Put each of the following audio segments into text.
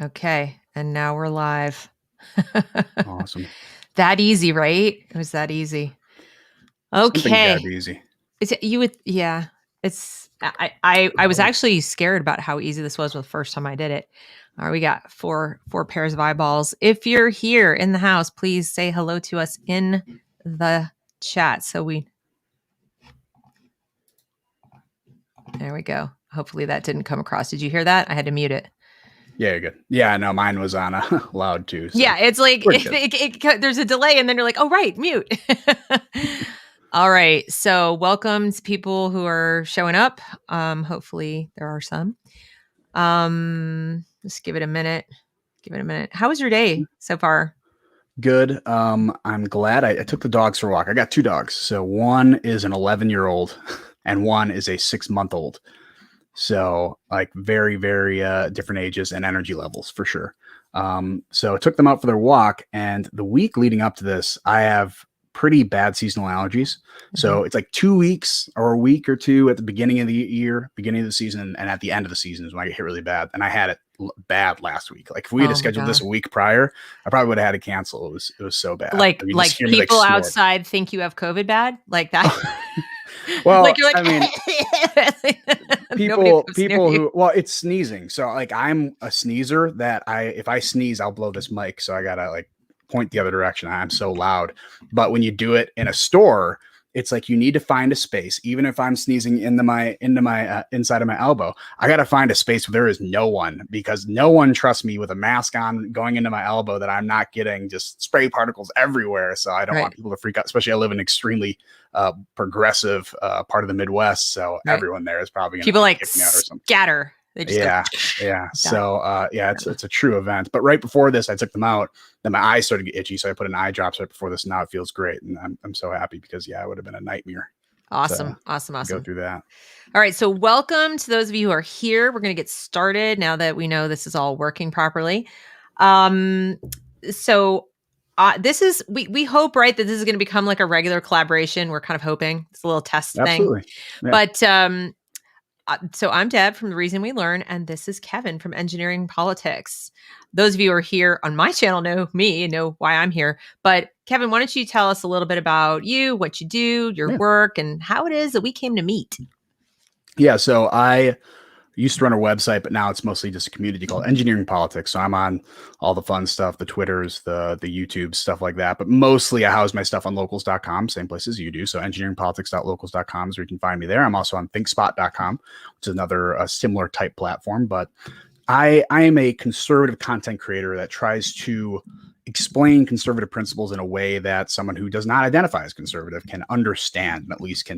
Okay. And now we're live. Awesome. That easy, right? It was that easy. Something's got to Okay. be easy. Yeah. I was actually scared about how easy this was the first time I did it. All right, we got four pairs of eyeballs. If you're here in the house, please say hello to us in the chat. There we go. Hopefully that didn't come across. Did you hear that? I had to mute it. Yeah, you're good. Yeah, no, mine was on loud too. So Yeah, it's like we're good. there's a delay, and then you're like, oh, right, mute. All right. So welcome to people who are showing up. Hopefully there are some. Just give it a minute. Give it a minute. How was your day so far? Good. I'm glad I took the dogs for a walk. I got two dogs. So one is an 11-year-old and one is a 6-month-old. So like very, very different ages and energy levels for sure. So I took them out for their walk, and the week leading up to this, I have pretty bad seasonal allergies. So it's like 2 weeks or a week or two at the beginning of the year, beginning of the season, and at the end of the season is when I get hit really bad. And I had it bad last week. Like if we had Oh my scheduled this God. a week prior, I probably would have had to cancel. It was so bad. Like You just like hear me like people snort. outside think you have COVID bad? Like that? Well, Like you're like I mean, nobody people lives near people you. who, well, it's sneezing. So like I'm a sneezer that if I sneeze, I'll blow this mic. So I gotta like point the other direction. I'm so loud. But when you do it in a store, it's like you need to find a space. Even if I'm sneezing into my inside of my elbow, I gotta find a space where there is no one, because no one trusts me with a mask on going into my elbow that I'm not getting just spray particles everywhere. So I don't Right. want people to freak out. Especially I live in extremely progressive part of the Midwest, so Right. everyone there is probably going to People like like kick me out or something. scatter. They just go Yeah, yeah. So yeah, it's a true event. But right before this, I took them out. Then my eyes started to get itchy, so I put in eye drops right before this. Now it feels great, and I'm so happy, because yeah, it would have been a nightmare to Awesome. go through that. All right. So, welcome to those of you who are here. We're going to get started now that we know this is all working properly. Um, so, this is we hope, right, that this is going to become like a regular collaboration. We're kind of hoping it's a little test thing, Absolutely. Yeah. but so I'm Deb from The Reason We Learn, and this is Kevin from Engineering Politics. Those of you who are here on my channel know me and know why I'm here. But Kevin, why don't you tell us a little bit about you, what you do, your Yeah. work, and how it is that we came to meet? Yeah. So I used to run a website, but now it's mostly just a community called Engineering Politics. So I'm on all the fun stuff, the Twitters, the YouTube, stuff like that. But mostly I house my stuff on locals.com, same place as you do. So engineeringpolitics.locals.com is where you can find me there. I'm also on thinkspot.com, which is another similar type platform. But I am a conservative content creator that tries to explain conservative principles in a way that someone who does not identify as conservative can understand, and at least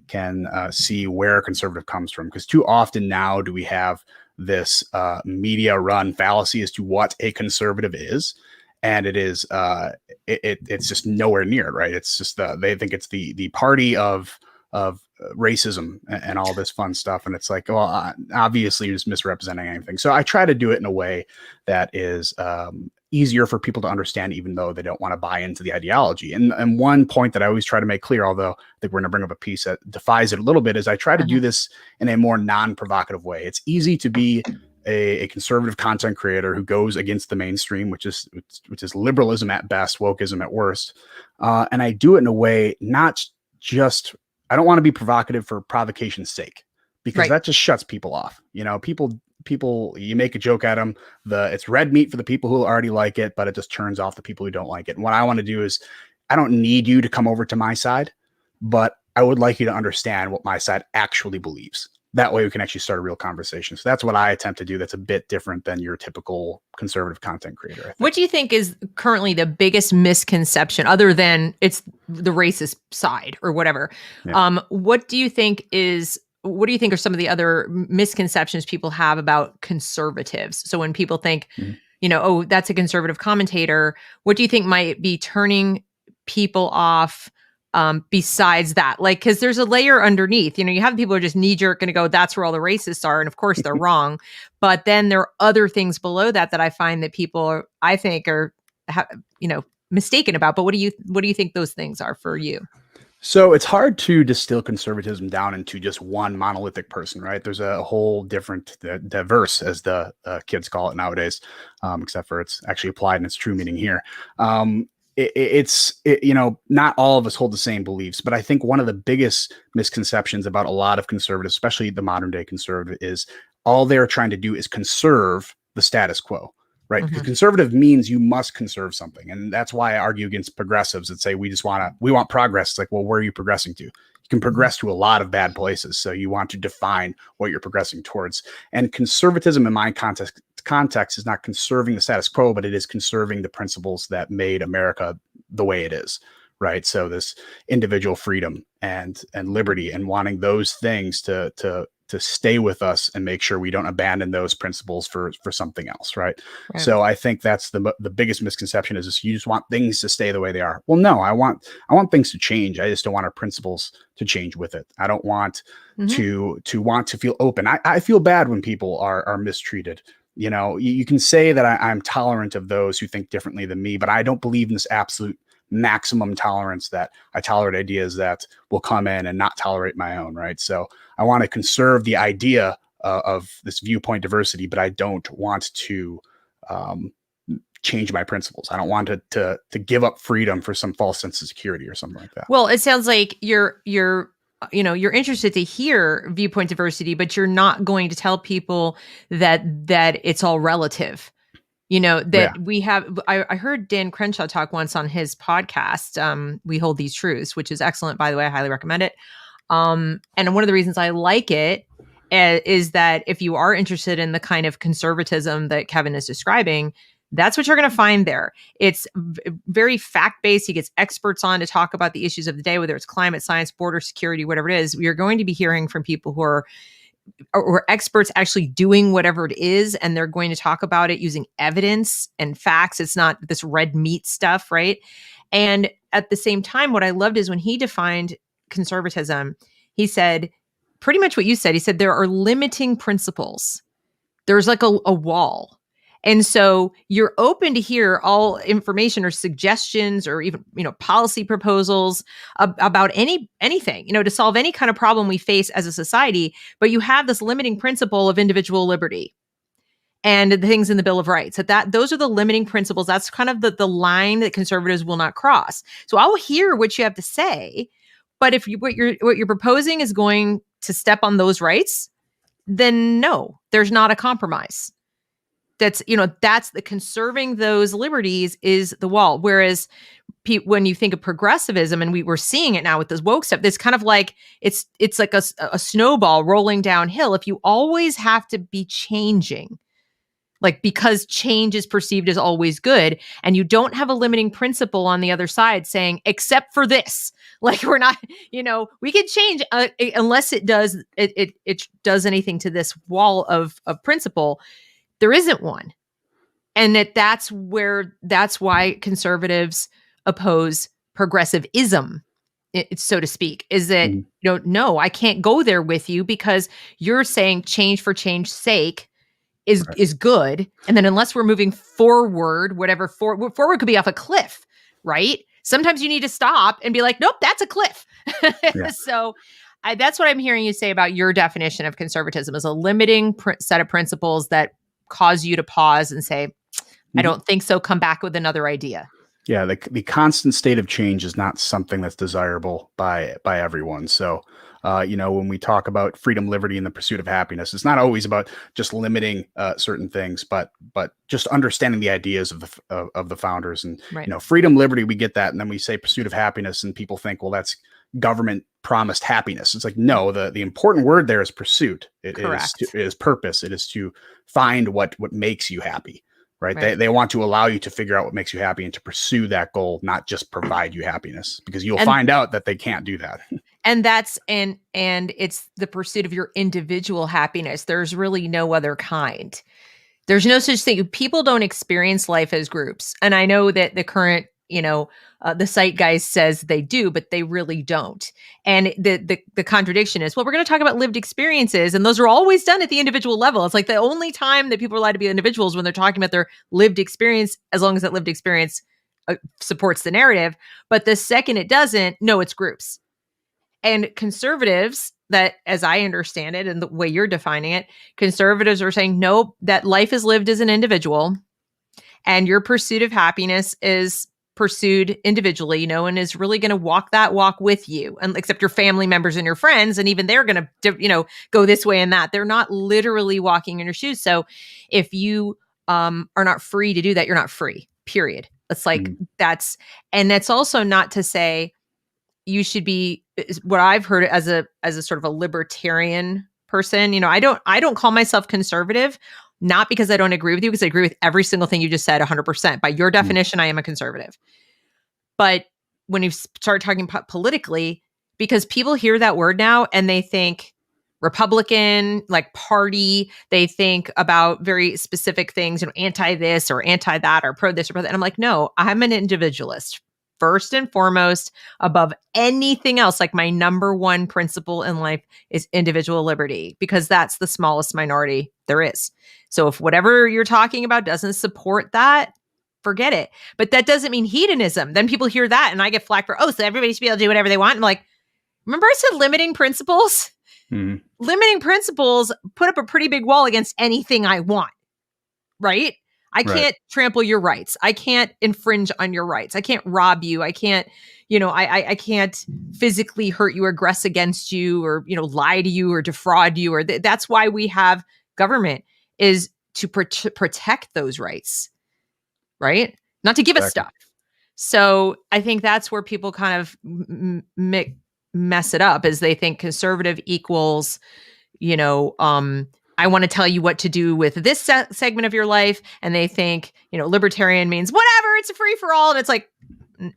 can see where conservative comes from. Because too often now do we have this media run fallacy as to what a conservative is, and it is it's just nowhere near it, right? It's just they think it's the party of racism and all this fun stuff, and it's like, well, obviously you're just misrepresenting anything. So I try to do it in a way that is easier for people to understand, even though they don't want to buy into the ideology. And one point that I always try to make clear, although I think we're going to bring up a piece that defies it a little bit, is I try to do this in a more non-provocative way. It's easy to be a conservative content creator who goes against the mainstream, which is liberalism at best, wokeism at worst. And I do it in a way, not just, I don't want to be provocative for provocation's sake, because that just shuts people off. People, you make a joke at them, it's red meat for the people who already like it, but it just turns off the people who don't like it. And what I want to do is, I don't need you to come over to my side, but I would like you to understand what my side actually believes. That way we can actually start a real conversation. So that's what I attempt to do. That's a bit different than your typical conservative content creator. What do you think is currently the biggest misconception, other than it's the racist side or whatever? Yeah. What do you think are some of the other misconceptions people have about conservatives? So when people think, oh, that's a conservative commentator, what do you think might be turning people off besides that? Like, because there's a layer underneath. You have people who are just knee jerk going to go, that's where all the racists are. And of course they're wrong. But then there are other things below that I find that people I think are mistaken about. But what do you think those things are for you? So it's hard to distill conservatism down into just one monolithic person, right? There's a whole different, diverse, as the kids call it nowadays, except for it's actually applied in its true meaning here. Not all of us hold the same beliefs, but I think one of the biggest misconceptions about a lot of conservatives, especially the modern day conservative, is all they're trying to do is conserve the status quo, right? Because Mhm. conservative means you must conserve something. And that's why I argue against progressives that say we want progress. It's like, well, where are you progressing to? You can Mhm. progress to a lot of bad places. So you want to define what you're progressing towards. And conservatism in my context is not conserving the status quo, but it is conserving the principles that made America the way it is. Right. So this individual freedom and liberty, and wanting those things to stay with us and make sure we don't abandon those principles for something else, right? Right. So I think that's the biggest misconception, is you just want things to stay the way they are. Well, no, I want things to change. I just don't want our principles to change with it. I don't want Mhm. to want to feel open. I feel bad when people are mistreated. You can say that I'm tolerant of those who think differently than me, but I don't believe in this absolute maximum tolerance that I tolerate ideas that will come in and not tolerate my own, right? So I want to conserve the idea of this viewpoint diversity, but I don't want to um, change my principles. I don't want to give up freedom for some false sense of security or something like that. Well, it sounds like you're interested to hear viewpoint diversity, but you're not going to tell people that it's all relative. Yeah. That we have. I heard Dan Crenshaw talk once on his podcast. We hold these truths, which is excellent, by the way. I highly recommend it. And one of the reasons I like it is that if you are interested in the kind of conservatism that Kevin is describing, that's what you're going to find there. It's very fact based. He gets experts on to talk about the issues of the day, whether it's climate science, border security, whatever it is. You're going to be hearing from people who are or experts actually doing whatever it is, and they're going to talk about it using evidence and facts. It's not this red meat stuff, right? And at the same time, what I loved is when he defined conservatism, he said pretty much what you said. He said there are limiting principles. There's like a wall. And so you're open to hear all information or suggestions or even, policy proposals about anything, to solve any kind of problem we face as a society. But you have this limiting principle of individual liberty and the things in the Bill of Rights. That those are the limiting principles. That's kind of the line that conservatives will not cross. So I'll hear what you have to say, but if what you're proposing is going to step on those rights, then no, there's not a compromise. That's the conserving those liberties is the wall. Whereas when you think of progressivism, and we're seeing it now with this woke stuff, it's kind of like it's like a snowball rolling downhill. If you always have to be changing, like because change is perceived as always good, and you don't have a limiting principle on the other side saying except for this, like we're not, we can change unless it does anything to this wall of principle. There isn't one. And that's why conservatives oppose progressivism, so to speak, is that, Mhm. no, I can't go there with you because you're saying change for change's sake Right. is good. And then unless we're moving forward, whatever forward could be off a cliff, right? Sometimes you need to stop and be like, nope, that's a cliff. Yeah. So that's what I'm hearing you say about your definition of conservatism, is a limiting set of principles that cause you to pause and say, I Mhm. don't think so. Come back with another idea. Yeah, the constant state of change is not something that's desirable by everyone. So, when we talk about freedom, liberty, and the pursuit of happiness, it's not always about just limiting certain things, but just understanding the ideas of the founders. And Right. freedom, liberty, we get that, and then we say pursuit of happiness, and people think, well, that's government promised happiness. It's like, no, the important word there is pursuit. Correct. It is purpose. It is to find what makes you happy, right? Right. They want to allow you to figure out what makes you happy and to pursue that goal, not just provide you happiness, because you'll And find out that they can't do that. that's and it's the pursuit of your individual happiness. There's really no other kind. There's no such thing. People don't experience life as groups. And I know that the current, the zeitgeist says they do, but they really don't. And the contradiction is, well, we're going to talk about lived experiences, and those are always done at the individual level. It's like the only time that people are allowed to be individuals when they're talking about their lived experience, as long as that lived experience supports the narrative. But the second it doesn't, no, it's groups. And conservatives, that as I understand it and the way you're defining it, conservatives are saying, nope, that life is lived as an individual and your pursuit of happiness is pursued individually. No one is really going to walk that walk with you, and except your family members and your friends, and even they're going to, go this way and that. They're not literally walking in your shoes. So if you are not free to do that, you're not free. Period. It's like that's also not to say you should be, what I've heard as a sort of a libertarian person. I don't call myself conservative, not because I don't agree with you, because I agree with every single thing you just said 100%. By your definition, I am a conservative. But when you start talking politically, because people hear that word now and they think Republican, like party, they think about very specific things, anti this or anti that or pro this or pro that. And I'm like, no, I'm an individualist. First and foremost, above anything else, like my number one principle in life is individual liberty, because that's the smallest minority there is. So if whatever you're talking about doesn't support that, forget it. But that doesn't mean hedonism. Then people hear that and I get flack for, so everybody should be able to do whatever they want. I'm like, remember I said limiting principles? Limiting principles put up a pretty big wall against anything I want, right? I can't trample your rights. I can't infringe on your rights. I can't rob you. I can't, I can't physically hurt you or aggress against you or, lie to you or defraud you. Or that's why we have government, is to protect those rights, right? Not to give us stuff. So I think that's where people kind of mess it up, is they think conservative equals, I want to tell you what to do with this segment of your life. And they think, libertarian means whatever, it's a free for all. And it's like,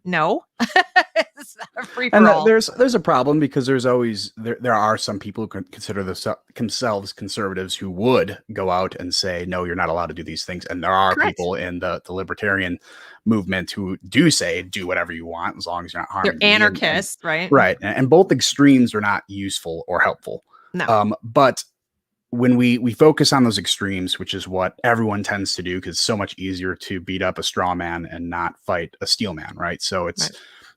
no, it's not a free for all. There's a problem, because there's always, there are some people who consider themselves conservatives who would go out and say, no, you're not allowed to do these things. And there are people in the libertarian movement who do say, do whatever you want, as long as you're not harming. They're anarchists, right? Right. And both extremes are not useful or helpful. No. But when we focus on those extremes, which is what everyone tends to do, because it's so much easier to beat up a straw man and not fight a steel man, right? So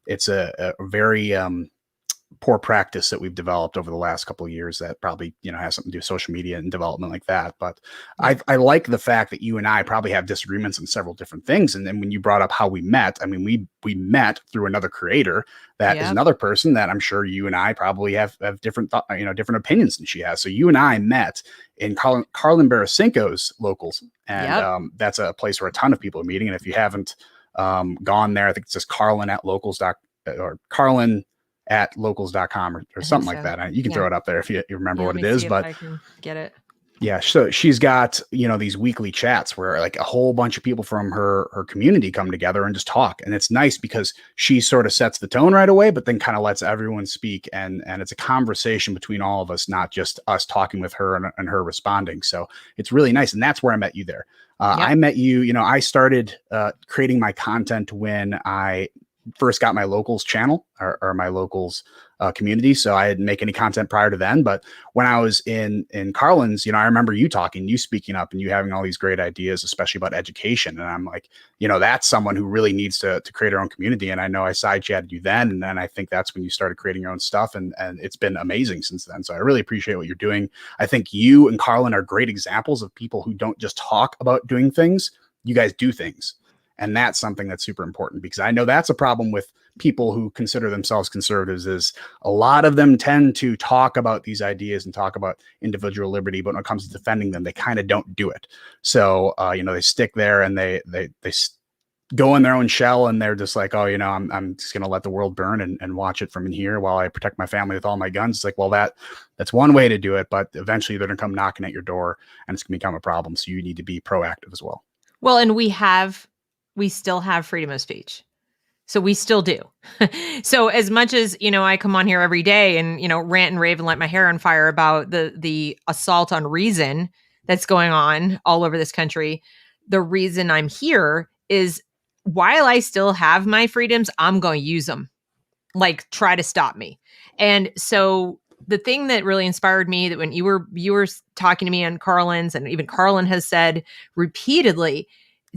it's a very poor practice that we've developed over the last couple of years that probably has something to do with social media and development like that. But I like the fact that you and I probably have disagreements on several different things. And then when you brought up how we met, I mean, we met through another creator that is another person that I'm sure you and I probably have different different opinions than she has. So you and I met in Carlin Barasinko's locals, and that's a place where a ton of people are meeting. And if you haven't gone there, I think it's just Carlin at locals.com or something like that. You can throw it up there if you remember what it is, but I can get it. Yeah. So she's got, these weekly chats where like a whole bunch of people from her community come together and just talk. And it's nice because she sort of sets the tone right away, but then kind of lets everyone speak. And it's a conversation between all of us, not just us talking with her and her responding. So it's really nice. And that's where I met you there. I met you, I started creating my content when I first got my locals channel or my locals community. So I didn't make any content prior to then, but when I was in Carlin's, I remember you talking, you speaking up and you having all these great ideas, especially about education. And I'm like, that's someone who really needs to create her own community. And I know I side chatted you then. And then I think that's when you started creating your own stuff. And it's been amazing since then. So I really appreciate what you're doing. I think you and Carlin are great examples of people who don't just talk about doing things. You guys do things. And that's something that's super important, because I know that's a problem with people who consider themselves conservatives, is a lot of them tend to talk about these ideas and talk about individual liberty, but when it comes to defending them, they kind of don't do it. So, they stick there and they go in their own shell, and they're just like, I'm just going to let the world burn and watch it from in here while I protect my family with all my guns. It's like, well, that's one way to do it, but eventually they're going to come knocking at your door and it's going to become a problem. So you need to be proactive as well. Well, and we still have freedom of speech. So we still do. So as much as, I come on here every day and, rant and rave and light my hair on fire about the assault on reason that's going on all over this country, the reason I'm here is, while I still have my freedoms, I'm going to use them. Like, try to stop me. And so the thing that really inspired me, that when you were talking to me on Carlin's, and even Carlin has said repeatedly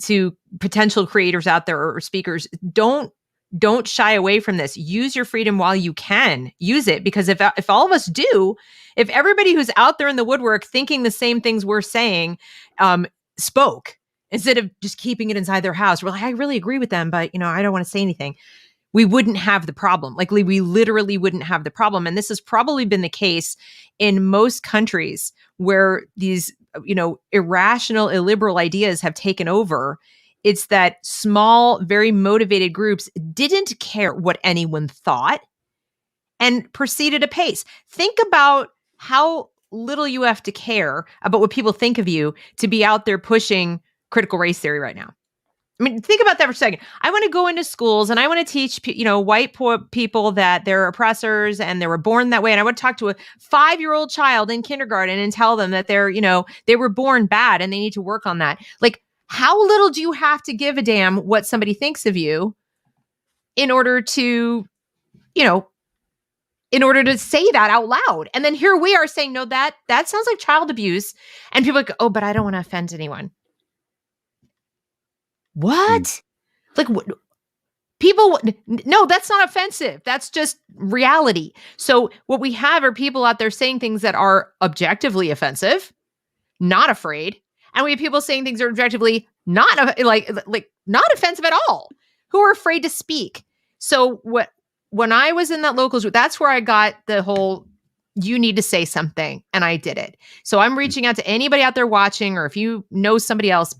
to potential creators out there or speakers, don't don't shy away from this. Use your freedom while you can. Use it, because if all of us do, if everybody who's out there in the woodwork thinking the same things we're saying spoke, instead of just keeping it inside their house, we're like, I really agree with them, but I don't want to say anything. We wouldn't have the problem. Like, we literally wouldn't have the problem. And this has probably been the case in most countries where these, irrational, illiberal ideas have taken over. It's that small, very motivated groups didn't care what anyone thought and proceeded apace. Think about how little you have to care about what people think of you to be out there pushing critical race theory right now. I mean, think about that for a second. I want to go into schools and I want to teach, white people that they're oppressors and they were born that way. And I want to talk to a 5-year-old child in kindergarten and tell them that they were born bad and they need to work on that. Like, how little do you have to give a damn what somebody thinks of you in order to, say that out loud? And then here we are saying, no, that sounds like child abuse. And people are like, oh, but I don't want to offend anyone. What? Like, people, no, that's not offensive. That's just reality. So what we have are people out there saying things that are objectively offensive, not afraid. And we have people saying things that are objectively not not offensive at all, who are afraid to speak. So when I was in that locals group, that's where I got the whole, you need to say something. And I did it. So I'm reaching out to anybody out there watching, or if you know somebody else.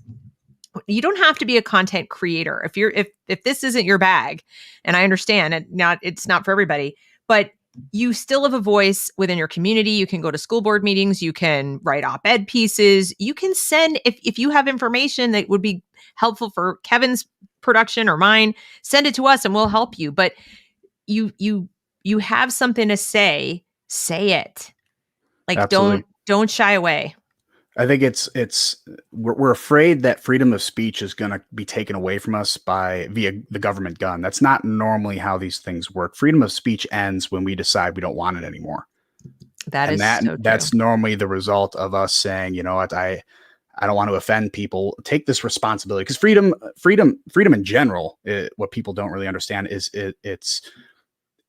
You don't have to be a content creator if this isn't your bag, and I understand it's not for everybody, but you still have a voice within your community. You can go to school board meetings, you can write op-ed pieces, you can send, if you have information that would be helpful for Kevin's production or mine, send it to us and we'll help you. But you have something to say it. Like, Absolutely. don't shy away. I think we're afraid that freedom of speech is going to be taken away from us via the government gun. That's not normally how these things work. Freedom of speech ends when we decide we don't want it anymore. That's normally the result of us saying, you know what, I don't want to offend people. Take this responsibility, because freedom in general, what people don't really understand is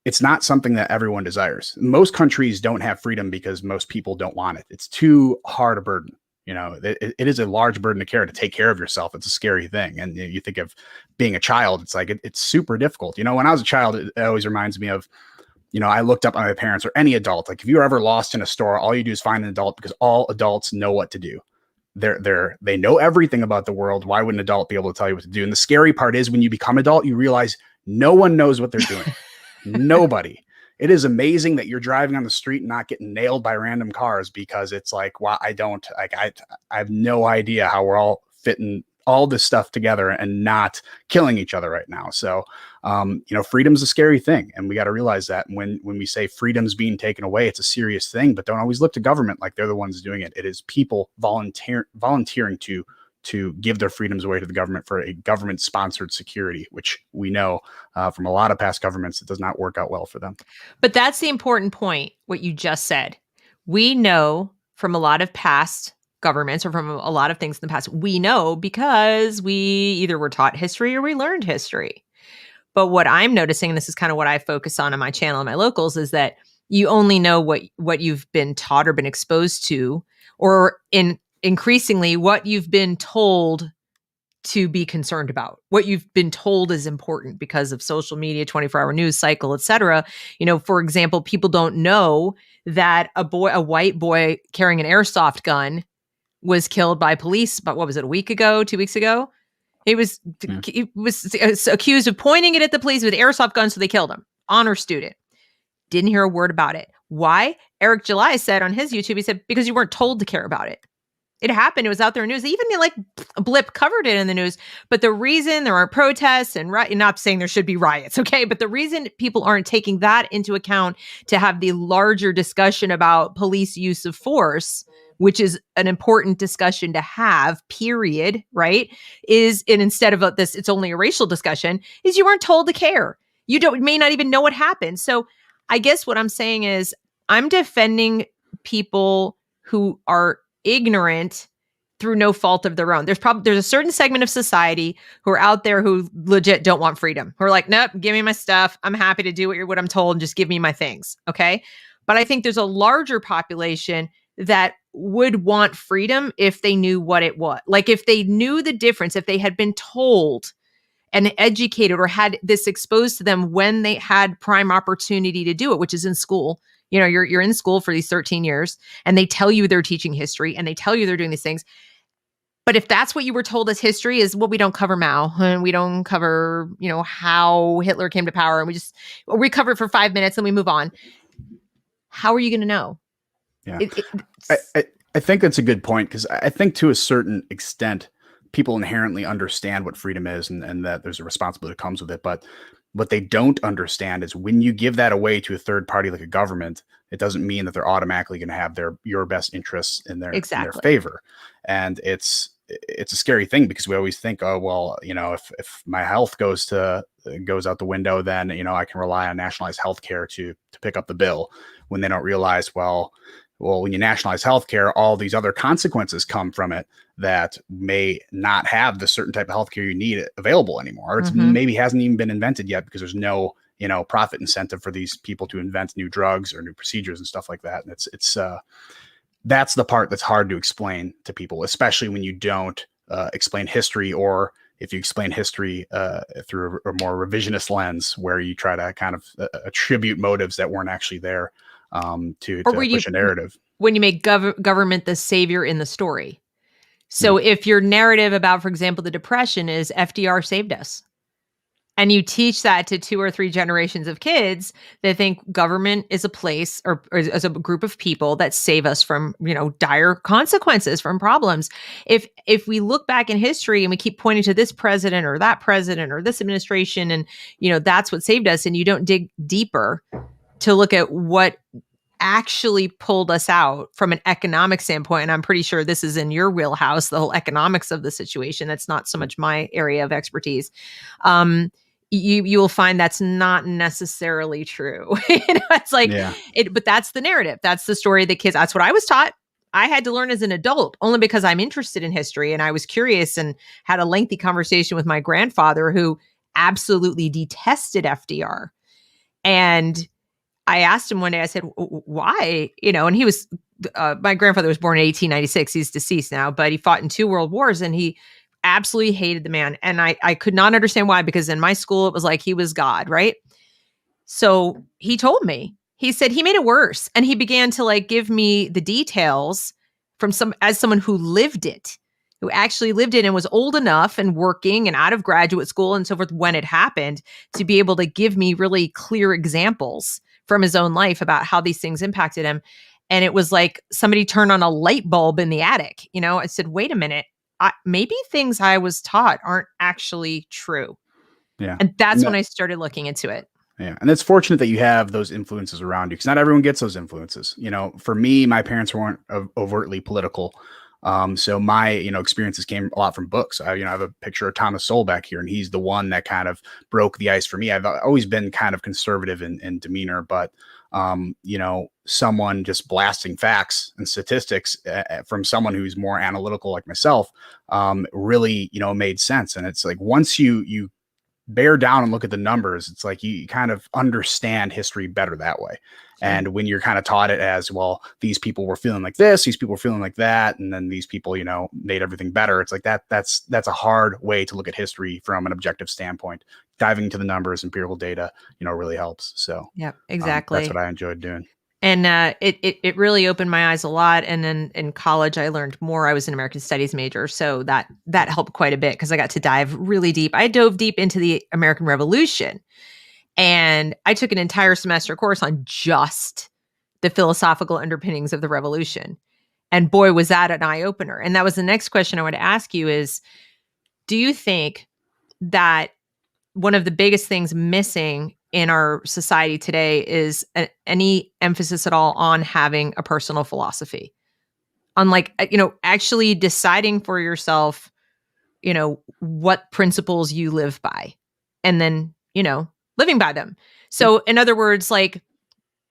it's not something that everyone desires. Most countries don't have freedom because most people don't want it. It's too hard a burden. It is a large burden to carry, to take care of yourself. It's a scary thing. And you think of being a child, it's like, it's super difficult. When I was a child, it always reminds me of, I looked up on my parents or any adult. Like, if you're ever lost in a store, all you do is find an adult, because all adults know what to do. They know everything about the world. Why would an adult be able to tell you what to do? And the scary part is, when you become adult, you realize no one knows what they're doing. Nobody. It is amazing that you're driving on the street and not getting nailed by random cars, because it's like, wow, I have no idea how we're all fitting all this stuff together and not killing each other right now. So, freedom's a scary thing. And we got to realize that when we say freedom's being taken away, it's a serious thing, but don't always look to government like they're the ones doing it. It is people volunteering to give their freedoms away to the government for a government-sponsored security, which we know from a lot of past governments, it does not work out well for them. But that's the important point, what you just said. We know from a lot of past governments, or from a lot of things in the past, we know because we either were taught history or we learned history. But what I'm noticing, and this is kind of what I focus on my channel and my locals, is that you only know what you've been taught or been exposed to, or increasingly what you've been told to be concerned about, what you've been told is important because of social media, 24-hour news cycle, etc. For example, people don't know that a white boy carrying an airsoft gun was killed by police, but what was it, a week ago, 2 weeks ago? He was accused of pointing it at the police with airsoft guns, so they killed him. Honor student. Didn't hear a word about it. Why? Eric July said on his YouTube, he said, because you weren't told to care about it. It happened. It was out there in the news. They even Blip covered it in the news. But the reason there aren't protests and not saying there should be riots, okay? But the reason people aren't taking that into account to have the larger discussion about police use of force, which is an important discussion to have, period, right? And instead of this, it's only a racial discussion, is you weren't told to care. You may not even know what happened. So I guess what I'm saying is, I'm defending people who are ignorant through no fault of their own. There's a certain segment of society who are out there who legit don't want freedom. Who are like, nope, give me my stuff. I'm happy to do what I'm told and just give me my things. Okay. But I think there's a larger population that would want freedom if they knew what it was. Like if they knew the difference, if they had been told and educated or had this exposed to them when they had prime opportunity to do it, which is in school. You know, you're in school for these 13 years and they tell you they're teaching history and they tell you they're doing these things. But if that's what you were told as history is, well, we don't cover Mao and we don't cover, how Hitler came to power and we cover it for 5 minutes and we move on. How are you going to know? Yeah. I think that's a good point, because I think to a certain extent, people inherently understand what freedom is and that there's a responsibility that comes with it. But what they don't understand is when you give that away to a third party like a government, it doesn't mean that they're automatically going to have your best interests in their favor. And it's a scary thing, because we always think, oh, well, if my health goes out the window, then, I can rely on nationalized healthcare to pick up the bill, when they don't realize, well, when you nationalize healthcare, all these other consequences come from it that may not have the certain type of healthcare you need available anymore. It maybe hasn't even been invented yet, because there's no, profit incentive for these people to invent new drugs or new procedures and stuff like that. And it's that's the part that's hard to explain to people, especially when you don't explain history, or if you explain history through a more revisionist lens, where you try to kind of attribute motives that weren't actually there to push a narrative. When you make government the savior in the story. So if your narrative about, for example, the Depression is FDR saved us, and you teach that to 2 or 3 generations of kids, they think government is a place or as a group of people that save us from, dire consequences, from problems. If we look back in history and we keep pointing to this president or this administration, and, that's what saved us, and you don't dig deeper to look at what actually pulled us out from an economic standpoint. And I'm pretty sure this is in your wheelhouse, the whole economics of the situation. That's not so much my area of expertise. You will find that's not necessarily true. It's like, but that's the narrative. That's the story that kids, that's what I was taught. I had to learn as an adult, only because I'm interested in history and I was curious and had a lengthy conversation with my grandfather, who absolutely detested FDR. And I asked him one day, I said, why? And he was, my grandfather was born in 1896. He's deceased now, but he fought in 2 world wars and he absolutely hated the man. And I could not understand why, because in my school, it was like he was God, right? So he told me, he said he made it worse. And he began to give me the details as someone who lived it, who actually lived it and was old enough and working and out of graduate school and so forth when it happened, to be able to give me really clear examples from his own life about how these things impacted him. And it was like somebody turned on a light bulb in the attic. I said, wait a minute, maybe things I was taught aren't actually true. Yeah. And that's when I started looking into it. Yeah. And it's fortunate that you have those influences around you, because not everyone gets those influences. For me, my parents weren't overtly political. So my, experiences came a lot from books. I have a picture of Thomas Sowell back here, and he's the one that kind of broke the ice for me. I've always been kind of conservative in demeanor, but, someone just blasting facts and statistics from someone who's more analytical like myself, really, made sense. And it's like, once you bear down and look at the numbers, it's like you kind of understand history better that way. And when you're kind of taught it as, well, these people were feeling like this, these people were feeling like that, and then these people, made everything better. It's like that's a hard way to look at history from an objective standpoint. Diving into the numbers, empirical data, really helps. So yeah, exactly. That's what I enjoyed doing. And it really opened my eyes a lot. And then in college, I learned more. I was an American Studies major, so that helped quite a bit, because I got to dive really deep. I dove deep into the American Revolution, and I took an entire semester course on just the philosophical underpinnings of the revolution. And boy, was that an eye opener. And that was the next question I want to ask you is, do you think that one of the biggest things missing in our society today is any emphasis at all on having a personal philosophy, on actually deciding for yourself, what principles you live by, and then, living by them. So in other words,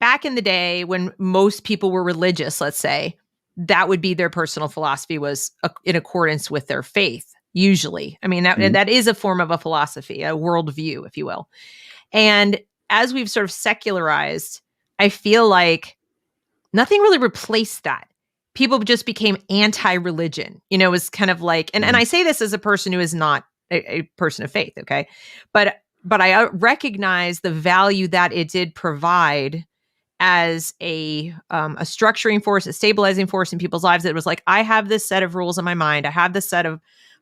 back in the day when most people were religious, let's say, that would be their personal philosophy, was in accordance with their faith. Usually, I mean, that is a form of a philosophy, a worldview, if you will. And as we've sort of secularized, I feel like nothing really replaced that. People just became anti-religion. It was kind of like, and I say this as a person who is not a person of faith, okay? But I recognize the value that it did provide as a structuring force, a stabilizing force in people's lives. That was like, I have this set of rules in my mind. I have this set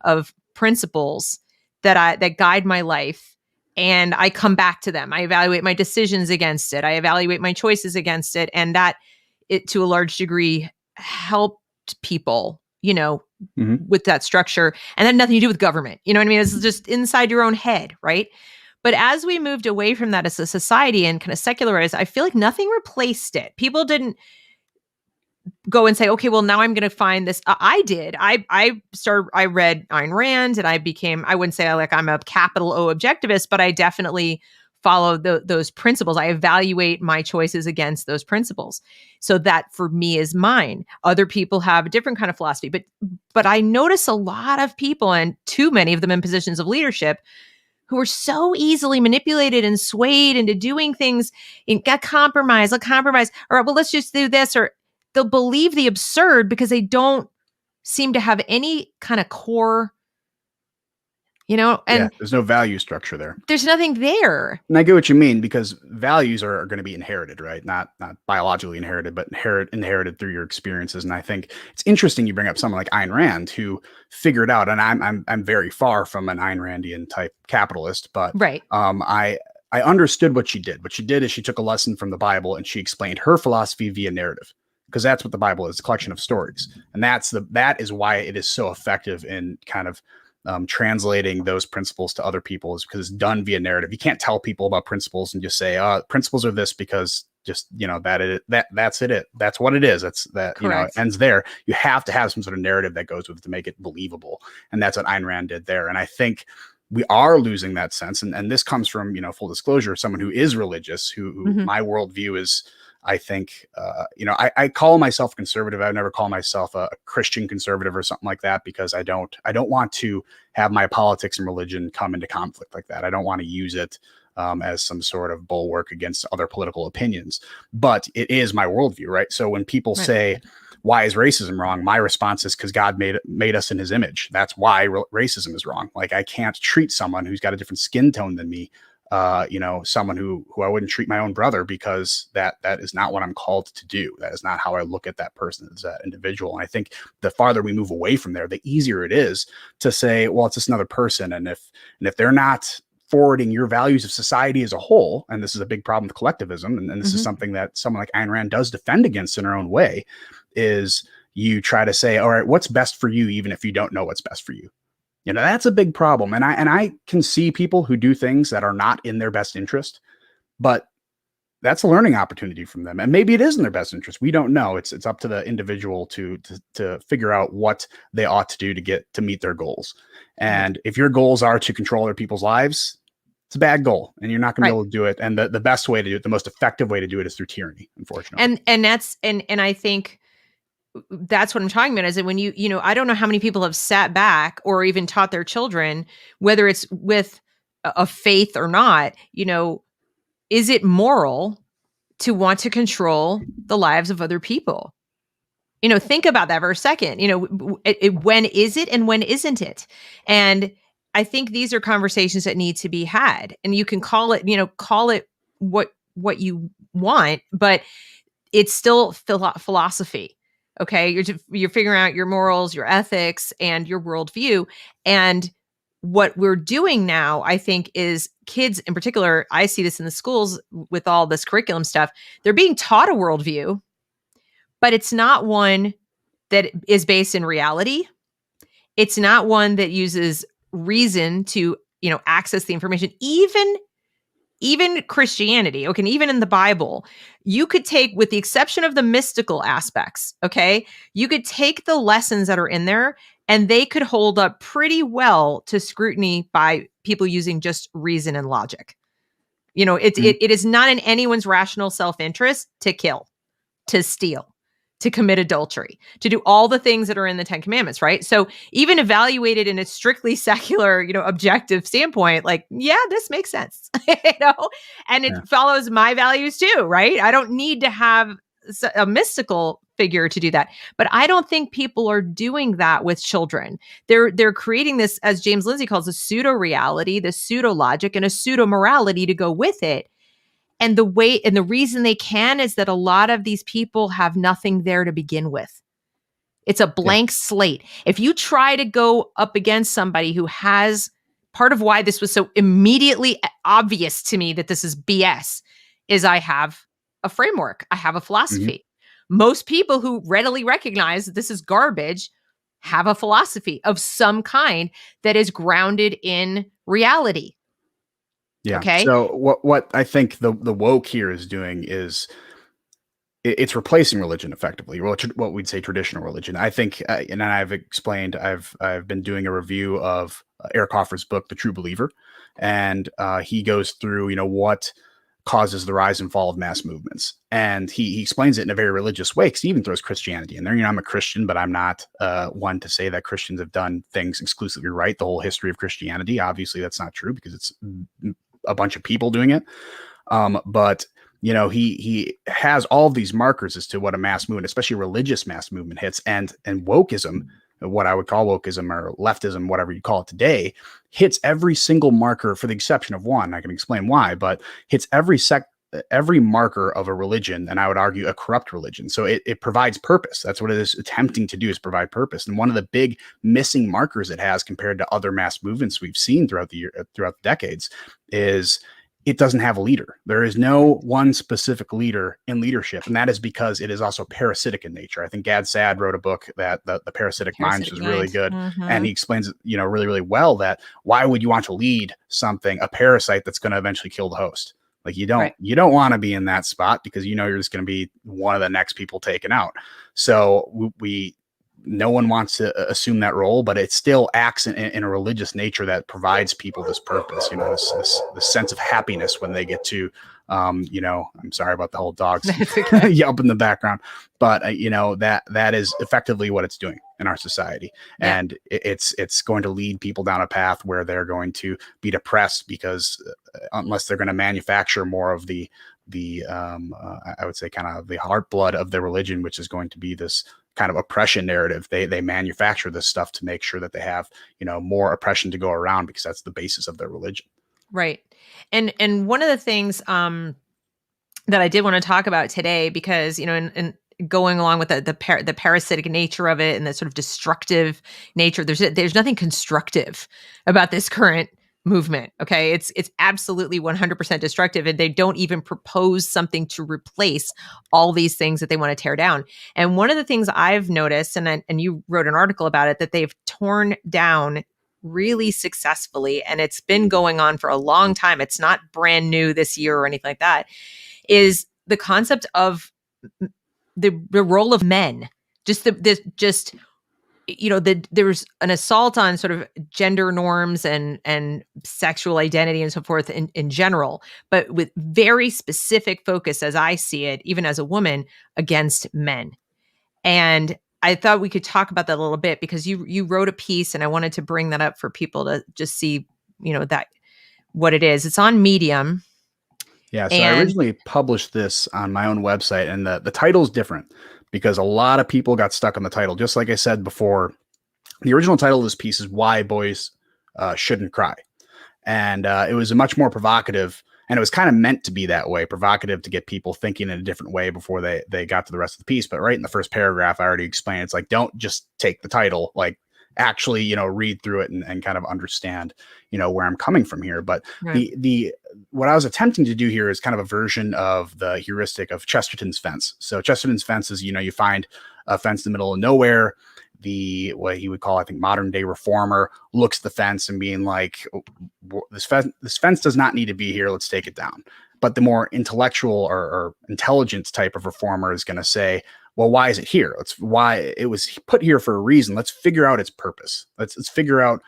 of principles that guide my life, and I come back to them. I evaluate my decisions against it. I evaluate my choices against it, and that it, to a large degree, helped people, with that structure, and had nothing to do with government. You know what I mean? It's just inside your own head, right? But as we moved away from that as a society and kind of secularized, I feel like nothing replaced it. People didn't go and say, okay, well, now I'm going to find this. I did. I read Ayn Rand, and I wouldn't say I'm a capital O objectivist, but I definitely follow those principles. I evaluate my choices against those principles. So that for me is mine. Other people have a different kind of philosophy, but I notice a lot of people, and too many of them in positions of leadership, who are so easily manipulated and swayed into doing things and get compromise. All right, well, let's just do this. Or they'll believe the absurd because they don't seem to have any kind of core, and there's no value structure there. There's nothing there. And I get what you mean, because values are going to be inherited, right? Not biologically inherited, but inherited through your experiences. And I think it's interesting you bring up someone like Ayn Rand, who figured out, and I'm very far from an Ayn Randian type capitalist, but right. I understood what she did. What she did is she took a lesson from the Bible and she explained her philosophy via narrative, because that's what the Bible is, a collection of stories. And that is why it is so effective in kind of translating those principles to other people, is because it's done via narrative. You can't tell people about principles and just say, principles are this because just, that's it. That's what it is. That's that, Correct. It ends there. You have to have some sort of narrative that goes with it to make it believable. And that's what Ayn Rand did there. And I think we are losing that sense. And this comes from, full disclosure, someone who is religious, who my worldview is, I think, I call myself conservative. I would never call myself a Christian conservative or something like that, because I don't want to have my politics and religion come into conflict like that. I don't want to use it as some sort of bulwark against other political opinions, but it is my worldview, right? So when people say, why is racism wrong? My response is because God made us in his image. That's why racism is wrong. Like, I can't treat someone who's got a different skin tone than me, someone who I wouldn't treat my own brother, because that is not what I'm called to do. That is not how I look at that person as that individual. And I think the farther we move away from there, the easier it is to say, well, it's just another person. And if they're not forwarding your values of society as a whole, and this is a big problem with collectivism, and this is something that someone like Ayn Rand does defend against in her own way, is you try to say, all right, what's best for you, even if you don't know what's best for you. That's a big problem. And I can see people who do things that are not in their best interest, but that's a learning opportunity from them. And maybe it is in their best interest. We don't know. It's up to the individual to figure out what they ought to do to meet their goals. And if your goals are to control other people's lives, it's a bad goal, and you're not going to be able to do it. And the best way to do it, the most effective way to do it, is through tyranny, unfortunately. And that's, and I think that's what I'm talking about, is that when I don't know how many people have sat back or even taught their children, whether it's with a faith or not, is it moral to want to control the lives of other people? Think about that for a second. When is it and when isn't it? And I think these are conversations that need to be had. And you can call it what you want, but it's still philosophy. Okay, you're figuring out your morals, your ethics, and your worldview. And what we're doing now, I think, is kids in particular, I see this in the schools with all this curriculum stuff, they're being taught a worldview, but it's not one that is based in reality. It's not one that uses reason to, access the information. Even Christianity, okay, and even in the Bible, you could take, with the exception of the mystical aspects, okay, you could take the lessons that are in there and they could hold up pretty well to scrutiny by people using just reason and logic. It is not in anyone's rational self-interest to kill, to steal, to commit adultery, to do all the things that are in the 10 commandments, right? So even evaluated in a strictly secular, objective standpoint, like, yeah, this makes sense, and it follows my values too, right? I don't need to have a mystical figure to do that. But I don't think people are doing that with children. They're creating this, as James Lindsay calls, a pseudo reality, the pseudo logic, and a pseudo morality to go with it. And the reason they can is that a lot of these people have nothing there to begin with. It's a blank slate. If you try to go up against somebody who has, part of why this was so immediately obvious to me that this is BS is I have a framework. I have a philosophy. Most people who readily recognize that this is garbage have a philosophy of some kind that is grounded in reality. Yeah. Okay. So what I think the woke here is doing is it's replacing religion effectively, what we'd say traditional religion. I think, and I've explained, I've been doing a review of Eric Hoffer's book, The True Believer, and he goes through, what causes the rise and fall of mass movements, and he explains it in a very religious way, because he even throws Christianity in there. I'm a Christian, but I'm not one to say that Christians have done things exclusively right. The whole history of Christianity, obviously, that's not true, because it's a bunch of people doing it. But he has all of these markers as to what a mass movement, especially a religious mass movement, hits, and wokeism, what I would call wokeism or leftism, whatever you call it today, hits every single marker, for the exception of one. I can explain why, but hits every marker of a religion, and I would argue a corrupt religion. So it provides purpose. That's what it is attempting to do, is provide purpose. And one of the big missing markers it has compared to other mass movements we've seen throughout the decades is it doesn't have a leader. There is no one specific leader in leadership, and that is because it is also parasitic in nature. I think Gad Saad wrote a book that the Parasitic Mind, which is really good, and he explains it, really, really well, that why would you want to lead a parasite that's going to eventually kill the host? Like you don't want to be in that spot, because you're just going to be one of the next people taken out. So no one wants to assume that role, but it still acts in a religious nature that provides people this purpose, this sense of happiness when they get to, I'm sorry about the whole dogs yelp in the background, but that is effectively what it's doing in our society. Yeah. And it's going to lead people down a path where they're going to be depressed, because unless they're going to manufacture more of the I would say kind of the heart blood of their religion, which is going to be this kind of oppression narrative. They manufacture this stuff to make sure that they have, more oppression to go around, because that's the basis of their religion. Right. And one of the things that I did want to talk about today, because, in going along with the parasitic nature of it and the sort of destructive nature, there's nothing constructive about this current movement. Okay. It's absolutely 100% destructive, and they don't even propose something to replace all these things that they want to tear down. And one of the things I've noticed, and you wrote an article about it, that they've torn down really successfully, and it's been going on for a long time. It's not brand new this year or anything like that, is the concept of the role of men. There's an assault on sort of gender norms and sexual identity and so forth in general, but with very specific focus, as I see it, even as a woman, against men. And I thought we could talk about that a little bit, because you wrote a piece, and I wanted to bring that up for people to just see, that what it is. It's on Medium. Yeah. So I originally published this on my own website, and the title's different, because a lot of people got stuck on the title. Just like I said before, the original title of this piece is Why Boys Shouldn't Cry. And it was a much more provocative, and it was kind of meant to be that way, provocative, to get people thinking in a different way before they got to the rest of the piece. But right in the first paragraph, I already explained, it's like, don't just take the title, like actually, read through it and kind of understand, where I'm coming from here. But right. What I was attempting to do here is kind of a version of the heuristic of Chesterton's fence. So Chesterton's fence is, you find a fence in the middle of nowhere. What he would call, I think, modern day reformer looks at the fence and being like, this fence does not need to be here. Let's take it down. But the more intellectual or intelligence type of reformer is going to say, well, why is it here? Why it was put here for a reason. Let's figure out its purpose. Let's figure out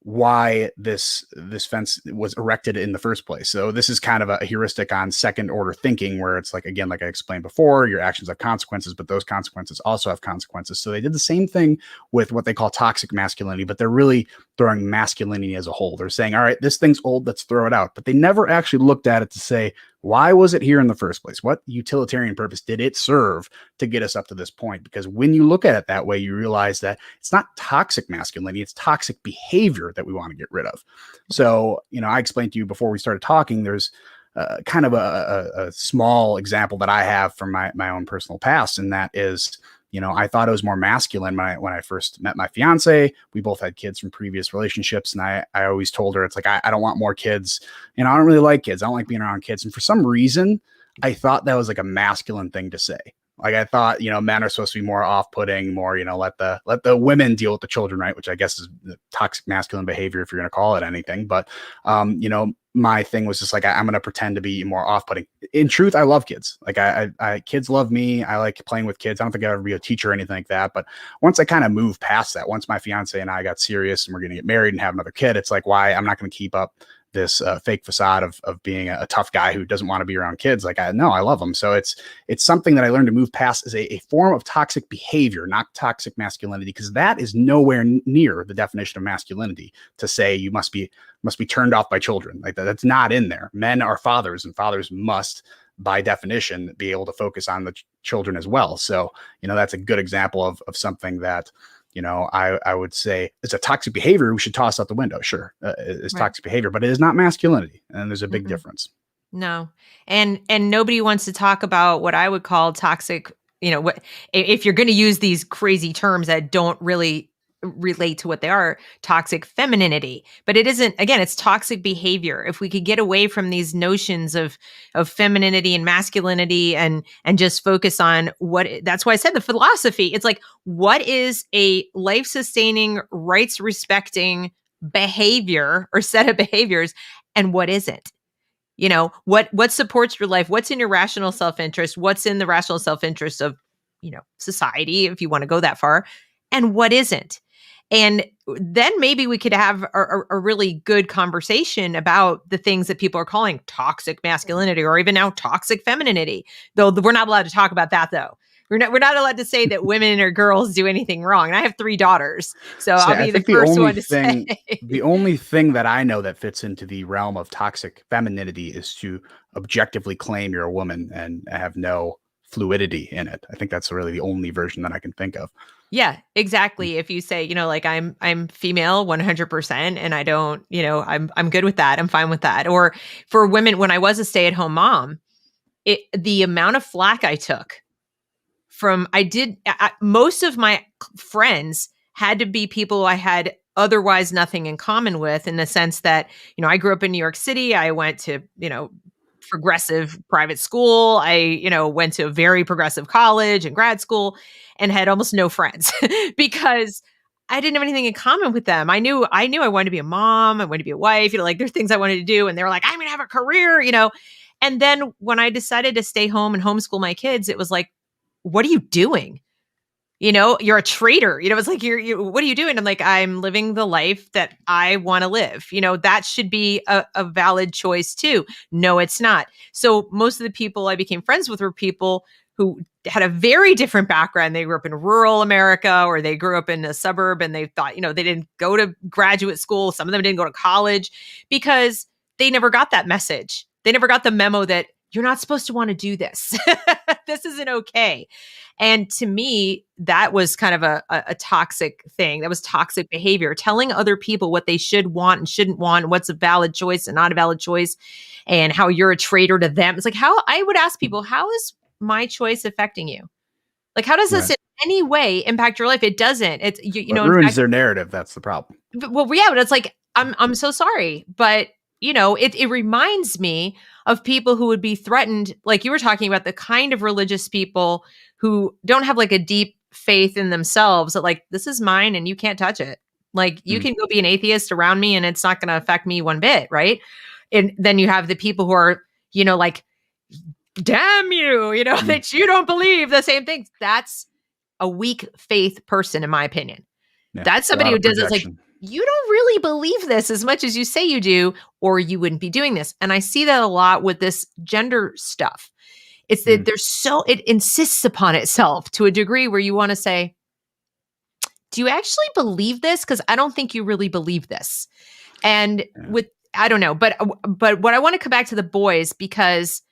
why this fence was erected in the first place. So this is kind of a heuristic on second order thinking, where it's like, again, like I explained before, your actions have consequences, but those consequences also have consequences. So they did the same thing with what they call toxic masculinity, but they're really throwing masculinity as a whole. They're saying, all right, this thing's old, let's throw it out. But they never actually looked at it to say, why was it here in the first place? What utilitarian purpose did it serve to get us up to this point? Because when you look at it that way, you realize that it's not toxic masculinity, it's toxic behavior that we want to get rid of. So, I explained to you before we started talking, there's kind of a small example that I have from my own personal past. And that is, I thought it was more masculine when I first met my fiance. We both had kids from previous relationships. And I always told her, it's like, I don't want more kids. I don't really like kids. I don't like being around kids. And for some reason, I thought that was like a masculine thing to say. Like I thought, men are supposed to be more off-putting, more, let the women deal with the children, right? Which I guess is the toxic masculine behavior, if you're going to call it anything. But, my thing was just like, I'm going to pretend to be more off-putting. In truth, I love kids. Like kids love me. I like playing with kids. I don't think I'll ever be a teacher or anything like that. But once I kind of moved past that, once my fiance and I got serious and we're going to get married and have another kid, it's like, why I'm not going to keep up this fake facade of being a tough guy who doesn't want to be around kids. Like, I love them. So it's something that I learned to move past as a form of toxic behavior, not toxic masculinity, because that is nowhere near the definition of masculinity to say you must be turned off by children. Like that's not in there. Men are fathers, and fathers must, by definition, be able to focus on the children as well. So, that's a good example of something that, I would say it's a toxic behavior we should toss out the window. Sure, it's Right. toxic behavior, but it is not masculinity, and there's a big Mm-mm. difference. No. And nobody wants to talk about what I would call toxic, what if you're going to use these crazy terms that don't really relate to what they are, toxic femininity. But it isn't, again, it's toxic behavior. If we could get away from these notions of femininity and masculinity and just focus on that's why I said the philosophy. It's like, what is a life-sustaining, rights-respecting behavior or set of behaviors, and what isn't? What supports your life, what's in your rational self-interest, what's in the rational self-interest of society, if you want to go that far, and what isn't. And then maybe we could have a really good conversation about the things that people are calling toxic masculinity, or even now toxic femininity, though we're not allowed to talk about that. Though we're not allowed to say that women or girls do anything wrong. And I have 3 daughters, so So I'll I be the think the first only one to say. thing, the only thing that I know that fits into the realm of toxic femininity is to objectively claim you're a woman and have no fluidity in it. I think that's really the only version that I can think of. Yeah, exactly. If you say, like I'm female 100% and I don't, I'm good with that. I'm fine with that. Or for women, when I was a stay-at-home mom, the amount of flack I took from most of my friends had to be people I had otherwise nothing in common with, in the sense that, I grew up in New York City. I went to, progressive private school. I, went to a very progressive college and grad school, and had almost no friends because I didn't have anything in common with them. I knew I wanted to be a mom. I wanted to be a wife, like there's things I wanted to do. And they were like, I'm going to have a career, And then when I decided to stay home and homeschool my kids, it was like, what are you doing? You're a traitor. It's like, what are you doing? I'm like, I'm living the life that I want to live. That should be a valid choice too. No, it's not. So most of the people I became friends with were people who had a very different background. They grew up in rural America, or they grew up in a suburb, and they thought, they didn't go to graduate school. Some of them didn't go to college because they never got that message. They never got the memo that you're not supposed to want to do this. This isn't okay. And to me, that was kind of a toxic thing. That was toxic behavior, telling other people what they should want and shouldn't want, what's a valid choice and not a valid choice, and how you're a traitor to them. It's like, how I would ask people, how is my choice affecting you? Like, how does this Right. in any way impact your life? It doesn't. It's, It in ruins fact, their narrative. That's the problem. well, yeah, but it's like, I'm so sorry, but it reminds me of people who would be threatened, like you were talking about, the kind of religious people who don't have like a deep faith in themselves, that like, this is mine and you can't touch it. Like, you Mm. can go be an atheist around me and it's not going to affect me one bit, right? And then you have the people who are, like, damn you, Mm. that you don't believe the same things. That's a weak faith person, in my opinion. Yeah. That's A lot somebody who of does it's like, projection. you don't really believe this as much as you say you do, or you wouldn't be doing this. And I see that a lot with this gender stuff. It's that Mm, it insists upon itself to a degree where you want to say, do you actually believe this? Because I don't think you really believe this. And yeah. with, I don't know, but what I want to come back to the boys, because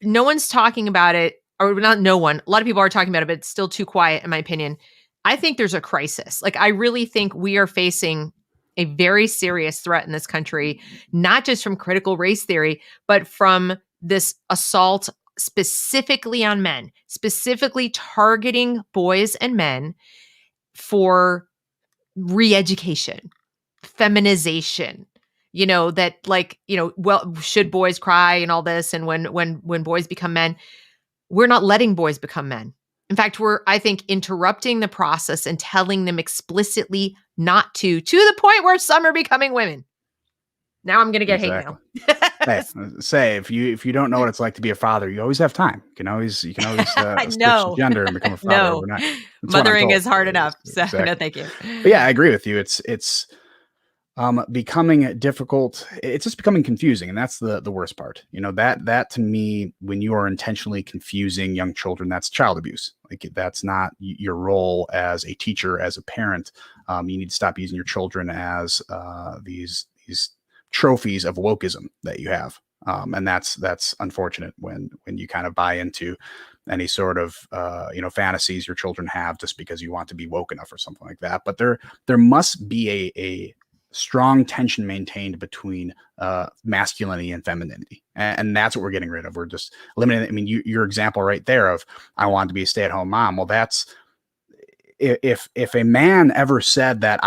no one's talking about it, or not no one. A lot of people are talking about it, but it's still too quiet, in my opinion. I think there's a crisis. Like, I really think we are facing a very serious threat in this country, not just from critical race theory, but from this assault specifically on men, specifically targeting boys and men for re-education, feminization. That, like, well, should boys cry and all this, and when boys become men, we're not letting boys become men. In fact, we're, I think, interrupting the process and telling them explicitly not to the point where some are becoming women. Now I'm going to get hate Exactly. mail. Hey, say if you don't know what it's like to be a father, you always have time. You can always switch the No, gender and become a father no. overnight. That's what I'm Mothering told. is hard enough. So no, Exactly. thank you. But yeah, I agree with you. It's becoming difficult. It's just becoming confusing, and that's the worst part. That to me, when you are intentionally confusing young children, that's child abuse. Like, that's not your role as a teacher, as a parent. You need to stop using your children as these trophies of wokeism that you have. And that's unfortunate when you kind of buy into any sort of fantasies your children have just because you want to be woke enough or something like that. But there must be a strong tension maintained between masculinity and femininity, and that's what we're getting rid of. We're just eliminating. I mean, your example right there of I wanted to be a stay-at-home mom. Well, that's if a man ever said that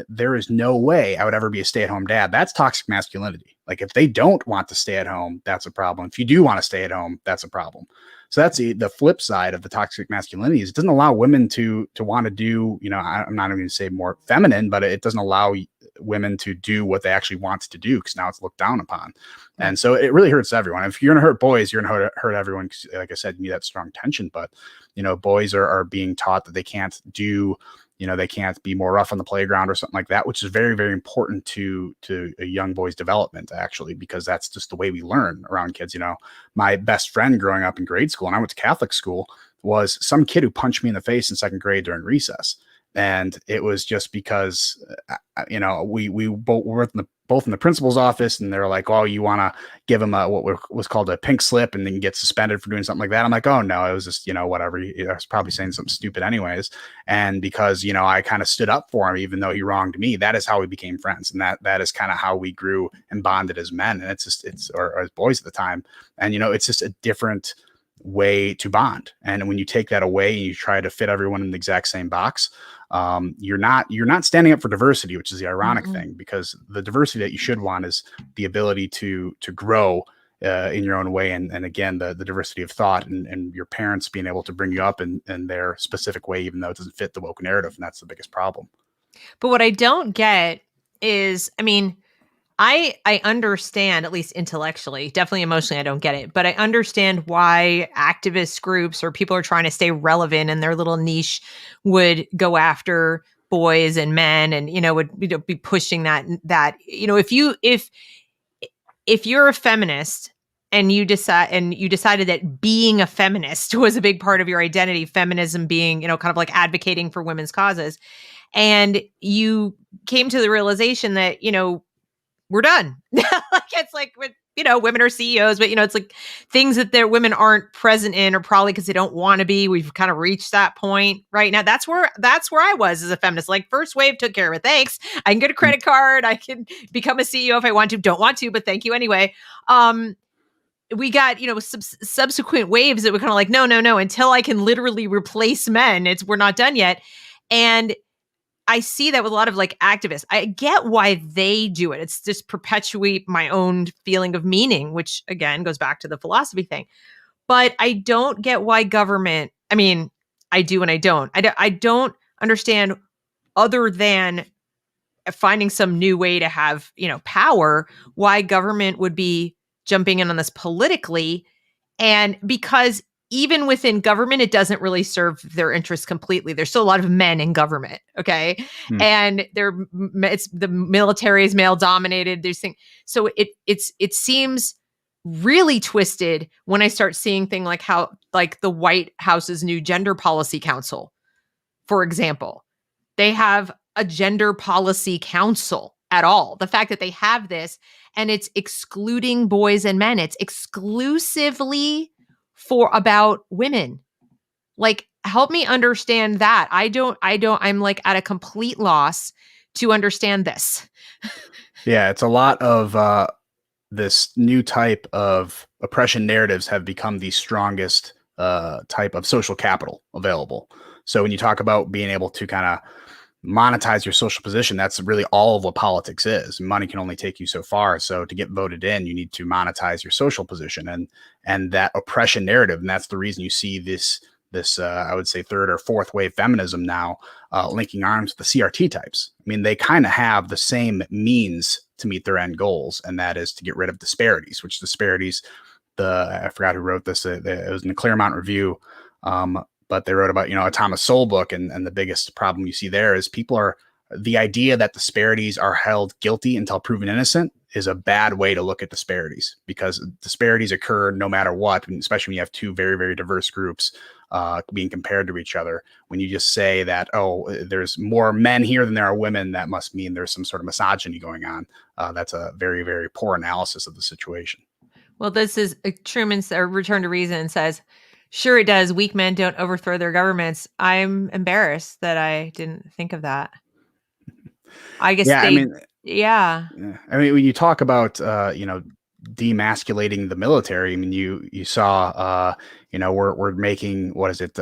there is no way I would ever be a stay-at-home dad, that's toxic masculinity. Like, if they don't want to stay at home, that's a problem. If you do want to stay at home, that's a problem. So that's the flip side of the toxic masculinity, is it doesn't allow women to want to do, I'm not even going to say more feminine, but it doesn't allow women to do what they actually want to do, because now it's looked down upon. Yeah. And so it really hurts everyone. If you're going to hurt boys, you're going to hurt everyone. Like I said, you need that strong tension. But boys are being taught that they can't they can't be more rough on the playground or something like that, which is very, very important to a young boy's development, actually, because that's just the way we learn around kids. My best friend growing up in grade school, and I went to Catholic school, was some kid who punched me in the face in second grade during recess. And it was just because, we both were both in the principal's office, and they're like, "Oh, you want to give him what was called a pink slip, and then get suspended for doing something like that." I'm like, "Oh no, it was just whatever. I was probably saying something stupid anyways." And because I kind of stood up for him, even though he wronged me, that is how we became friends, and that is kind of how we grew and bonded as men, and or as boys at the time. And it's just a different way to bond. And when you take that away and you try to fit everyone in the exact same box, you're not standing up for diversity, which is the ironic Mm-mm. thing, because the diversity that you should want is the ability to grow in your own way, and again, the diversity of thought, and your parents being able to bring you up in their specific way, even though it doesn't fit the woke narrative. And that's the biggest problem. But what I don't get is, I mean, I understand, at least intellectually, definitely emotionally I don't get it, but I understand why activist groups or people are trying to stay relevant in their little niche would go after boys and men, and would be pushing that if you're a feminist and you decided that being a feminist was a big part of your identity, feminism being, kind of like advocating for women's causes, and you came to the realization that, we're done. Like, it's like with, women are CEOs, but it's like things that their women aren't present in, or probably because they don't want to be. We've kind of reached that point right now. That's where I was as a feminist. Like, first wave took care of it. Thanks. I can get a credit card. I can become a CEO if I want to. Don't want to, but thank you anyway. We got, subsequent waves that were kind of like, no, no, no, until I can literally replace men, we're not done yet. And I see that with a lot of like activists. I get why they do it. It's just perpetuate my own feeling of meaning, which again goes back to the philosophy thing. But I don't get why government, I mean, I do and I don't. I don't understand, other than finding some new way to have, power, why government would be jumping in on this politically. And because even within government, it doesn't really serve their interests completely. There's still a lot of men in government, okay, Hmm. and it's the military is male dominated. There's things, so it seems really twisted when I start seeing things like how like the White House's new gender policy council, for example, they have a gender policy council at all. The fact that they have this and it's excluding boys and men, it's exclusively for about women. Like, help me understand that. I'm like at a complete loss to understand this. Yeah, it's a lot of this new type of oppression narratives have become the strongest type of social capital available. So when you talk about being able to kind of monetize your social position, that's really all of what politics is. Money can only take you so far. So to get voted in, you need to monetize your social position and that oppression narrative. And that's the reason you see this I would say third or fourth wave feminism now linking arms with the CRT types. I mean, they kind of have the same means to meet their end goals, and that is to get rid of disparities. Which disparities? I forgot who wrote this. It was in the Claremont Review. But they wrote about, a Thomas Sowell book. And the biggest problem you see there is the idea that disparities are held guilty until proven innocent is a bad way to look at disparities, because disparities occur no matter what, especially when you have two very, very diverse groups being compared to each other. When you just say that, oh, there's more men here than there are women, that must mean there's some sort of misogyny going on. That's a very, very poor analysis of the situation. Well, this is Truman's Return to Reason says, sure, it does. Weak men don't overthrow their governments. I'm embarrassed that I didn't think of that. I guess yeah, yeah. I mean, when you talk about, demasculating the military, I mean, you saw, we're making, what is it?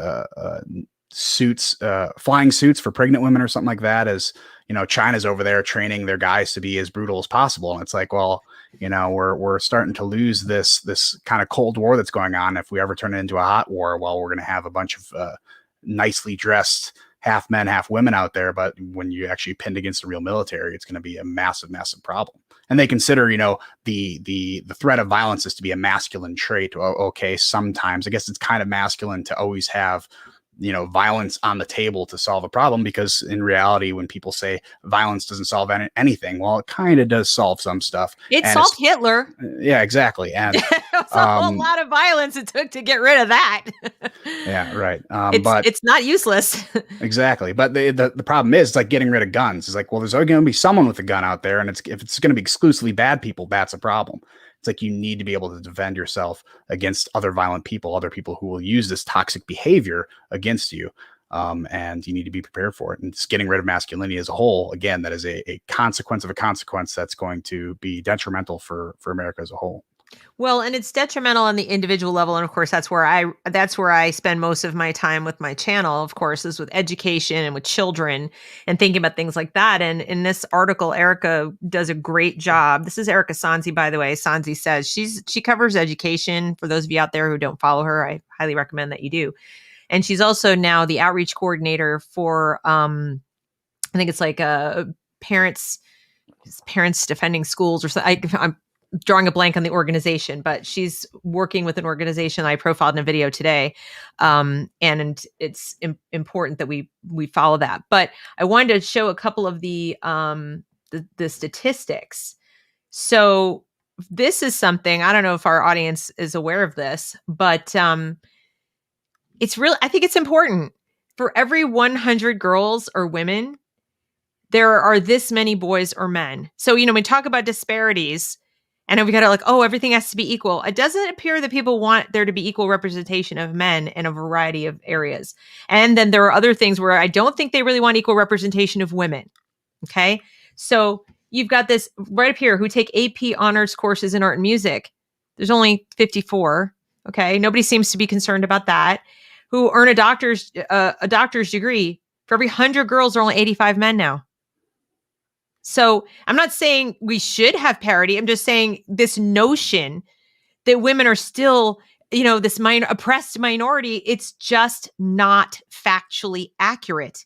Suits, flying suits for pregnant women or something like that, as, China's over there training their guys to be as brutal as possible. And it's like, well, we're starting to lose this kind of Cold War that's going on. If we ever turn it into a hot war, well, we're going to have a bunch of nicely dressed half men, half women out there. But when you actually pinned against the real military, it's going to be a massive, massive problem. And they consider, the threat of violence is to be a masculine trait. Okay, sometimes I guess it's kind of masculine to always have, violence on the table to solve a problem, because in reality, when people say violence doesn't solve anything, well, it kind of does solve some stuff. It And solved Hitler. Yeah, exactly. And It's a whole lot of violence it took to get rid of that. Yeah, right. It's not useless. Exactly. But the problem is, it's like getting rid of guns. It's like, well, there's going to be someone with a gun out there, and if it's going to be exclusively bad people, that's a problem. It's like you need to be able to defend yourself against other violent people, other people who will use this toxic behavior against you. And you need to be prepared for it. And just getting rid of masculinity as a whole, again, that is a consequence of a consequence that's going to be detrimental for America as a whole. Well, and it's detrimental on the individual level, and of course, that's where I spend most of my time with my channel. Of course, is with education and with children and thinking about things like that. And in this article, Erica does a great job. This is Erica Sanzi, by the way. Sanzi says she covers education. For those of you out there who don't follow her, I highly recommend that you do. And she's also now the outreach coordinator for I think it's like parents defending schools or something. I'm drawing a blank on the organization, but she's working with an organization I profiled in a video today. And it's important that we follow that. But I wanted to show a couple of the statistics. So this is something, I don't know if our audience is aware of this, but it's really, I think it's important. For every 100 girls or women, there are this many boys or men. So, when we talk about disparities, and we got to everything has to be equal. It doesn't appear that people want there to be equal representation of men in a variety of areas. And then there are other things where I don't think they really want equal representation of women. Okay. So you've got this right up here who take AP honors courses in art and music. There's only 54. Okay. Nobody seems to be concerned about that. Who earn a doctor's degree. For every 100 girls, there are only 85 men now. So I'm not saying we should have parity. I'm just saying this notion that women are still, this oppressed minority, it's just not factually accurate.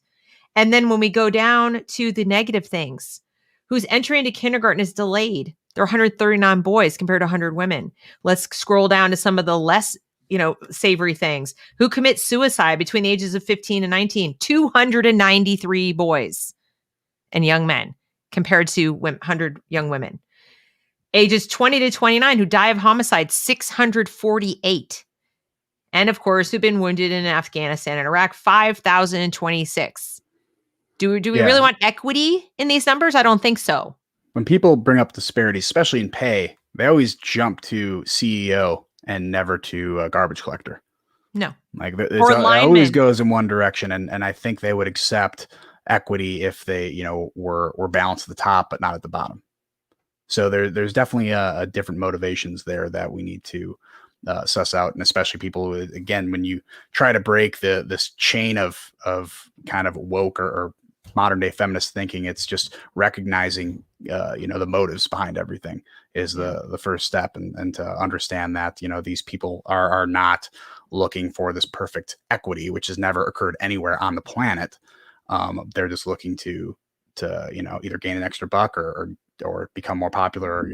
And then when we go down to the negative things, whose entry into kindergarten is delayed. There are 139 boys compared to 100 women. Let's scroll down to some of the less savory things. Who commit suicide between the ages of 15 and 19? 293 boys and young men compared to 100 young women. Ages 20 to 29 who die of homicide, 648. And of course, who've been wounded in Afghanistan and Iraq, 5,026. Do we really want equity in these numbers? I don't think so. When people bring up disparities, especially in pay, they always jump to CEO and never to a garbage collector. No. Like it always goes in one direction. And I think they would accept equity if they, were balanced at the top, but not at the bottom. So there's definitely a different motivations there that we need to suss out. And especially people who, again, when you try to break this chain of kind of woke or modern day feminist thinking, it's just recognizing, the motives behind everything is the first step. And to understand that, these people are not looking for this perfect equity, which has never occurred anywhere on the planet. They're just looking to either gain an extra buck or become more popular.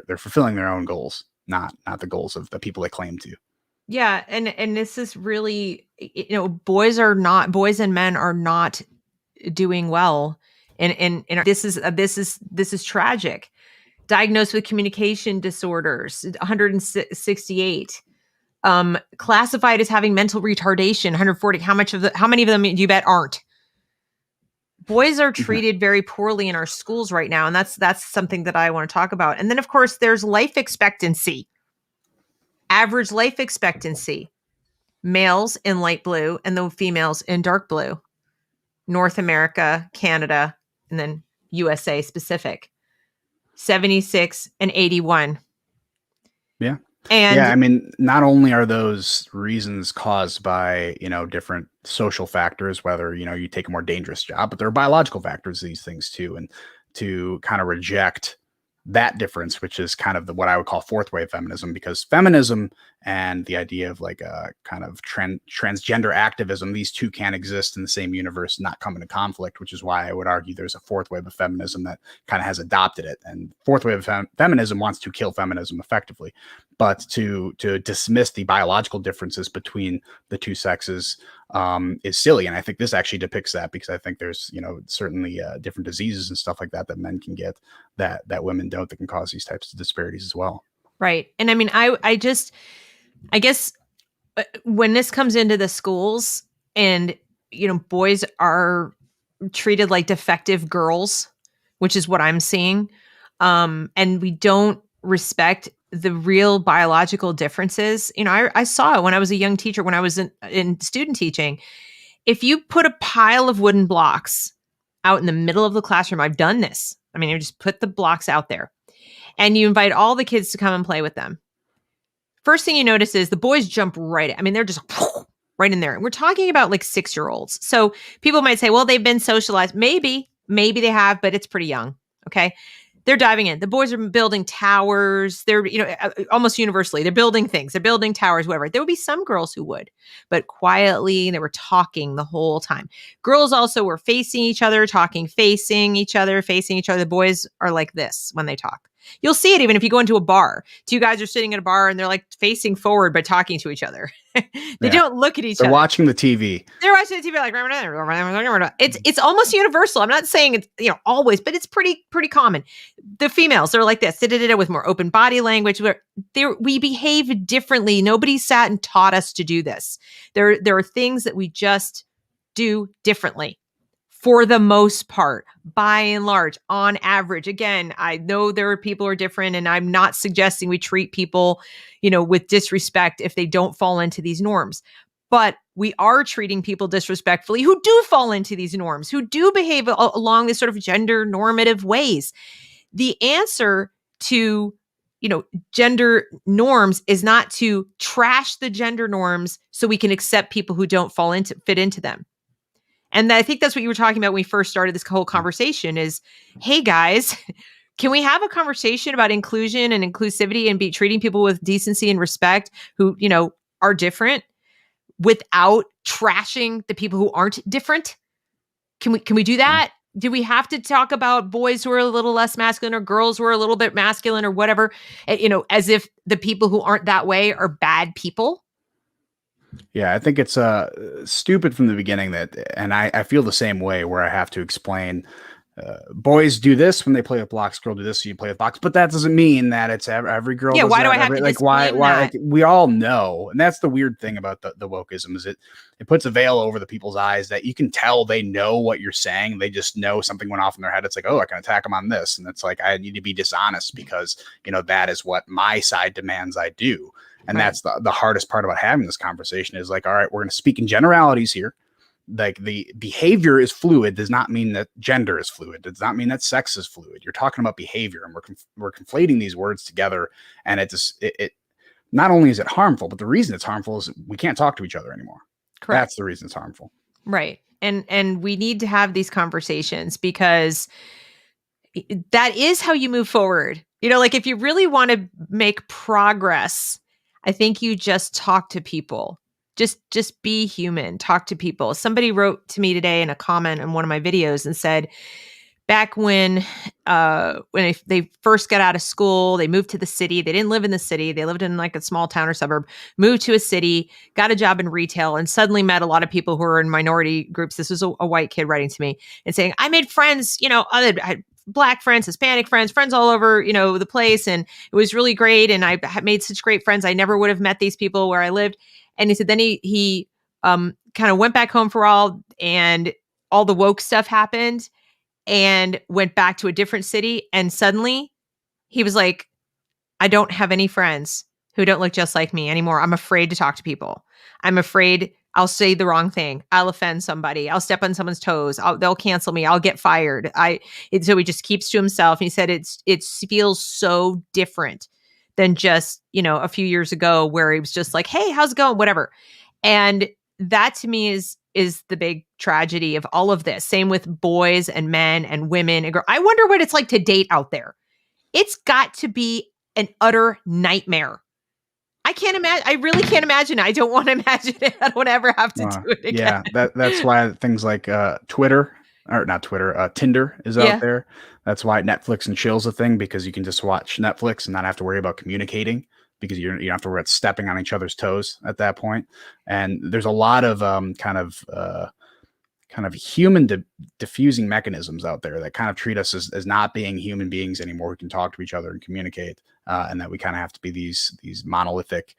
They're fulfilling their own goals, not the goals of the people they claim to. Yeah. And this is really, boys and men are not doing well. And this is tragic. Diagnosed with communication disorders, 168. Classified as having mental retardation, 140. How many of them do you bet aren't? Boys are treated very poorly in our schools right now. And that's something that I want to talk about. And then of course there's life expectancy. Average life expectancy. Males in light blue and the females in dark blue. North America, Canada, and then USA specific. 76 and 81. Yeah. And I mean, not only are those reasons caused by, different social factors, whether, you take a more dangerous job, but there are biological factors, these things too. And to kind of reject that difference, which is kind of what I would call fourth wave feminism, because feminism and the idea of like a kind of transgender activism, these two can't exist in the same universe, not come into conflict, which is why I would argue there's a fourth wave of feminism that kind of has adopted it. And fourth wave of feminism wants to kill feminism effectively, but to dismiss the biological differences between the two sexes is silly. And I think this actually depicts that, because I think there's, certainly different diseases and stuff like that men can get that women don't, that can cause these types of disparities as well. Right. And I mean, I guess when this comes into the schools and, boys are treated like defective girls, which is what I'm seeing. And we don't respect the real biological differences. I saw it when I was a young teacher, when I was in student teaching. If you put a pile of wooden blocks out in the middle of the classroom, I've done this. I mean, you just put the blocks out there and you invite all the kids to come and play with them. First thing you notice is the boys jump right. I mean, they're just right in there. And we're talking about like 6-year-olds. So people might say, well, they've been socialized. Maybe they have, but it's pretty young. Okay. They're diving in. The boys are building towers. They're, almost universally, they're building things. They're building towers, whatever. There would be some girls who would, but quietly, they were talking the whole time. Girls also were facing each other, talking, facing each other. The boys are like this when they talk. You'll see it even if you go into a bar. Two guys are sitting at a bar and they're like facing forward, but talking to each other. They don't look at each other. They're watching the TV. They're watching the TV like, it's almost universal. I'm not saying it's, always, but it's pretty common. The females are like this, with more open body language. We behave differently. Nobody sat and taught us to do this. There are things that we just do differently. For the most part, by and large, on average. Again, I know there are people who are different, and I'm not suggesting we treat people, with disrespect if they don't fall into these norms. But we are treating people disrespectfully who do fall into these norms, who do behave along this sort of gender normative ways. The answer to, gender norms is not to trash the gender norms so we can accept people who don't fit into them. And I think that's what you were talking about when we first started this whole conversation is, hey guys, can we have a conversation about inclusion and inclusivity and be treating people with decency and respect who, are different without trashing the people who aren't different? Can we do that? Do we have to talk about boys who are a little less masculine or girls who are a little bit masculine or whatever, as if the people who aren't that way are bad people? Yeah, I think it's stupid from the beginning that, and I feel the same way where I have to explain boys do this when they play with blocks, girl do this, so you play with blocks. But that doesn't mean that it's every girl Yeah, does why do I that. have Every to like why disclaim why that? like we all know, and that's the weird thing about the wokeism is it puts a veil over the people's eyes that you can tell they know what you're saying. They just know something went off in their head. It's like, oh, I can attack them on this, and it's like I need to be dishonest because that is what my side demands I do. And Right. that's the hardest part about having this conversation is like, all right, we're going to speak in generalities here. Like the behavior is fluid does not mean that gender is fluid. Does not mean that sex is fluid. You're talking about behavior, and we're conflating these words together, and it not only is it harmful, but the reason it's harmful is we can't talk to each other anymore. Correct. That's the reason it's harmful. Right. And we need to have these conversations because that is how you move forward. Like if you really want to make progress, I think you just talk to people. Just be human, talk to people. Somebody wrote to me today in a comment on one of my videos and said, back when they first got out of school, they moved to the city. They didn't live in the city. They lived in like a small town or suburb, moved to a city, got a job in retail, and suddenly met a lot of people who were in minority groups. This was a white kid writing to me and saying, I made friends, I had Black friends, Hispanic friends, friends all over, the place. And it was really great. And I made such great friends. I never would have met these people where I lived. And he said, then he kind of went back home for all, and all the woke stuff happened, and went back to a different city. And suddenly he was like, I don't have any friends who don't look just like me anymore. I'm afraid to talk to people. I'm afraid I'll say the wrong thing. I'll offend somebody. I'll step on someone's toes. They'll cancel me. I'll get fired. So he just keeps to himself. And he said it feels so different than just, a few years ago where he was just like, hey, how's it going? Whatever. And that to me is the big tragedy of all of this. Same with boys and men and women and girls. I wonder what it's like to date out there. It's got to be an utter nightmare. I can't imagine. I really can't imagine. I don't want to imagine it. I don't ever have to do it again. Yeah, that's why things like Twitter or not Twitter, Tinder is out Yeah. there. That's why Netflix and chill's a thing because you can just watch Netflix and not have to worry about communicating because you don't have to worry about stepping on each other's toes at that point. And there's a lot of kind of human diffusing mechanisms out there that kind of treat us as not being human beings anymore. We can talk to each other and communicate, and that we kind of have to be these monolithic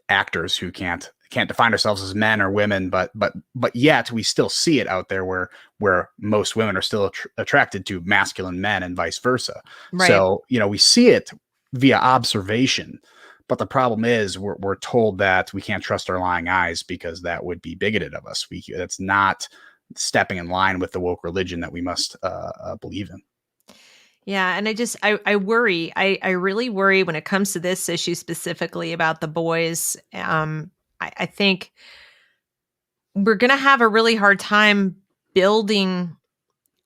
actors who can't define ourselves as men or women, but yet we still see it out there where most women are still attracted to masculine men and vice versa. Right. So we see it via observation. But the problem is we're told that we can't trust our lying eyes because that would be bigoted of us. That's not stepping in line with the woke religion that we must believe in. Yeah. And I worry. I really worry when it comes to this issue specifically about the boys. I think we're going to have a really hard time building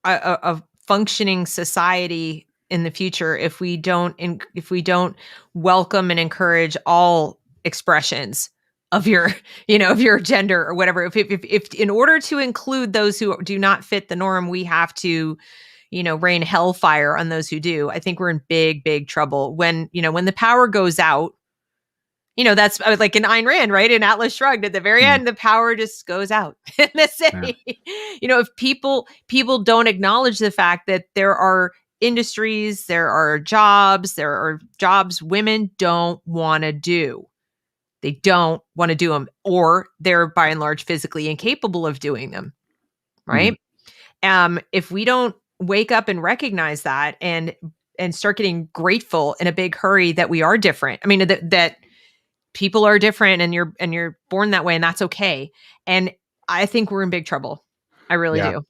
a functioning society in the future if we don't welcome and encourage all expressions of your of your gender or whatever. If in order to include those who do not fit the norm, we have to rain hellfire on those who do. I think we're in big trouble when the power goes out. That's like in Ayn Rand, right? In Atlas Shrugged, at the very end, the power just goes out in the city. Yeah. If people don't acknowledge the fact that there are industries, there are jobs women don't want to do. They don't want to do them, or they're by and large physically incapable of doing them, Mm-hmm. right? If we don't wake up and recognize that and start getting grateful in a big hurry that we are different. I mean, that people are different and you're born that way, and that's okay. And I think we're in big trouble. I really Yeah. do.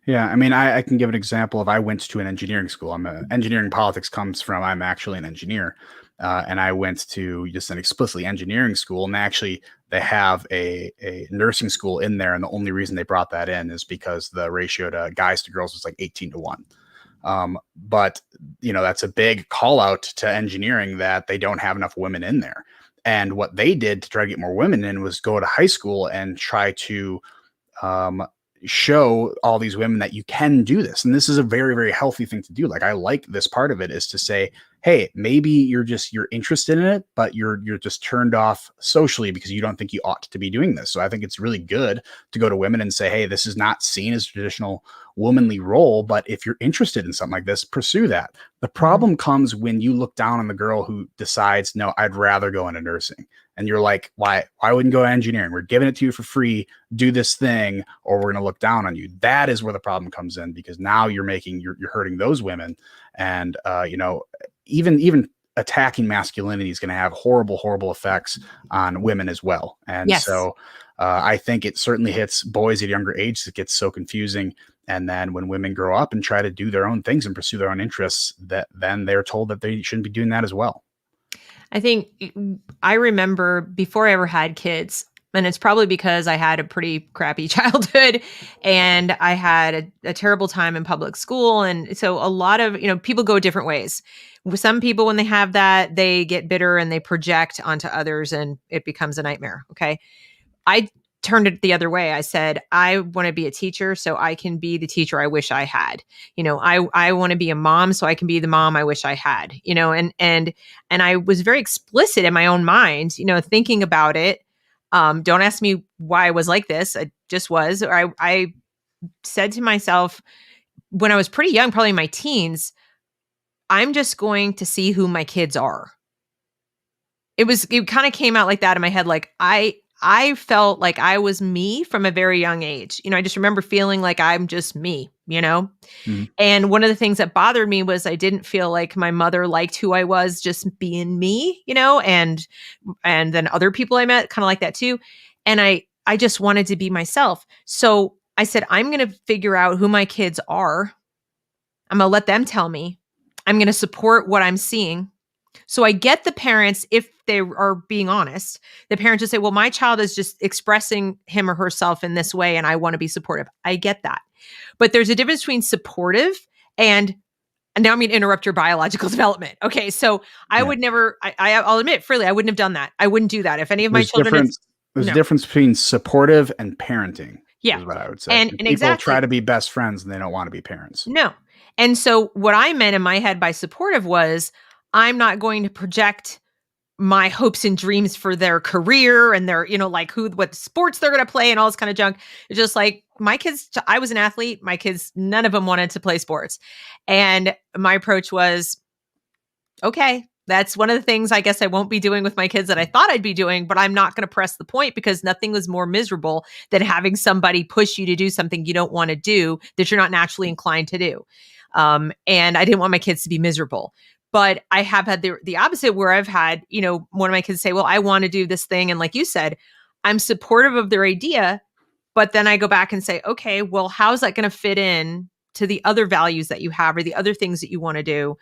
Yeah, I mean, I can give an example of I went to an engineering school. Engineering politics comes from I'm actually an engineer, and I went to just an explicitly engineering school. And actually, they have a nursing school in there, and the only reason they brought that in is because the ratio to guys to girls was like 18-1. But that's a big call out to engineering that they don't have enough women in there. And what they did to try to get more women in was go to high school and try to um, show all these women that you can do this. And this is a very, very healthy thing to do. Like, I like this part of it is to say, hey, maybe you're interested in it, but you're just turned off socially because you don't think you ought to be doing this. So I think it's really good to go to women and say, hey, this is not seen as a traditional womanly role, but if you're interested in something like this, pursue that. The problem comes when you look down on the girl who decides, no, I'd rather go into nursing. And you're like, why wouldn't you go engineering? We're giving it to you for free. Do this thing, or we're going to look down on you. That is where the problem comes in, because now you're hurting those women. And, even attacking masculinity is going to have horrible effects on women as well. And Yes. so I think it certainly hits boys at younger ages. It gets so confusing. And then when women grow up and try to do their own things and pursue their own interests, then they're told that they shouldn't be doing that as well. I think I remember before I ever had kids, and it's probably because I had a pretty crappy childhood and I had a terrible time in public school. And so a lot of, people go different ways. Some people, when they have that, they get bitter and they project onto others and it becomes a nightmare. Okay. I turned it the other way. I said, I want to be a teacher so I can be the teacher I wish I had. I want to be a mom so I can be the mom I wish I had, and I was very explicit in my own mind, thinking about it. Don't ask me why I was like this. I just was. I said to myself when I was pretty young, probably in my teens, I'm just going to see who my kids are. It kind of came out like that in my head. Like I felt like I was me from a very young age. I just remember feeling like I'm just me, Mm-hmm. And one of the things that bothered me was I didn't feel like my mother liked who I was just being me, and then other people I met kind of like that too. And I just wanted to be myself. So I said, I'm going to figure out who my kids are. I'm going to let them tell me. I'm going to support what I'm seeing. So I get the parents, if they are being honest, the parents just say, well, my child is just expressing him or herself in this way and I want to be supportive. I get that. But there's a difference between supportive and now I'm going to interrupt your biological development. Okay. So I would never, I'll admit freely, I wouldn't have done that. I wouldn't do that. If any of my children There's a difference between supportive and parenting. Yeah. Is what I would say. And people exactly. try to be best friends and they don't want to be parents. No. And so what I meant in my head by supportive was I'm not going to project my hopes and dreams for their career and their, what sports they're going to play and all this kind of junk. It's just like my kids, I was an athlete. My kids, none of them wanted to play sports. And my approach was, okay, that's one of the things I guess I won't be doing with my kids that I thought I'd be doing, but I'm not going to press the point because nothing was more miserable than having somebody push you to do something you don't want to do that you're not naturally inclined to do. And I didn't want my kids to be miserable. But I have had the opposite where I've had, one of my kids say, well, I want to do this thing. And like you said, I'm supportive of their idea, but then I go back and say, okay, well, how's that going to fit in to the other values that you have or the other things that you want to do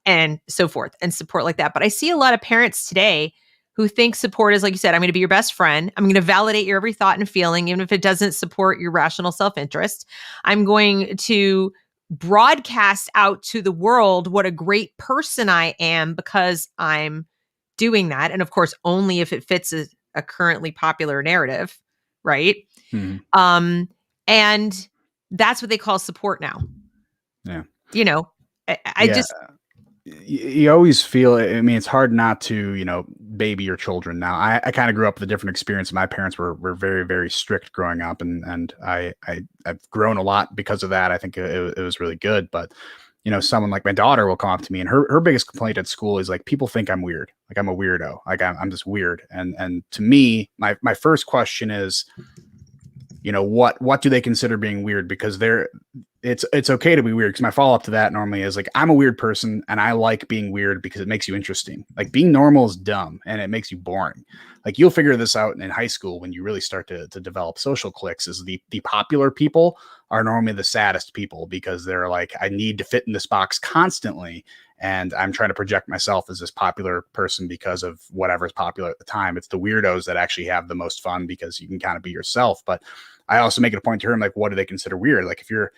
and so forth and support like that. But I see a lot of parents today who think support is, like you said, I'm going to be your best friend. I'm going to validate your every thought and feeling, even if it doesn't support your rational self-interest. I'm going to broadcast out to the world what a great person I am because I'm doing that. And of course, only if it fits a currently popular narrative, right? Mm-hmm. And that's what they call support now. Yeah. Just... You always feel, I mean, it's hard not to, baby your children. Now, I kind of grew up with a different experience. My parents were very, very strict growing up, and I've grown a lot because of that. I think it was really good. But, someone like my daughter will come up to me, and her biggest complaint at school is like, people think I'm weird. Like I'm a weirdo. Like I'm just weird. And to me, my first question is, what do they consider being weird? Because it's okay to be weird. Because my follow up to that normally is like, I'm a weird person and I like being weird because it makes you interesting. Like being normal is dumb and it makes you boring. Like you'll figure this out in high school when you really start to develop social cliques. Is the popular people are normally the saddest people because they're like, I need to fit in this box constantly. And I'm trying to project myself as this popular person because of whatever's popular at the time. It's the weirdos that actually have the most fun because you can kind of be yourself. But I also make it a point to him, like, what do they consider weird? Like if you're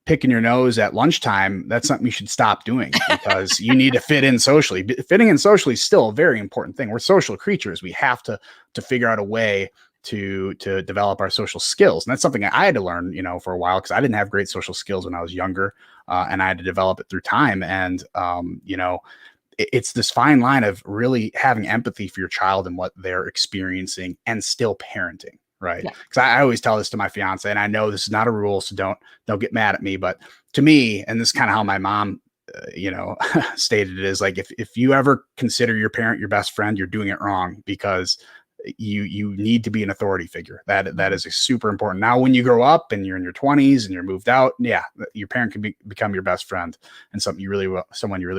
picking your nose at lunchtime, that's something you should stop doing because you need to fit in socially. Fitting in socially is still a very important thing. We're social creatures. We have to figure out a way to develop our social skills. And that's something I had to learn, for a while, because I didn't have great social skills when I was younger, and I had to develop it through time. And it's this fine line of really having empathy for your child and what they're experiencing and still parenting. Right. Yeah. Because I always tell this to my fiance, and I know this is not a rule, so don't get mad at me. But to me, and this is kind of how my mom, stated it, is like, if you ever consider your parent your best friend, you're doing it wrong, because you need to be an authority figure. That is super important. Now, when you grow up and you're in your 20s and you're moved out, yeah, your parent can become your best friend and someone you really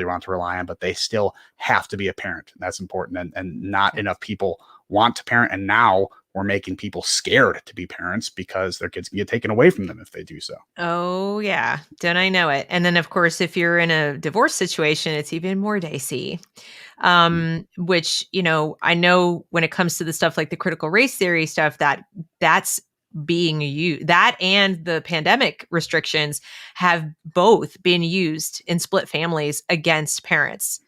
want to rely on, but they still have to be a parent. That's important. And not enough people want to parent. And now we're making people scared to be parents because their kids can get taken away from them if they do so. Oh, yeah. Don't I know it? And then, of course, if you're in a divorce situation, it's even more dicey. Which, I know when it comes to the stuff like the critical race theory stuff, that's being used, that and the pandemic restrictions have both been used in split families against parents.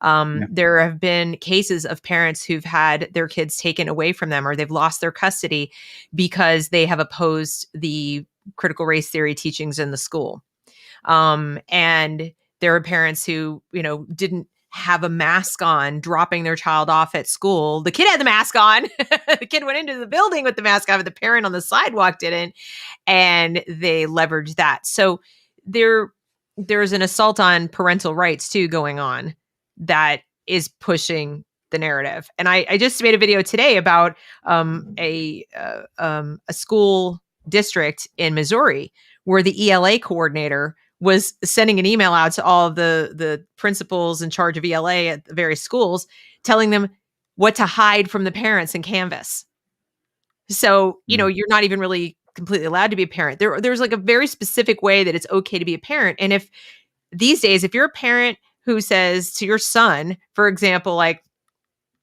There have been cases of parents who've had their kids taken away from them, or they've lost their custody because they have opposed the critical race theory teachings in the school. And there are parents who, didn't have a mask on, dropping their child off at school. The kid had the mask on. The kid went into the building with the mask on, but the parent on the sidewalk didn't. And they leveraged that. So there's an assault on parental rights too going on that is pushing the narrative. And I just made a video today about a school district in Missouri where the ELA coordinator was sending an email out to all of the principals in charge of ELA at the various schools, telling them what to hide from the parents in Canvas. So, you're not even really completely allowed to be a parent. There's like a very specific way that it's okay to be a parent. And if these days, if you're a parent who says to your son, for example, like,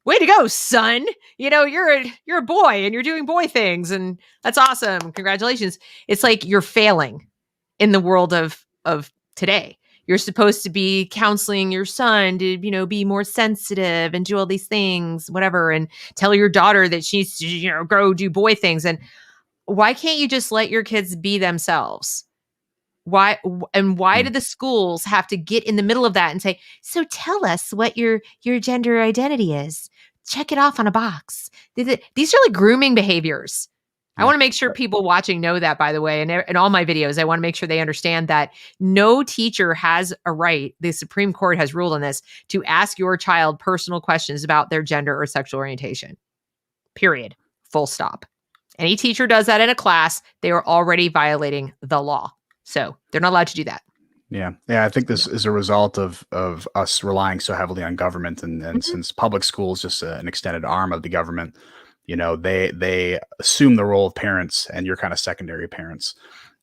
way to go, son, you're a boy and you're doing boy things, and that's awesome. Congratulations. It's like you're failing in the world of today. You're supposed to be counseling your son to, be more sensitive and do all these things, whatever, and tell your daughter that she needs to, go do boy things. And why can't you just let your kids be themselves? Why did the schools have to get in the middle of that and say, so tell us what your gender identity is? Check it off on a box. These are like grooming behaviors. I want to make sure people watching know that, by the way. And in all my videos, I want to make sure they understand that no teacher has a right, the Supreme Court has ruled on this, to ask your child personal questions about their gender or sexual orientation. Period. Full stop. Any teacher does that in a class, they are already violating the law. So they're not allowed to do that. Yeah. I think this is a result of us relying so heavily on government, and since public school is just an extended arm of the government, they assume the role of parents, and you're kind of secondary parents.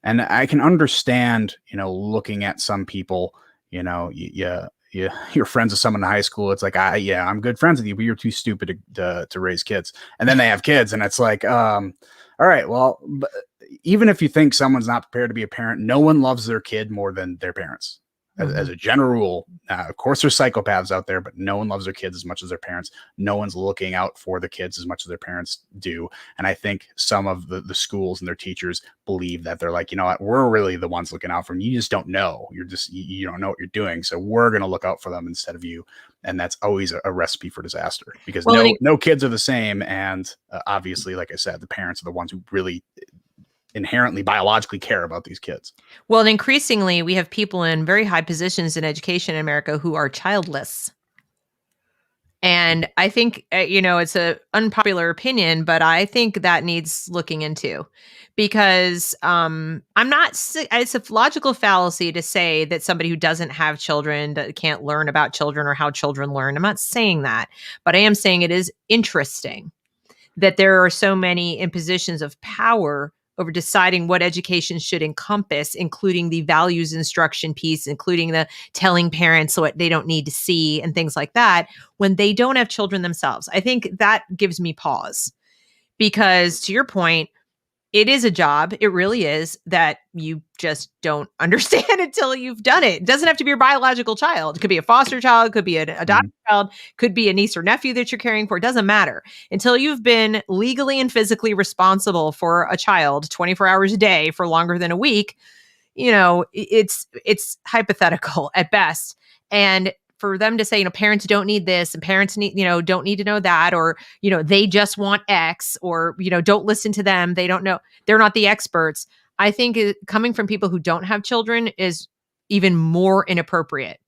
And I can understand, looking at some people, you're friends with someone in high school. It's like, I'm good friends with you, but you're too stupid to raise kids. And then they have kids, and it's like, all right, well, but even if you think someone's not prepared to be a parent, no one loves their kid more than their parents. As a general rule, of course, there's psychopaths out there, but no one loves their kids as much as their parents. No one's looking out for the kids as much as their parents do. And I think some of the schools and their teachers believe that they're like, you know what, we're really the ones looking out for them. You just don't know. You don't know what you're doing. So we're going to look out for them instead of you. And that's always a recipe for disaster, because no kids are the same. And obviously, like I said, the parents are the ones who really inherently biologically care about these kids. Well, and increasingly, we have people in very high positions in education in America who are childless. And I think, it's an unpopular opinion, but I think that needs looking into, because it's a logical fallacy to say that somebody who doesn't have children can't learn about children or how children learn. I'm not saying that, but I am saying it is interesting that there are so many in positions of power over deciding what education should encompass, including the values instruction piece, including the telling parents what they don't need to see and things like that, when they don't have children themselves. I think that gives me pause, because to your point, It is a job. It really is, that you just don't understand until you've done it. It doesn't have to be your biological child. It could be a foster child, could be an adopted Mhm. child, could be a niece or nephew that you're caring for. It doesn't matter. Until you've been legally and physically responsible for a child 24 hours a day for longer than a week, it's hypothetical at best. And for them to say, parents don't need this and parents don't need to know that, or, they just want X, or, don't listen to them. They don't know. They're not the experts. I think coming from people who don't have children is even more inappropriate.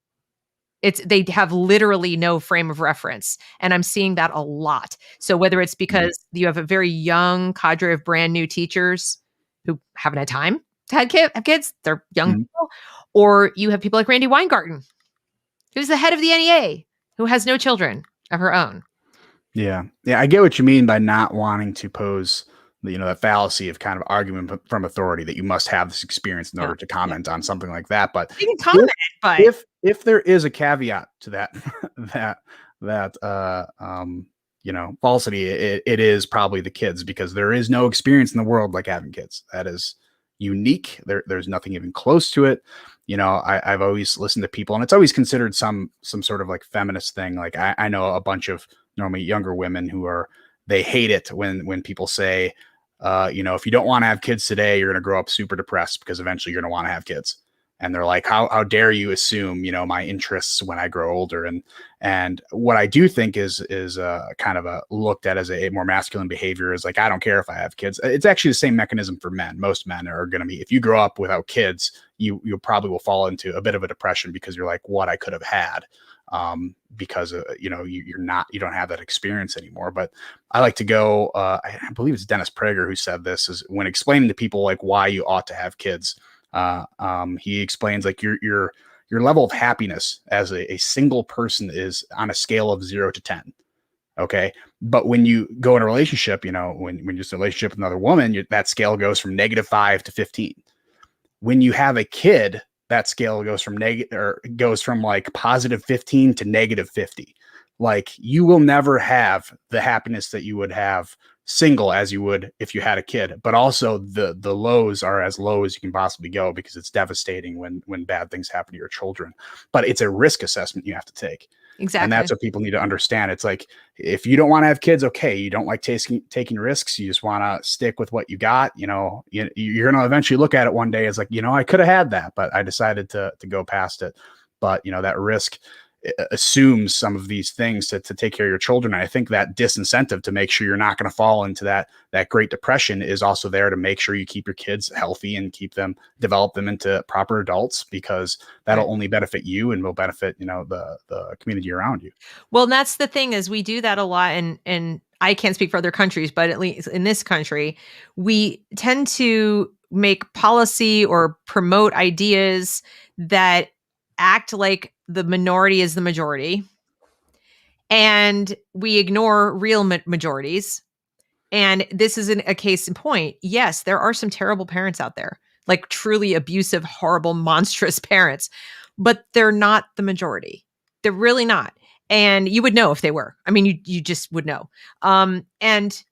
They have literally no frame of reference. And I'm seeing that a lot. So whether it's Mhm. because you have a very young cadre of brand new teachers who haven't had time to have kids, they're young Mhm. people, or you have people like Randy Weingarten, who's the head of the NEA, who has no children of her own. Yeah. Yeah, I get what you mean by not wanting to pose, that fallacy of kind of argument from authority that you must have this experience in Yeah, order to yeah. comment on something like that. But You can if comment, but if there is a caveat to that that that falsity, it is probably the kids, because there is no experience in the world like having kids. That is unique. There's nothing even close to it. I've always listened to people, and it's always considered some sort of like feminist thing. Like I know a bunch of normally younger women they hate it when people say, if you don't want to have kids today, you're going to grow up super depressed because eventually you're going to want to have kids. And they're like, how dare you assume, my interests when I grow older? And what I do think is kind of a looked at as a more masculine behavior is like, I don't care if I have kids. It's actually the same mechanism for men. Most men are going to be, if you grow up without kids, you probably will fall into a bit of a depression because you're like, what I could have had. Because you don't have that experience anymore. But I like to go. I believe it's Dennis Prager who said this, is when explaining to people like why you ought to have kids. He explains like your level of happiness as a single person is on a scale of 0 to 10. Okay. But when you go in a relationship, when you're just in a relationship with another woman, that scale goes from -5 to 15. When you have a kid, that scale goes from like +15 to -50. Like, you will never have the happiness that you would have single as you would if you had a kid. But also the lows are as low as you can possibly go, because it's devastating when bad things happen to your children. But it's a risk assessment you have to take. And that's exactly. what people need to understand. It's like, if you don't want to have kids, okay, you don't like taking risks, you just want to stick with what you got, you're going to eventually look at it one day as like, I could have had that, but I decided to go past it. But that risk assumes some of these things to take care of your children. And I think that disincentive to make sure you're not going to fall into that Great Depression is also there to make sure you keep your kids healthy and develop them into proper adults, because Right. that'll only benefit you and will benefit, the community around you. Well, that's the thing, is we do that a lot, and I can't speak for other countries, but at least in this country, we tend to make policy or promote ideas that act like the minority is the majority, and we ignore real majorities. And this is a case in point. Yes, there are some terrible parents out there, like truly abusive, horrible, monstrous parents, but they're not the majority. They're really not. And you would know if they were. I mean, you just would know. And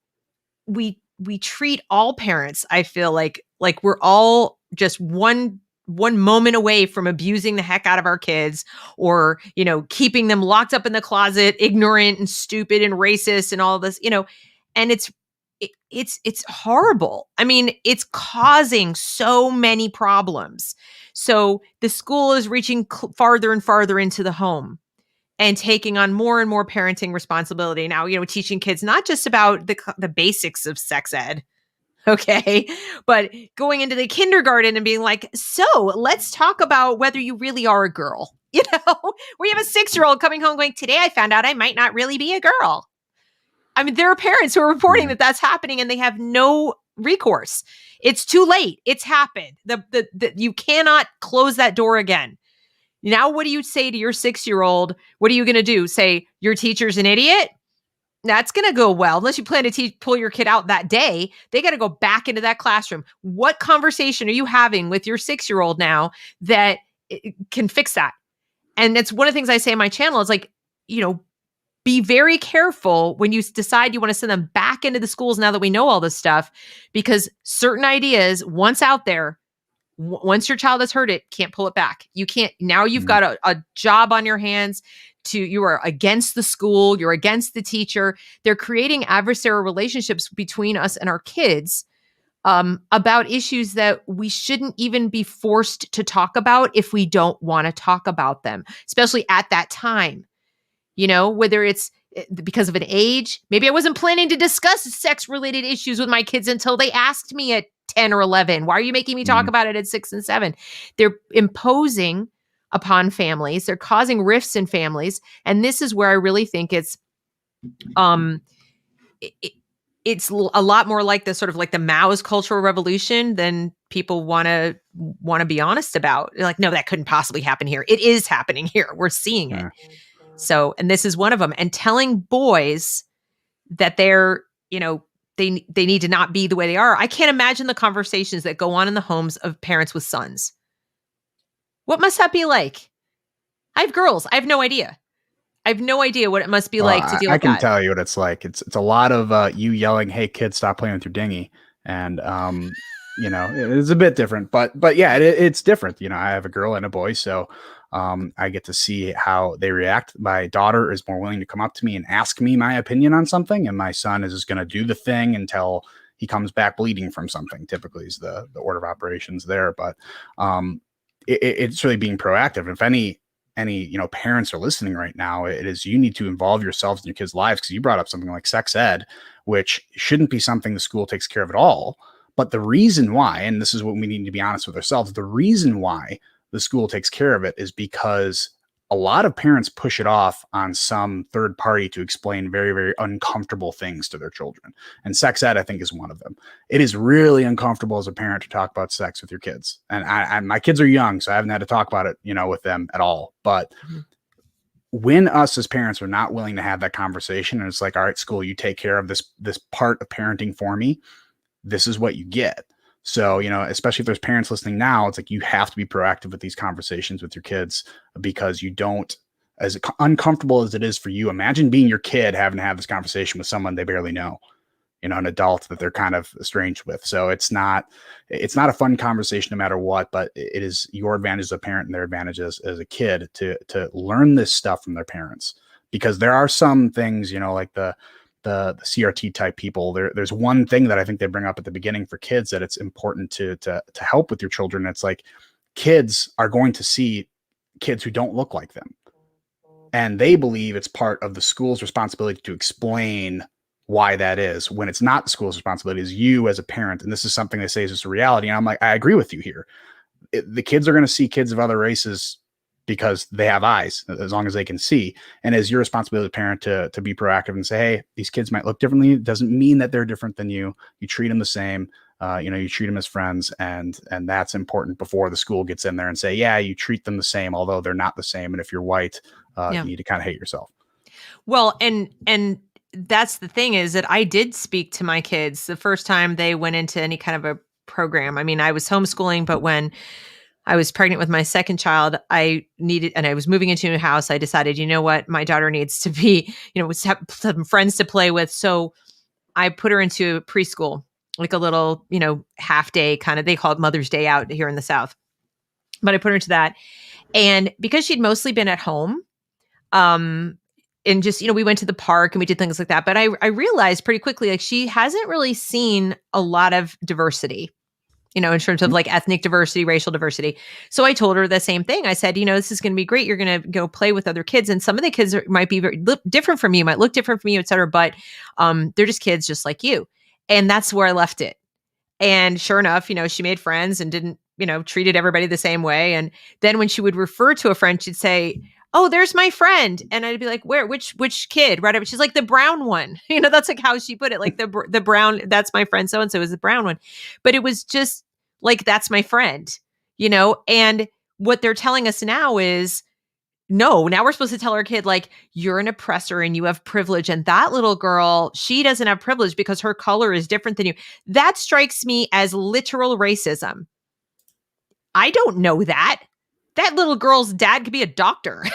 we treat all parents, I feel like we're all just one moment away from abusing the heck out of our kids, or keeping them locked up in the closet, ignorant and stupid and racist and all this, and it's horrible. I mean, it's causing so many problems. So the school is reaching farther and farther into the home and taking on more and more parenting responsibility. Now, teaching kids not just about the basics of sex ed, okay, but going into the kindergarten and being like, so let's talk about whether you really are a girl. We have a 6-year-old coming home going, today I found out I might not really be a girl. I mean, there are parents who are reporting Mhm. that that's happening and they have no recourse. It's too late. It's happened. You cannot close that door again. Now, what do you say to your 6-year-old? What are you going to do? Say your teacher's an idiot? That's going to go well. Unless you plan to pull your kid out that day, they got to go back into that classroom. What conversation are you having with your 6-year-old now that can fix that? And it's one of the things I say on my channel is like, you know, be very careful when you decide you want to send them back into the schools now that we know all this stuff, because certain ideas, once out there, once your child has heard it, can't pull it back. You can't. Now you've got a job on your hands. You are against the school. You're against the teacher. They're creating adversarial relationships between us and our kids about issues that we shouldn't even be forced to talk about if we don't want to talk about them, especially at that time. Whether it's because of an age, maybe I wasn't planning to discuss sex related issues with my kids until they asked me at 10 or 11. Why are you making me talk about it at 6 and 7? They're imposing upon families. They're causing rifts in families. And this is where I really think it's a lot more like the sort of like the Mao's Cultural Revolution than people want to be honest about. They're like, no, that couldn't possibly happen here. It is happening here. We're seeing it. So, and this is one of them. And telling boys that they're, they need to not be the way they are. I can't imagine the conversations that go on in the homes of parents with sons. What must that be like? I have girls. I have no idea. I have no idea what it must be like to deal with that. I can tell you what it's like. It's a lot of you yelling, "Hey kids, stop playing with your dinghy," and it's a bit different. But yeah, it's different. I have a girl and a boy, so I get to see how they react. My daughter is more willing to come up to me and ask me my opinion on something, and my son is just going to do the thing until he comes back bleeding from something. Typically, is the order of operations there. But it's really being proactive. If any parents are listening right now, it is, you need to involve yourselves in your kids' lives, because you brought up something like sex ed, which shouldn't be something the school takes care of at all. But the reason why, and this is what we need to be honest with ourselves, the reason why the school takes care of it is because a lot of parents push it off on some third party to explain very, very uncomfortable things to their children. And sex ed, I think, is one of them. It is really uncomfortable as a parent to talk about sex with your kids. And my kids are young, so I haven't had to talk about it, with them at all. But when us as parents are not willing to have that conversation, and it's like, all right, school, you take care of this part of parenting for me, this is what you get. So, especially if there's parents listening now, it's like you have to be proactive with these conversations with your kids, because you don't, as uncomfortable as it is for you, imagine being your kid having to have this conversation with someone they barely know, an adult that they're kind of estranged with. So it's not a fun conversation no matter what, but it is your advantage as a parent and their advantage as a kid to learn this stuff from their parents, because there are some things, like the CRT type people, there's one thing that I think they bring up at the beginning for kids that it's important to help with your children. It's like, kids are going to see kids who don't look like them, and they believe it's part of the school's responsibility to explain why that is, when it's not the school's responsibility. Is you as a parent. And this is something they say is just a reality. And I'm like, I agree with you here. The kids are going to see kids of other races because they have eyes, as long as they can see. And as your responsibility as a parent to be proactive and say, hey, these kids might look differently. It doesn't mean that they're different than you. You treat them the same. You treat them as friends, and that's important before the school gets in there and say, yeah, you treat them the same, although they're not the same. And if you're white, you need to kind of hate yourself. Well, and that's the thing, is that I did speak to my kids the first time they went into any kind of a program. I mean, I was homeschooling, but when I was pregnant with my second child, and I was moving into a new house, I decided, you know what, my daughter needs to be, have some friends to play with. So I put her into preschool, like a little, half day kind of, they call it Mother's Day out here in the South. But I put her into that. And because she'd mostly been at home, and just, we went to the park and we did things like that. But I realized pretty quickly, like, she hasn't really seen a lot of diversity, in terms of like ethnic diversity, racial diversity. So I told her the same thing. I said, this is going to be great. You're going to go play with other kids. And some of the kids might be very different from you, might look different from you, et cetera. But they're just kids just like you. And that's where I left it. And sure enough, she made friends and didn't, treated everybody the same way. And then when she would refer to a friend, she'd say, oh, there's my friend. And I'd be like, where, which kid? Right. She's like, the brown one. That's like how she put it. Like the brown, that's my friend. So-and-so is the brown one. But it was just like, that's my friend, and what they're telling us now is, no, now we're supposed to tell our kid, like, you're an oppressor and you have privilege. And that little girl, she doesn't have privilege because her color is different than you. That strikes me as literal racism. I don't know that. That little girl's dad could be a doctor.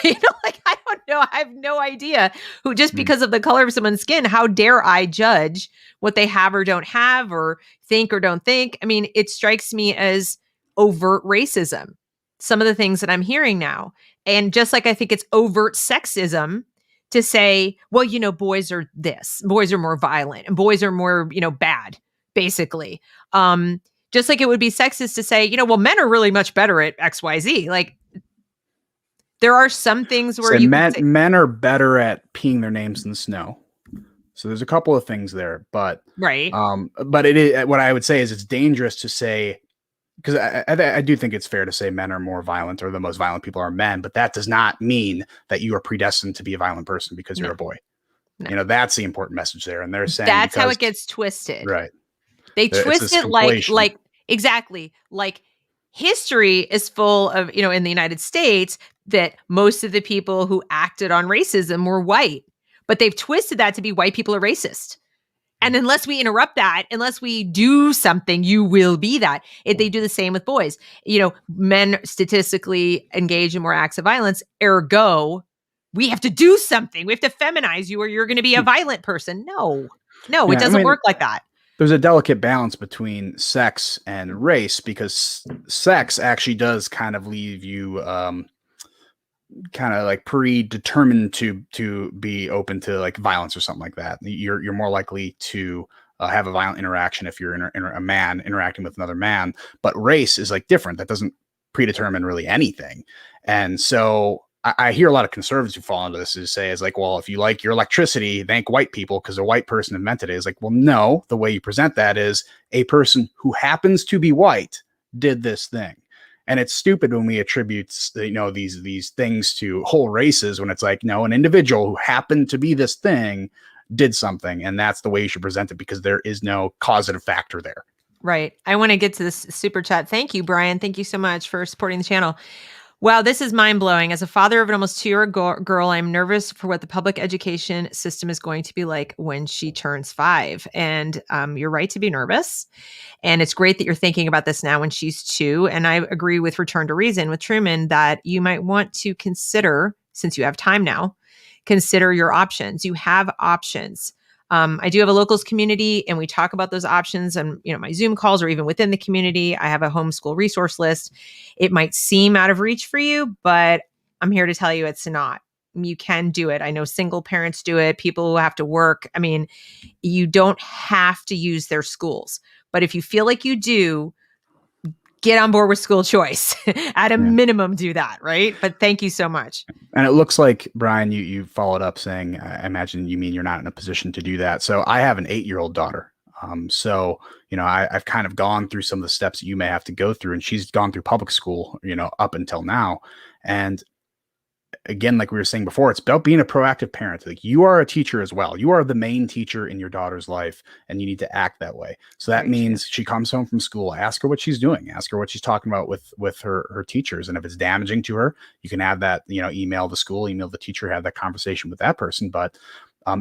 Like, I don't no, I have no idea who, just because of the color of someone's skin, how dare I judge what they have or don't have, or think or don't think? I mean, it strikes me as overt racism, some of the things that I'm hearing now. And just like I think it's overt sexism to say, well, boys are this, boys are more violent, and boys are more, bad, basically. Just like it would be sexist to say, well, men are really much better at XYZ. Like, there are some things where So you could say, men are better at peeing their names in the snow. So there's a couple of things there, but right. it is, what I would say is it's dangerous to say, because I do think it's fair to say men are more violent, or the most violent people are men, but that does not mean that you are predestined to be a violent person because No, you're a boy. no. That's the important message there. And they're saying That's how because it gets twisted. right, They it's twist this it like conflation. exactly, like history is full of, in the United States, that most of the people who acted on racism were white, but they've twisted that to be white people are racist. And unless we interrupt that, unless we do something, you will be that. They do the same with boys. Men statistically engage in more acts of violence. Ergo, we have to do something. We have to feminize you, or you're going to be a violent person. No, it Yeah, I doesn't mean, work like that. there's a delicate balance between sex and race, because sex actually does kind of leave you kind of like predetermined to be open to like violence or something like that. You're more likely to have a violent interaction if you're a man interacting with another man. But race is like different. That doesn't predetermine really anything. And so I hear a lot of conservatives who fall into this is say is like, well, if you like your electricity, thank white people because a white person invented it. It's like, well, no, the way you present that is a person who happens to be white did this thing. And it's stupid when we attribute, these things to whole races, when it's like, no, an individual who happened to be this thing did something. And that's the way you should present it, because there is no causative factor there. Right. I want to get to this super chat. Thank you, Brian. Thank you so much for supporting the channel. Wow, this is mind-blowing. As a father of an almost 2-year-old girl, I'm nervous for what the public education system is going to be like when she turns 5. And you're right to be nervous. And it's great that you're thinking about this now when she's 2. And I agree with Return to Reason with Truman that you might want to consider, since you have time now, consider your options. You have options. I do have a locals community, and we talk about those options and, my Zoom calls, or even within the community. I have a homeschool resource list. It might seem out of reach for you, but I'm here to tell you it's not. You can do it. I know single parents do it, people who have to work. I mean, you don't have to use their schools, but if you feel like you do, get on board with school choice. At a minimum, do that, right? But thank you so much. And it looks like, Brian, you followed up saying, I imagine you mean you're not in a position to do that. So I have an 8-year-old daughter. So, I've kind of gone through some of the steps that you may have to go through, and she's gone through public school, up until now. And again, like we were saying before, it's about being a proactive parent. Like, you are a teacher as well. You are the main teacher in your daughter's life, and you need to act that way. So that means she comes home from school, ask her what she's doing, ask her what she's talking about with her teachers. And if it's damaging to her, you can have that, email the school, email the teacher, have that conversation with that person. But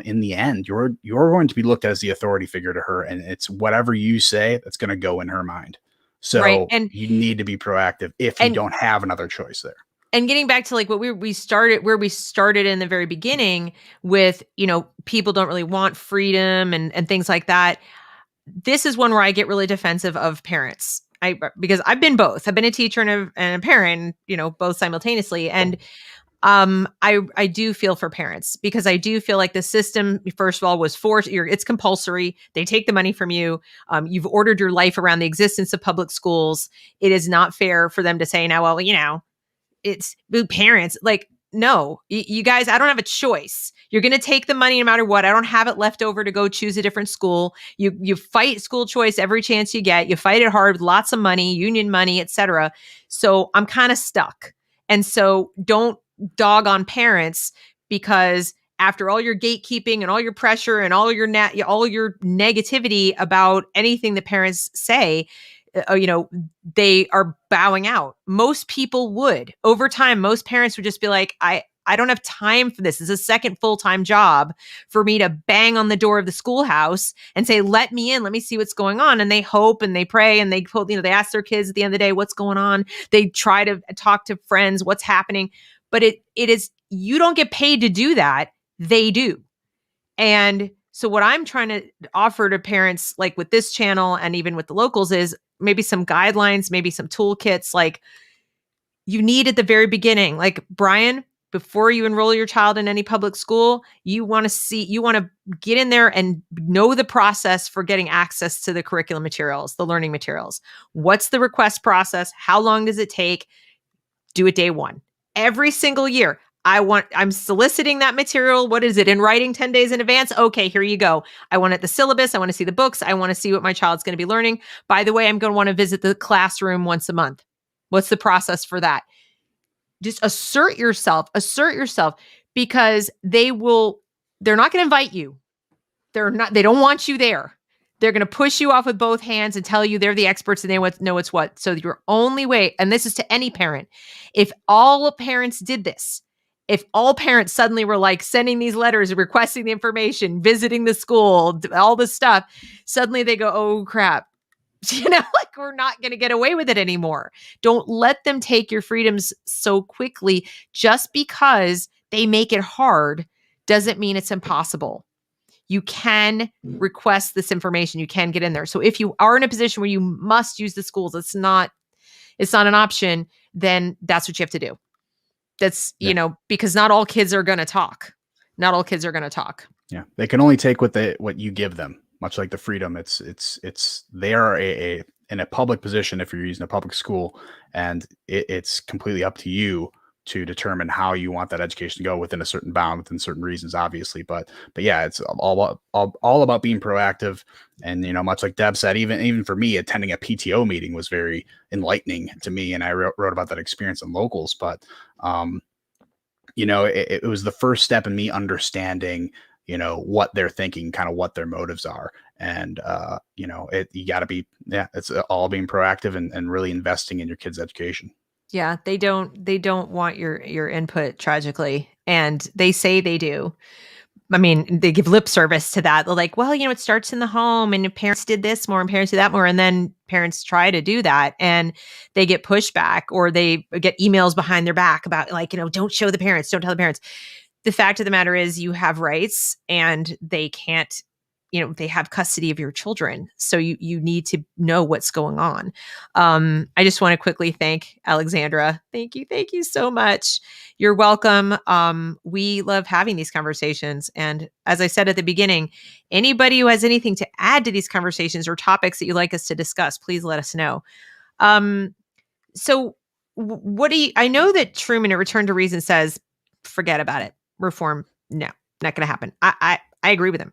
in the end, you're going to be looked at as the authority figure to her, and it's whatever you say that's going to go in her mind. So And you need to be proactive if you don't have another choice there. And getting back to like what we started in the very beginning with, people don't really want freedom and things like that. This is one where I get really defensive of parents. Because I've been both. I've been a teacher and a parent, both simultaneously. And I do feel for parents, because I do feel like the system, first of all, was forced. It's compulsory. They take the money from you. You've ordered your life around the existence of public schools. It is not fair for them to say now, well, it's parents. Like, no, you guys, I don't have a choice. You're going to take the money no matter what. I don't have it left over to go choose a different school. You fight school choice every chance you get. You fight it hard with lots of money, union money, etc. So I'm kind of stuck. And so don't dog on parents, because after all your gatekeeping and all your pressure and all your negativity about anything that parents say, they are bowing out. Most people would. Over time, most parents would just be like, I don't have time for this. It's a second full-time job for me to bang on the door of the schoolhouse and say, let me in, let me see what's going on. And they hope and they pray and they ask their kids at the end of the day, what's going on? They try to talk to friends, what's happening. but it is, you don't get paid to do that. They do. And so what I'm trying to offer to parents, like with this channel and even with the locals, is maybe some guidelines, maybe some toolkits, like you need at the very beginning. Like, Brian, before you enroll your child in any public school, you want to get in there and know the process for getting access to the curriculum materials, the learning materials. What's the request process? How long does it take? Do it day one. Every single year. I'm soliciting that material. What is it, in writing 10 days in advance? Okay, here you go. I want the syllabus. I want to see the books. I want to see what my child's going to be learning. By the way, I'm going to want to visit the classroom once a month. What's the process for that? Just assert yourself, because they're not going to invite you. They don't want you there. They're going to push you off with both hands and tell you they're the experts and they know what's what. So your only way, and this is to any parent, if all parents did this, if all parents suddenly were like sending these letters, requesting the information, visiting the school, all this stuff, suddenly they go, oh crap, like, we're not going to get away with it anymore. Don't let them take your freedoms so quickly. Just because they make it hard doesn't mean it's impossible. You can request this information. You can get in there. So if you are in a position where you must use the schools, it's not an option, then that's what you have to do. That's, because not all kids are going to talk. Yeah. They can only take what you give them, much like the freedom. They are in a public position if you're using a public school, and it's completely up to you to determine how you want that education to go within a certain bound, within certain reasons, obviously. But yeah, it's all about being proactive. And, much like Deb said, even for me, attending a PTO meeting was very enlightening to me. And I wrote about that experience in locals, but, it was the first step in me understanding, what they're thinking, kind of what their motives are. And, you gotta be, it's all being proactive and really investing in your kids' education. Yeah, they don't want your input, tragically, and they say they do. I mean, they give lip service to that. They're like, well, it starts in the home, and parents did this more and parents did that more. And then parents try to do that and they get pushback, or they get emails behind their back about, like, don't show the parents, don't tell the parents. The fact of the matter is, you have rights, and they can't, they have custody of your children. So you need to know what's going on. I just want to quickly thank Alexandra. Thank you so much. You're welcome. We love having these conversations. And as I said at the beginning, anybody who has anything to add to these conversations or topics that you'd like us to discuss, please let us know. So I know that Truman at Return to Reason says, forget about it. Reform, no, not going to happen. I agree with him.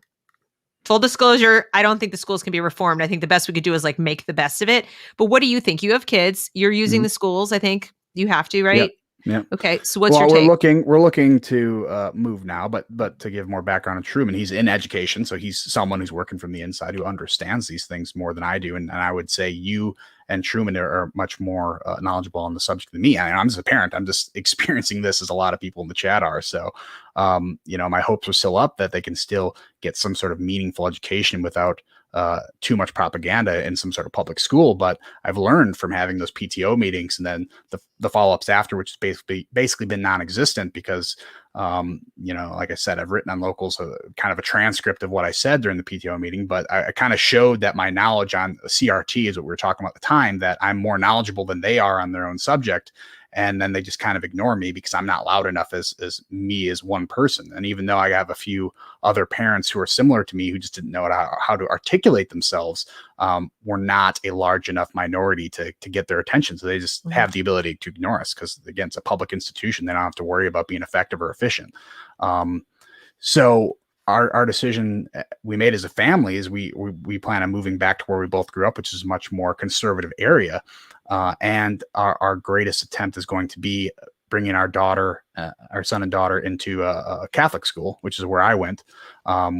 Full disclosure, I don't think the schools can be reformed. I think the best we could do is make the best of it. But what do you think? You have kids. You're using the schools. I think you have to, right? Yeah. Okay. So what's your take? We're looking to move now, but to give more background on Truman, he's in education. So he's someone who's working from the inside, who understands these things more than I do. And I would say you and Truman are much more knowledgeable on the subject than me. I'm just a parent. I'm just experiencing this as a lot of people in the chat are. So, my hopes are still up that they can still get some sort of meaningful education without too much propaganda in some sort of public school. But I've learned from having those PTO meetings and then the follow-ups after, which has basically been non-existent because, like I said, I've written on locals kind of a transcript of what I said during the PTO meeting, but I kind of showed that my knowledge on CRT is what we were talking about at the time, that I'm more knowledgeable than they are on their own subject. And then they just kind of ignore me because I'm not loud enough as me as one person. And even though I have a few other parents who are similar to me who just didn't know how to articulate themselves, we're not a large enough minority to get their attention. So they just have the ability to ignore us because, again, it's a public institution. They don't have to worry about being effective or efficient. So our decision we made as a family is we plan on moving back to where we both grew up, which is a much more conservative area. And our greatest attempt is going to be bringing our son and daughter into a Catholic school, which is where I went,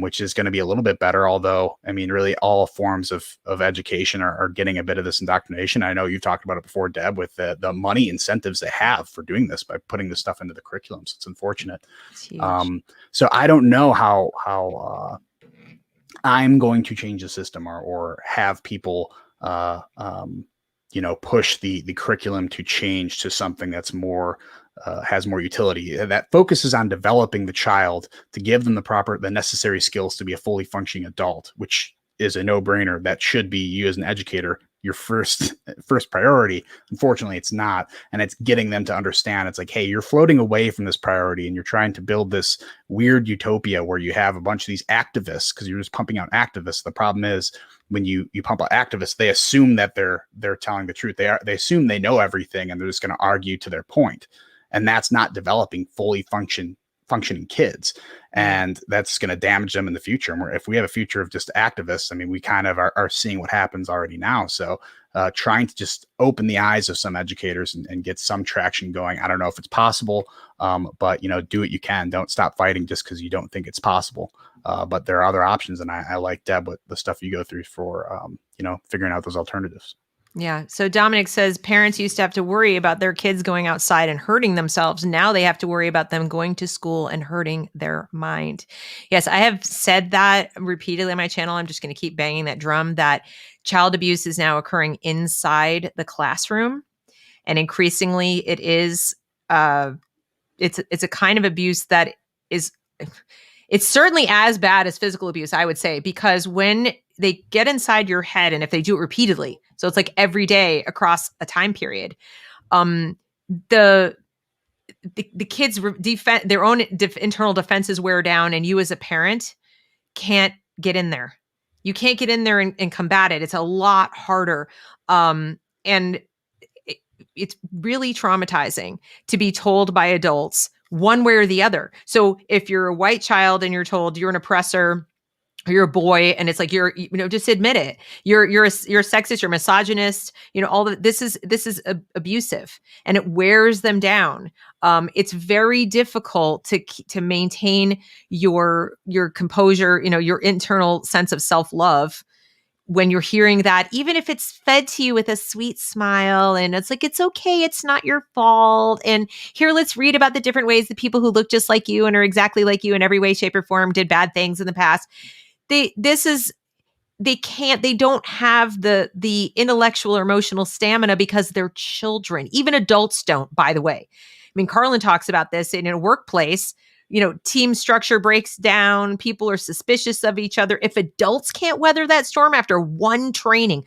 which is going to be a little bit better. Although, I mean, really all forms of education are getting a bit of this indoctrination. I know you've talked about it before, Deb, with the money incentives they have for doing this by putting this stuff into the curriculum. So it's unfortunate. So I don't know how I'm going to change the system or have people, push the curriculum to change to something that's more has more utility. That focuses on developing the child to give them the necessary skills to be a fully functioning adult, which is a no-brainer. That should be, you as an educator, your first priority. Unfortunately, it's not. And it's getting them to understand, it's like, hey, you're floating away from this priority and you're trying to build this weird utopia where you have a bunch of these activists, because you're just pumping out activists. The problem is, when you pump out activists, they assume that they're telling the truth. They assume they know everything, and they're just going to argue to their point. And that's not developing fully functioning kids. And that's going to damage them in the future. And if we have a future of just activists, I mean, we kind of are seeing what happens already now. So trying to just open the eyes of some educators and get some traction going. I don't know if it's possible, but, do what you can. Don't stop fighting just because you don't think it's possible. But there are other options. And I like, Deb, what the stuff you go through for, figuring out those alternatives. Yeah. So Dominic says parents used to have to worry about their kids going outside and hurting themselves. Now they have to worry about them going to school and hurting their mind. Yes, I have said that repeatedly on my channel. I'm just going to keep banging that drum that child abuse is now occurring inside the classroom. And increasingly it is, it's a kind of abuse that is, it's certainly as bad as physical abuse, I would say, because when they get inside your head, and if they do it repeatedly, so it's like every day across a time period, the kids defend their own internal defenses wear down, and you as a parent can't get in there. You can't get in there and combat it. It's a lot harder. And it's really traumatizing to be told by adults one way or the other. So if you're a white child and you're told you're an oppressor, or you're a boy, and it's like, just admit it. You're a sexist, you're a misogynist, all of this is abusive, and it wears them down. It's very difficult to maintain your composure, your internal sense of self-love when you're hearing that, even if it's fed to you with a sweet smile and it's like, it's okay, it's not your fault. And here, let's read about the different ways that people who look just like you and are exactly like you in every way, shape, or form did bad things in the past. They don't have the intellectual or emotional stamina because they're children. Even adults don't, by the way. I mean, Carlin talks about this in a workplace. Team structure breaks down. People are suspicious of each other. If adults can't weather that storm after one training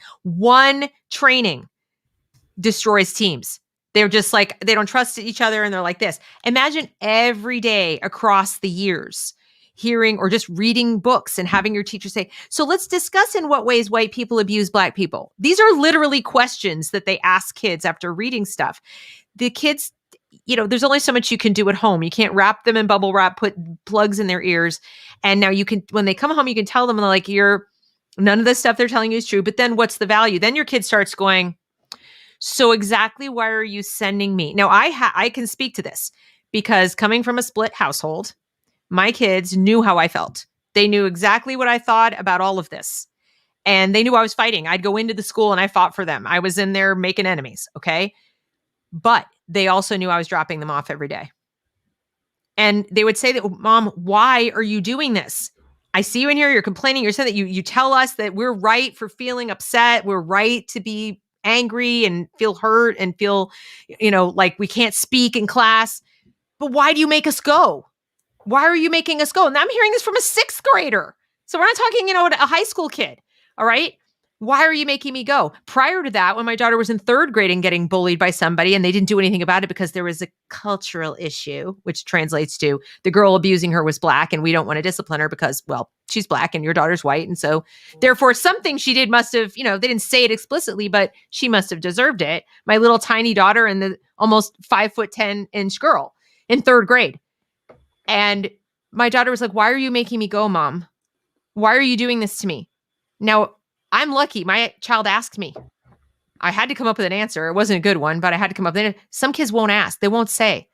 destroys teams. They're just like, they don't trust each other, and they're like this. Imagine every day across the years hearing or just reading books and having your teacher say, so let's discuss in what ways white people abuse Black people. These are literally questions that they ask kids after reading stuff. The kids, there's only so much you can do at home. You can't wrap them in bubble wrap, put plugs in their ears. And now you can, when they come home, you can tell them like, none of the stuff they're telling you is true, but then what's the value? Then your kid starts going, so exactly why are you sending me? Now I can speak to this because coming from a split household, my kids knew how I felt. They knew exactly what I thought about all of this. And they knew I was fighting. I'd go into the school and I fought for them. I was in there making enemies. Okay. But they also knew I was dropping them off every day. And they would say that, Mom, why are you doing this? I see you in here. You're complaining. You're saying that you tell us that we're right for feeling upset. We're right to be angry and feel hurt and feel, like we can't speak in class. But why do you make us go? Why are you making us go? And I'm hearing this from a 6th grader. So we're not talking, a high school kid. All right. Why are you making me go? Prior to that, when my daughter was in 3rd grade and getting bullied by somebody and they didn't do anything about it because there was a cultural issue, which translates to the girl abusing her was Black and we don't want to discipline her because, well, she's Black and your daughter's white. And so therefore something she did must have, they didn't say it explicitly, but she must have deserved it. My little tiny daughter and the almost 5'10" girl in 3rd grade. And my daughter was like, why are you making me go, Mom? Why are you doing this to me? Now, I'm lucky. My child asked me. I had to come up with an answer. It wasn't a good one, but I had to come up with it. Some kids won't ask. They won't say.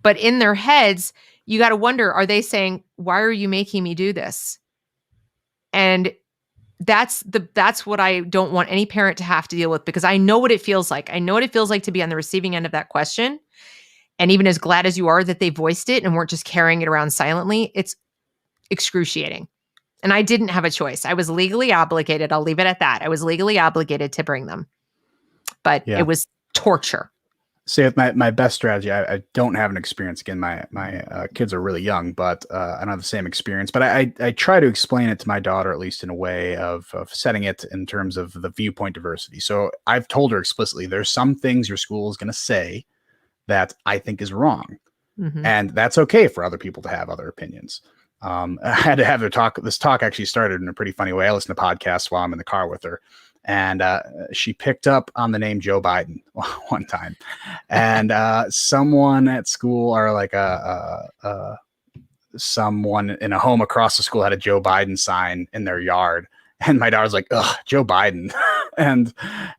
But in their heads, you got to wonder, are they saying, why are you making me do this? And that's what I don't want any parent to have to deal with, because I know what it feels like. I know what it feels like to be on the receiving end of that question. And even as glad as you are that they voiced it and weren't just carrying it around silently, it's excruciating. And I didn't have a choice. I was legally obligated. I'll leave it at that. I was legally obligated to bring them. But It was torture. say with my best strategy, I don't have an experience. Again, my kids are really young, but I don't have the same experience. But I try to explain it to my daughter, at least in a way of setting it in terms of the viewpoint diversity. So I've told her explicitly, there's some things your school is going to say that I think is wrong, Mm-hmm. and that's okay for other people to have other opinions. I had to have her talk. This talk actually started in a pretty funny way. I listen to podcasts while I'm in the car with her, and she picked up on the name Joe Biden one time, and someone at school, or like someone in a home across the school, had a Joe Biden sign in their yard, and my daughter's like, "Ugh, Joe Biden," and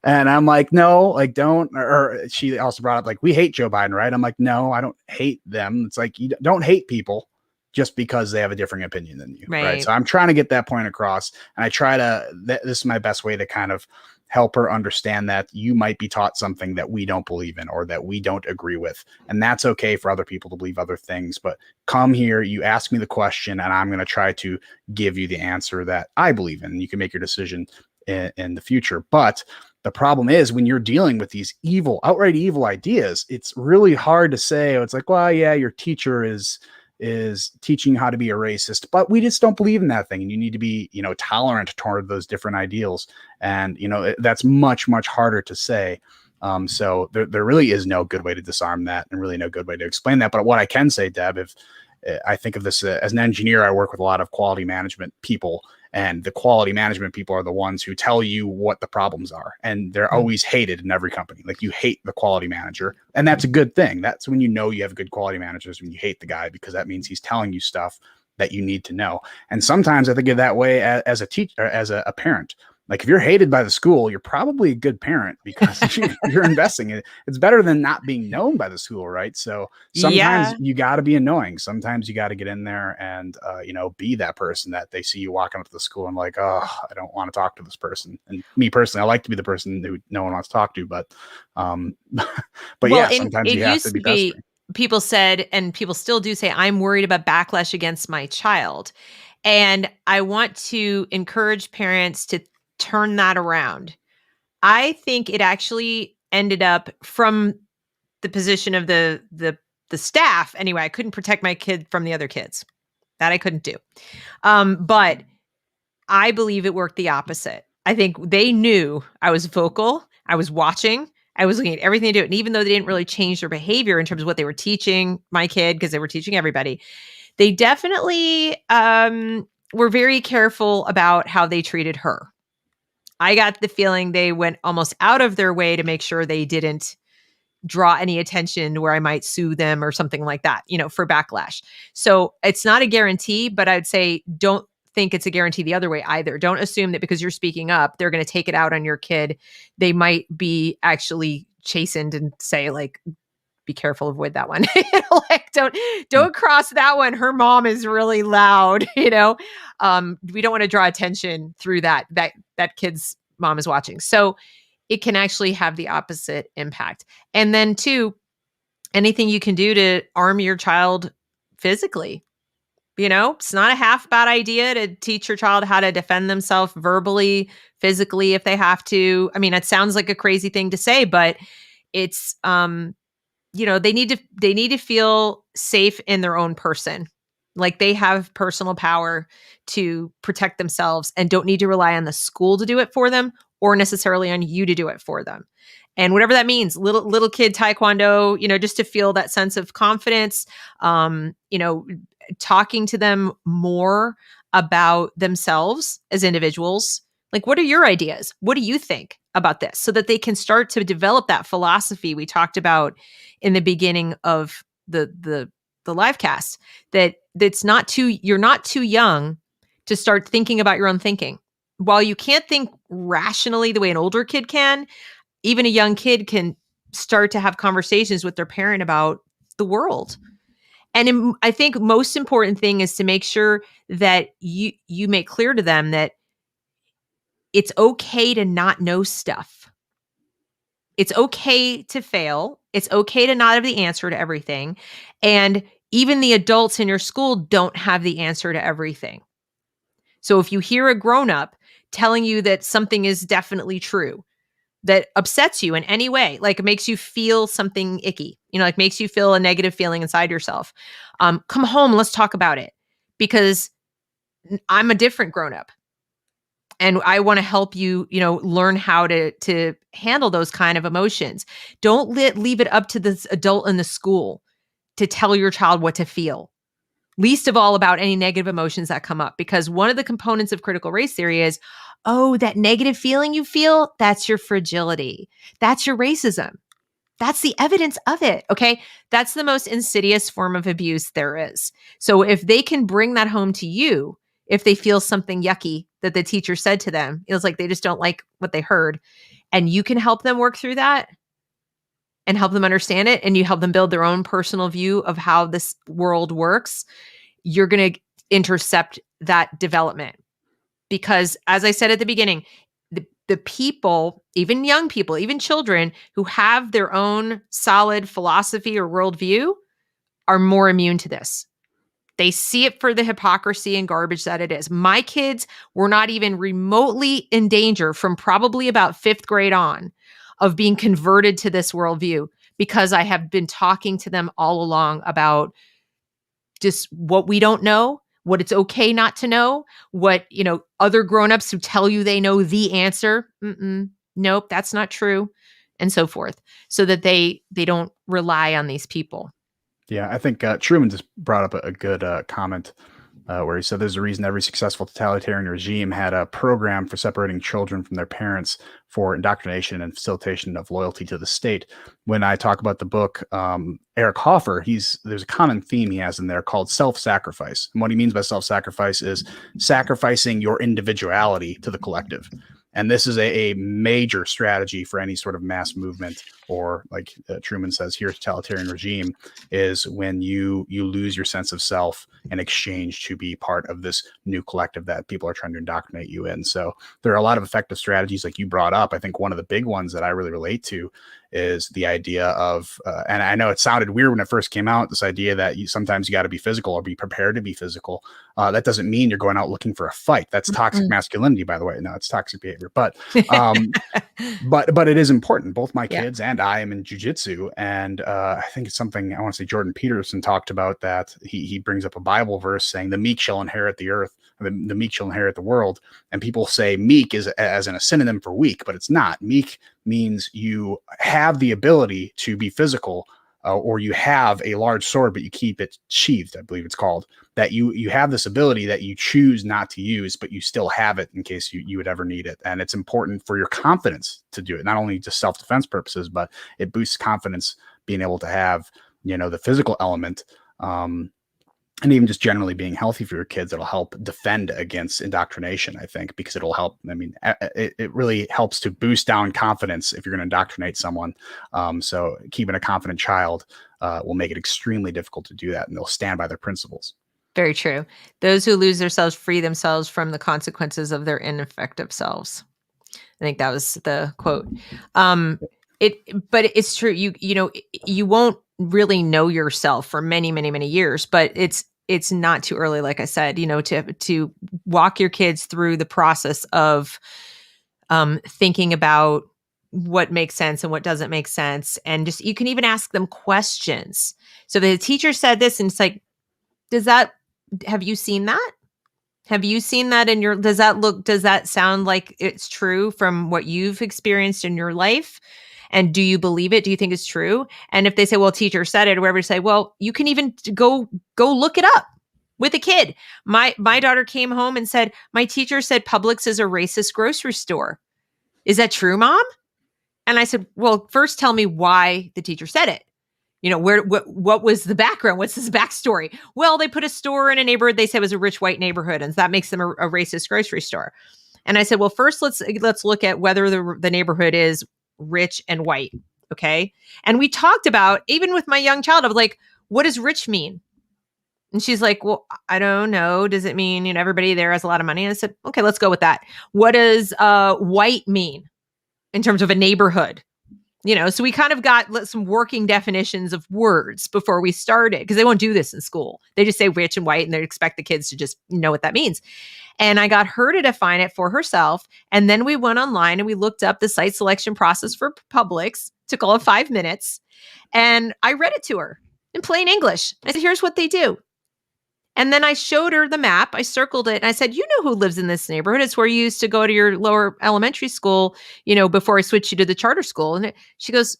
I'm like, "No, like don't." Or she also brought up like, "We hate Joe Biden, right?" I'm like, "No, I don't hate them." It's like you don't hate people just because they have a different opinion than you, right? Right. So I'm trying to get that point across, and I try to. This is my best way to kind of help her understand that you might be taught something that we don't believe in or that we don't agree with, and that's okay for other people to believe other things, but come here, you ask me the question, and I'm going to try to give you the answer that I believe in. And you can make your decision in the future. But the problem is when you're dealing with these evil, outright evil ideas, it's really hard to say, oh, it's like, well, yeah, your teacher is teaching you how to be a racist, but we just don't believe in that thing. And you need to be, tolerant toward those different ideals. And, that's much, much harder to say. So there really is no good way to disarm that, and really no good way to explain that. But what I can say, Deb, if I think of this as an engineer, I work with a lot of quality management people, and the quality management people are the ones who tell you what the problems are. And they're Mm-hmm. always hated in every company. Like, you hate the quality manager, and that's a good thing. That's when you have good quality managers, when you hate the guy, because that means he's telling you stuff that you need to know. And sometimes I think of that way as a teacher, as a parent. Like, if you're hated by the school, you're probably a good parent because you're investing in it. It's better than not being known by the school, right? So sometimes Yeah. you got to be annoying. Sometimes you got to get in there and, be that person that they see you walking up to the school and like, oh, I don't want to talk to this person. And me personally, I like to be the person who no one wants to talk to, but, but Well, yeah, and sometimes it you have to used be to be pestering. people said, and people still do say, I'm worried about backlash against my child. And I want to encourage parents to turn that around. I think it actually ended up from the position of the staff. Anyway, I couldn't protect my kid from the other kids. That I couldn't do. But I believe it worked the opposite. I think they knew I was vocal, I was watching, I was looking at everything they do. And even though they didn't really change their behavior in terms of what they were teaching my kid, because they were teaching everybody, they definitely were very careful about how they treated her. I got the feeling they went almost out of their way to make sure they didn't draw any attention where I might sue them or something like that, for backlash. So it's not a guarantee, but I'd say don't think it's a guarantee the other way either. Don't assume that because you're speaking up, they're going to take it out on your kid. They might be actually chastened and say, like, be careful, avoid that one. Like, don't cross that one. Her mom is really loud. We don't want to draw attention through that kid's mom is watching. So it can actually have the opposite impact. And then two, anything you can do to arm your child physically. It's not a half bad idea to teach your child how to defend themselves verbally, physically, if they have to. I mean, it sounds like a crazy thing to say, but it's they need to feel safe in their own person. Like, they have personal power to protect themselves and don't need to rely on the school to do it for them or necessarily on you to do it for them. And whatever that means, little kid taekwondo, just to feel that sense of confidence, talking to them more about themselves as individuals. Like, what are your ideas? What do you think about this? So that they can start to develop that philosophy we talked about in the beginning of the live cast, you're not too young to start thinking about your own thinking. While you can't think rationally the way an older kid can, even a young kid can start to have conversations with their parent about the world. And I think most important thing is to make sure that you make clear to them that it's okay to not know stuff. It's okay to fail. It's okay to not have the answer to everything. And even the adults in your school don't have the answer to everything. So if you hear a grown up telling you that something is definitely true, that upsets you in any way, like it makes you feel something icky, like makes you feel a negative feeling inside yourself, come home, let's talk about it, because I'm a different grown up and I want to help you, learn how to handle those kind of emotions. Don't leave it up to this adult in the school to tell your child what to feel. Least of all about any negative emotions that come up, because one of the components of critical race theory is, oh, that negative feeling you feel, that's your fragility. That's your racism. That's the evidence of it. Okay. That's the most insidious form of abuse there is. So if they can bring that home to you, if they feel something yucky that the teacher said to them, it was like they just don't like what they heard, and you can help them work through that and help them understand it, and you help them build their own personal view of how this world works, you're going to intercept that development. Because as I said at the beginning, the people, even young people, even children who have their own solid philosophy or worldview are more immune to this. They see it for the hypocrisy and garbage that it is. My kids were not even remotely in danger from probably about 5th grade on of being converted to this worldview, because I have been talking to them all along about just what we don't know, what it's okay not to know, what, other grownups who tell you they know the answer. Nope, that's not true, and so forth, so that they don't rely on these people. Yeah, I think Truman just brought up a good comment where he said there's a reason every successful totalitarian regime had a program for separating children from their parents for indoctrination and facilitation of loyalty to the state. When I talk about the book, Eric Hoffer, there's a common theme he has in there called self-sacrifice. And what he means by self-sacrifice is sacrificing your individuality to the collective. And this is a major strategy for any sort of mass movement, or like Truman says here, totalitarian regime, is when you lose your sense of self in exchange to be part of this new collective that people are trying to indoctrinate you in. So there are a lot of effective strategies like you brought up. I think one of the big ones that I really relate to is the idea of, and I know it sounded weird when it first came out, this idea that sometimes you got to be physical or be prepared to be physical. That doesn't mean you're going out looking for a fight. That's toxic masculinity, by the way. No, it's toxic behavior, but it is important. Both my kids and I am in jujitsu, and I think it's something I want to say Jordan Peterson talked about, that he brings up a Bible verse saying the meek shall inherit the earth, the meek shall inherit the world. And people say meek is as in a synonym for weak, but it's not. Meek means you have the ability to be physical, or you have a large sword, but you keep it sheathed, I believe it's called, that you have this ability that you choose not to use, but you still have it in case you would ever need it. And it's important for your confidence to do it, not only just self-defense purposes, but it boosts confidence being able to have, the physical element, and even just generally being healthy for your kids. It'll help defend against indoctrination, I think, because it'll help. I mean, it really helps to boost down confidence if you're going to indoctrinate someone. So keeping a confident child will make it extremely difficult to do that, and they'll stand by their principles. Very true. Those who lose themselves free themselves from the consequences of their ineffective selves. I think that was the quote. But it's true. You won't really know yourself for many, many, many years, but it's not too early, like I said, to walk your kids through the process of thinking about what makes sense and what doesn't make sense. And just, you can even ask them questions. So the teacher said this, and it's like, have you seen that? Have you seen that does that sound like it's true from what you've experienced in your life? And do you believe it? Do you think it's true? And if they say, well, teacher said it, or whatever, say, well, you can even go look it up with a kid. My daughter came home and said, my teacher said Publix is a racist grocery store. Is that true, Mom? And I said, well, first tell me why the teacher said it. What was the background? What's his backstory? Well, they put a store in a neighborhood they said was a rich white neighborhood, and that makes them a racist grocery store. And I said, well, first let's look at whether the neighborhood is rich and white. Okay. And we talked about, even with my young child, I was like, what does rich mean? And she's like, well, I don't know. Does it mean, everybody there has a lot of money? And I said, okay, let's go with that. What does white mean in terms of a neighborhood? So we kind of got some working definitions of words before we started, because they won't do this in school. They just say rich and white, and they expect the kids to just know what that means. And I got her to define it for herself. And then we went online and we looked up the site selection process for Publix. Took all of 5 minutes. And I read it to her in plain English. I said, here's what they do. And then I showed her the map. I circled it and I said, you know who lives in this neighborhood? It's where you used to go to your lower elementary school, before I switched you to the charter school. And she goes,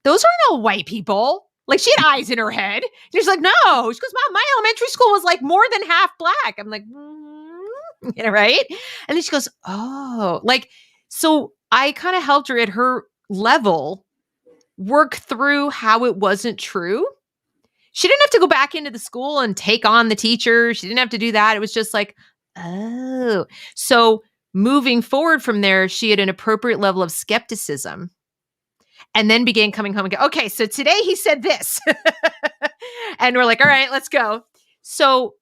those aren't all white people. Like, she had eyes in her head. She's like, no. She goes, Mom, my elementary school was like more than half black. I'm like, right? And then she goes, oh, so I kind of helped her at her level work through how it wasn't true. She didn't have to go back into the school and take on the teacher. She didn't have to do that. It was just like, oh. So moving forward from there, she had an appropriate level of skepticism and then began coming home and go, okay, so today he said this. And we're like, all right, let's go. So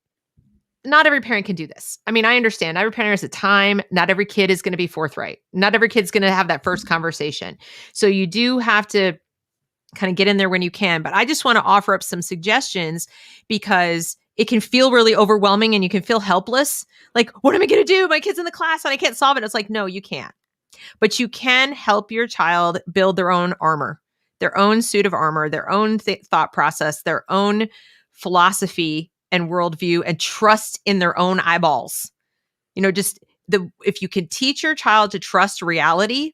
not every parent can do this. I mean, I understand. Every parent has a time. Not every kid is going to be forthright. Not every kid's going to have that first conversation. So you do have to kind of get in there when you can. But I just want to offer up some suggestions, because it can feel really overwhelming and you can feel helpless. Like, what am I going to do? My kid's in the class and I can't solve it. It's like, no, you can't. But you can help your child build their own armor, their own suit of armor, their own thought process, their own philosophy and worldview, and trust in their own eyeballs. If you can teach your child to trust reality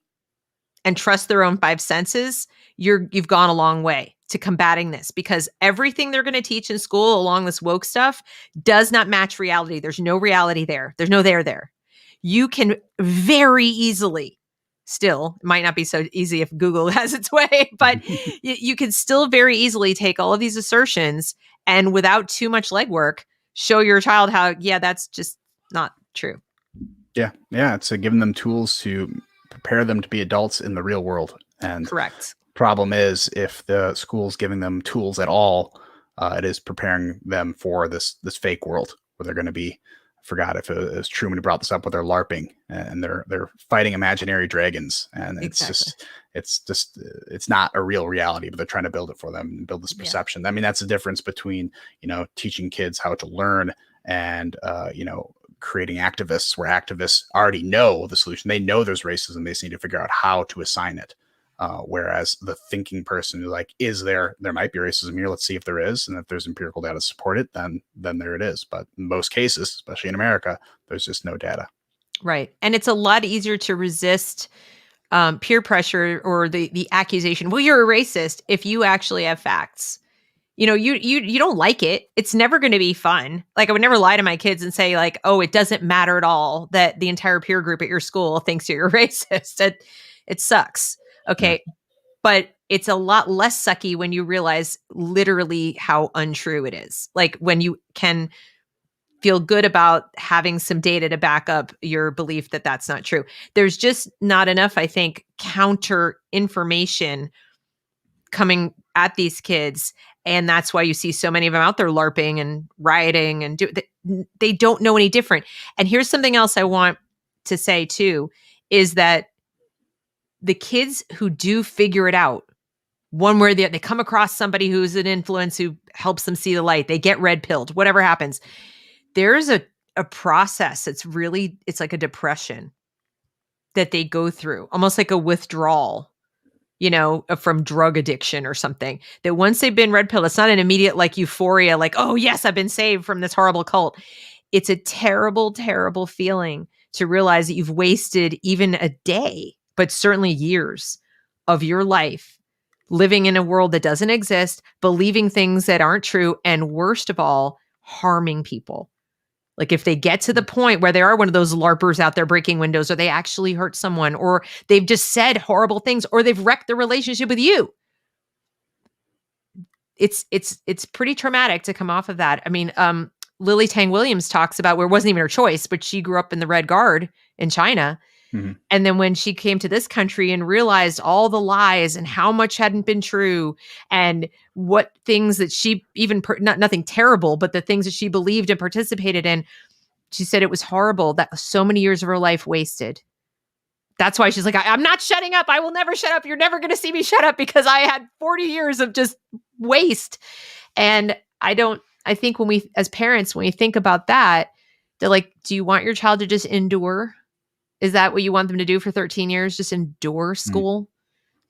and trust their own five senses, you've gone a long way to combating this, because everything they're going to teach in school along this woke stuff does not match reality. There's no reality there. There's no there. You can very easily still, it might not be so easy if Google has its way, but you can still very easily take all of these assertions and without too much legwork, show your child how, that's just not true. Yeah. It's giving them tools to prepare them to be adults in the real world. And correct. Problem is, if the school's giving them tools at all, it is preparing them for this fake world where they're going to be. I forgot if it was Truman who brought this up, with their LARPing, and they're fighting imaginary dragons, and it's not a real reality, but they're trying to build it for them and build this perception. I mean, that's the difference between teaching kids how to learn and creating activists, where activists already know the solution. They know there's racism. They just need to figure out how to assign it. Whereas the thinking person who's like, there might be racism here. Let's see if there is. And if there's empirical data to support it, then there it is. But in most cases, especially in America, there's just no data. Right. And it's a lot easier to resist peer pressure or the accusation, well, you're a racist, if you actually have facts. You don't like it. It's never going to be fun. Like, I would never lie to my kids and say, like, oh, it doesn't matter at all that the entire peer group at your school thinks you're a racist. It sucks. Okay. Yeah. But it's a lot less sucky when you realize literally how untrue it is. Like, when you can feel good about having some data to back up your belief that that's not true. There's just not enough, I think, counter information coming at these kids. And that's why you see so many of them out there LARPing and rioting, and they don't know any different. And here's something else I want to say too, is that the kids who do figure it out, one where they come across somebody who's an influence who helps them see the light, they get red pilled, whatever happens, there's a process. It's like a depression that they go through, almost like a withdrawal, from drug addiction or something, that once they've been red pill, it's not an immediate like euphoria, like, oh yes, I've been saved from this horrible cult. It's a terrible, terrible feeling to realize that you've wasted even a day, but certainly years of your life living in a world that doesn't exist, believing things that aren't true, and worst of all, harming people. Like, if they get to the point where they are one of those LARPers out there breaking windows, or they actually hurt someone, or they've just said horrible things, or they've wrecked their relationship with you, it's pretty traumatic to come off of that. I mean, Lily Tang Williams talks about where it wasn't even her choice, but she grew up in the Red Guard in China. Mm-hmm. And then when she came to this country and realized all the lies and how much hadn't been true, and what things that she even, nothing terrible, but the things that she believed and participated in, she said it was horrible that so many years of her life wasted That's why she's like, I'm not shutting up. I will never shut up. You're never going to see me shut up because I had 40 years of just waste. And I think when we, as parents, when we think about that, they're like, do you want your child to just endure? Is that what you want them to do for 13 years? Just endure school?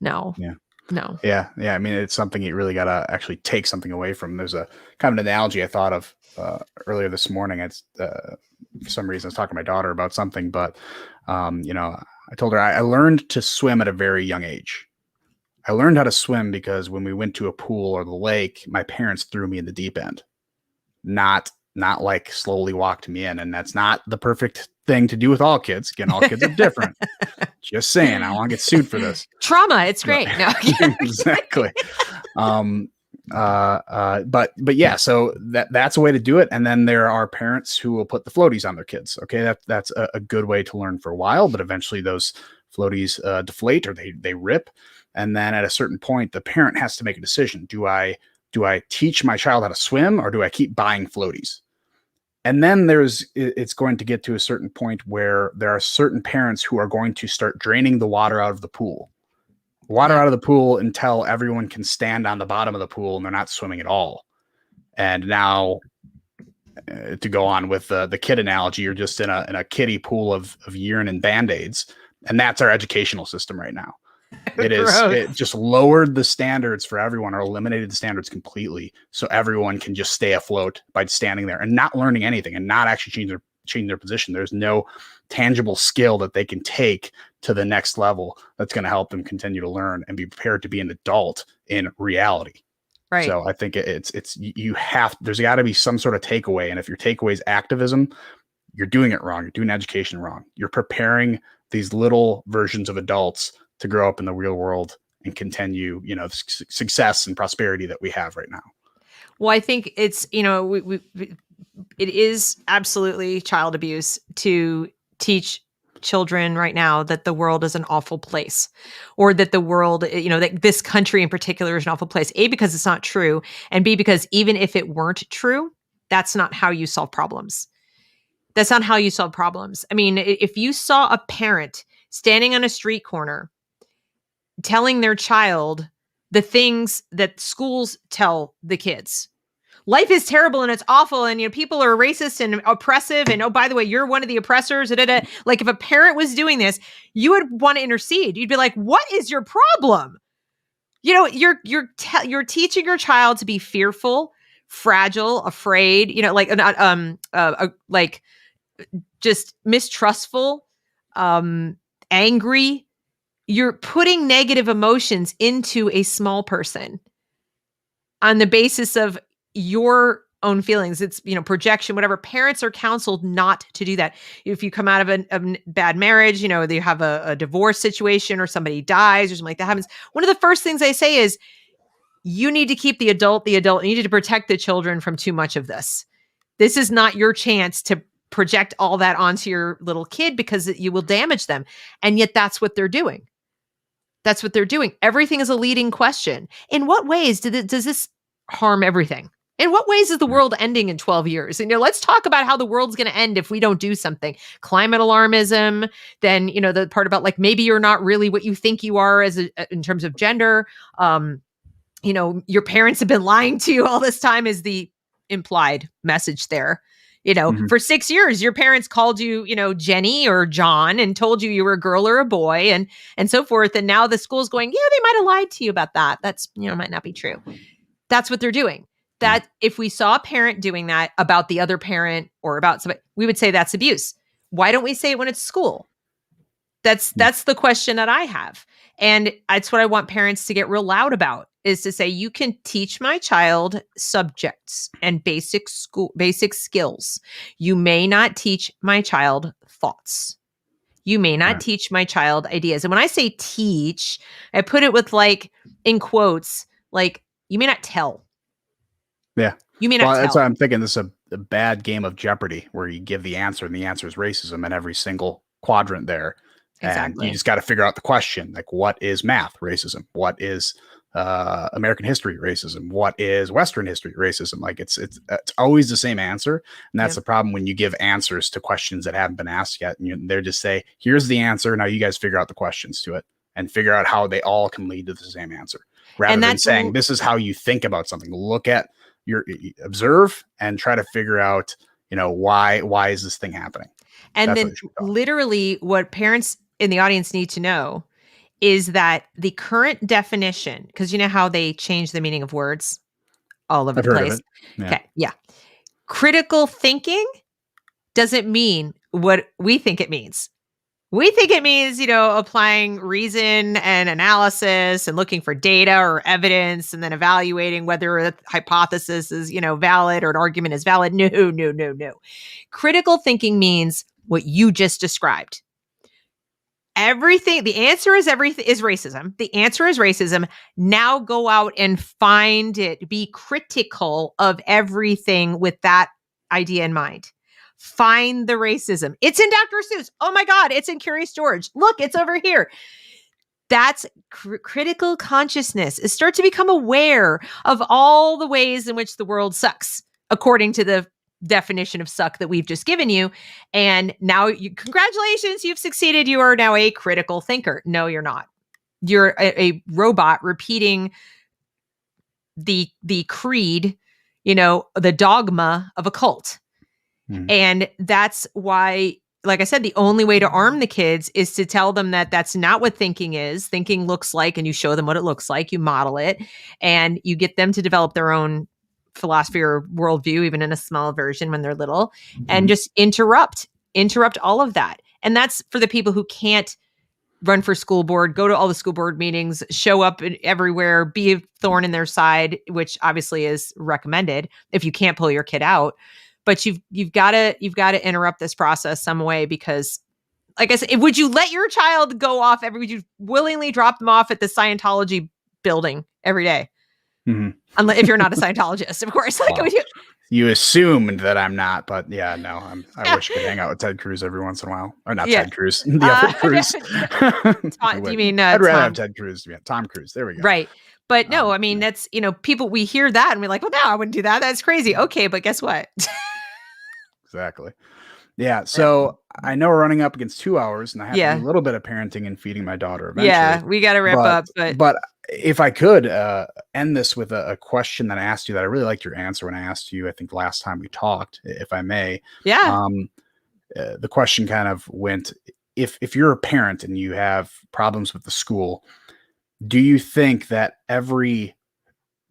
No. Yeah. No. Yeah. Yeah. I mean, it's something you really got to actually take something away from. There's a kind of an analogy I thought of earlier this morning. It's for some reason I was talking to my daughter about something, but I told her I learned to swim at a very young age. I learned how to swim because when we went to a pool or the lake, my parents threw me in the deep end, not like slowly walked me in. And that's not the perfect thing to do with all kids. Again, all kids are different. Just saying, I don't want to get sued for this. Trauma. It's great. No. Exactly. But yeah, so that's a way to do it. And then there are parents who will put the floaties on their kids. Okay. That's a good way to learn for a while, but eventually those floaties deflate or they rip. And then at a certain point, the parent has to make a decision. Do I teach my child how to swim or do I keep buying floaties? And then it's going to get to a certain point where there are certain parents who are going to start draining the water out of the pool. Out of the pool until everyone can stand on the bottom of the pool and they're not swimming at all. And now to go on with the kid analogy, you're just in a kiddie pool of urine and Band-Aids. And that's our educational system right now. It just lowered the standards for everyone or eliminated the standards completely. So everyone can just stay afloat by standing there and not learning anything and not actually change their position. There's no tangible skill that they can take to the next level that's going to help them continue to learn and be prepared to be an adult in reality. Right. So I think there's got to be some sort of takeaway. And if your takeaway is activism, you're doing it wrong. You're doing education wrong. You're preparing these little versions of adults to grow up in the real world and continue, success and prosperity that we have right now. Well, I think it's, it is absolutely child abuse to teach children right now that the world is an awful place, or that the world, that this country in particular is an awful place. A, because it's not true, and B, because even if it weren't true, that's not how you solve problems. That's not how you solve problems. I mean, if you saw a parent standing on a street corner telling their child the things that schools tell the kids, life is terrible and it's awful and people are racist and oppressive and, oh, by the way, you're one of the oppressors. Like if a parent was doing this, you would want to intercede. You'd be like, what is your problem? You're teaching your child to be fearful, fragile, afraid, like just mistrustful, angry. You're putting negative emotions into a small person on the basis of your own feelings. It's, projection, whatever. Parents are counseled not to do that. If you come out of a bad marriage, they have a divorce situation or somebody dies or something like that happens. One of the first things I say is you need to keep the adult. You need to protect the children from too much of this. This is not your chance to project all that onto your little kid because you will damage them. And yet that's what they're doing. That's what they're doing. Everything is a leading question. In what ways does this harm everything? In what ways is the world ending in 12 years? And let's talk about how the world's going to end if we don't do something. Climate alarmism, then, the part about like, maybe you're not really what you think you are in terms of gender. Your parents have been lying to you all this time is the implied message there. For 6 years, your parents called you, Jenny or John and told you were a girl or a boy and so forth. And now the school's going, yeah, they might have lied to you about that. That's, might not be true. That's what they're doing. That if we saw a parent doing that about the other parent or about somebody, we would say that's abuse. Why don't we say it when it's school? That's the question that I have. And that's what I want parents to get real loud about, is to say, you can teach my child subjects and basic skills. You may not teach my child thoughts. You may not teach my child ideas. And when I say teach, I put it with like, in quotes, like you may not tell. Yeah. You may not tell. That's why I'm thinking this is a bad game of Jeopardy where you give the answer and the answer is racism in every single quadrant there. Exactly. And you just got to figure out the question, like what is math racism? What is American history racism? What is Western history racism? Like it's always the same answer, and that's Yep. the problem when you give answers to questions that haven't been asked yet. And they're just say, "Here's the answer. Now you guys figure out the questions to it and figure out how they all can lead to the same answer." Rather And than that's saying, "This is how you think about something." Look at your observe and try to figure out, why is this thing happening? and That's what then they should be taught. literally what parents in the audience need to know is that the current definition, because you know how they change the meaning of words all over I've the heard of place. it. Yeah. Okay, yeah. Critical thinking doesn't mean what we think it means. We think it means, applying reason and analysis and looking for data or evidence and then evaluating whether a hypothesis is, valid or an argument is valid. No, no, no, no. Critical thinking means what you just described. The answer is everything is racism. The answer is racism. Now go out and find it. Be critical of everything with that idea in mind. Find the racism. It's in Dr. Seuss. Oh my God, it's in Curious George. Look, it's over here. That's critical consciousness. Is start to become aware of all the ways in which the world sucks, according to the definition of suck that we've just given you. And now, congratulations, you've succeeded. You are now a critical thinker. No, you're not. You're a robot repeating the creed, the dogma of a cult. And that's why, like I said, the only way to arm the kids is to tell them that that's not what thinking is. Thinking looks like, and you show them what it looks like, you model it, and you get them to develop their own philosophy or worldview, even in a small version when they're little, and just interrupt all of that. And that's for the people who can't run for school board, go to all the school board meetings, show up everywhere, be a thorn in their side, which obviously is recommended if you can't pull your kid out. But you've got to interrupt this process some way, because, like I said, would you let your child go off would you willingly drop them off at the Scientology building every day? Unless if you're not a Scientologist, of course. Like, Wow. You assumed that I'm not, but yeah, no, I wish I could hang out with Ted Cruz every once in a while, or not Ted Cruz, the other Cruz. Do you mean I'd rather Tom? have Ted Cruz. Yeah, Tom Cruise. There we go. Right. But no, I mean, that's, people, we hear that and we're like, well, no, I wouldn't do that. That's crazy. Okay. But guess what? Exactly. Yeah. So I know we're running up against 2 hours, and I have to do Yeah. a little bit of parenting and feeding my daughter eventually. Yeah. We got to wrap up. But if I could end this with a question that I asked you that I really liked your answer when I asked you, I think last time we talked, if I may. Yeah. The question kind of went, if you're a parent and you have problems with the school, do you think that every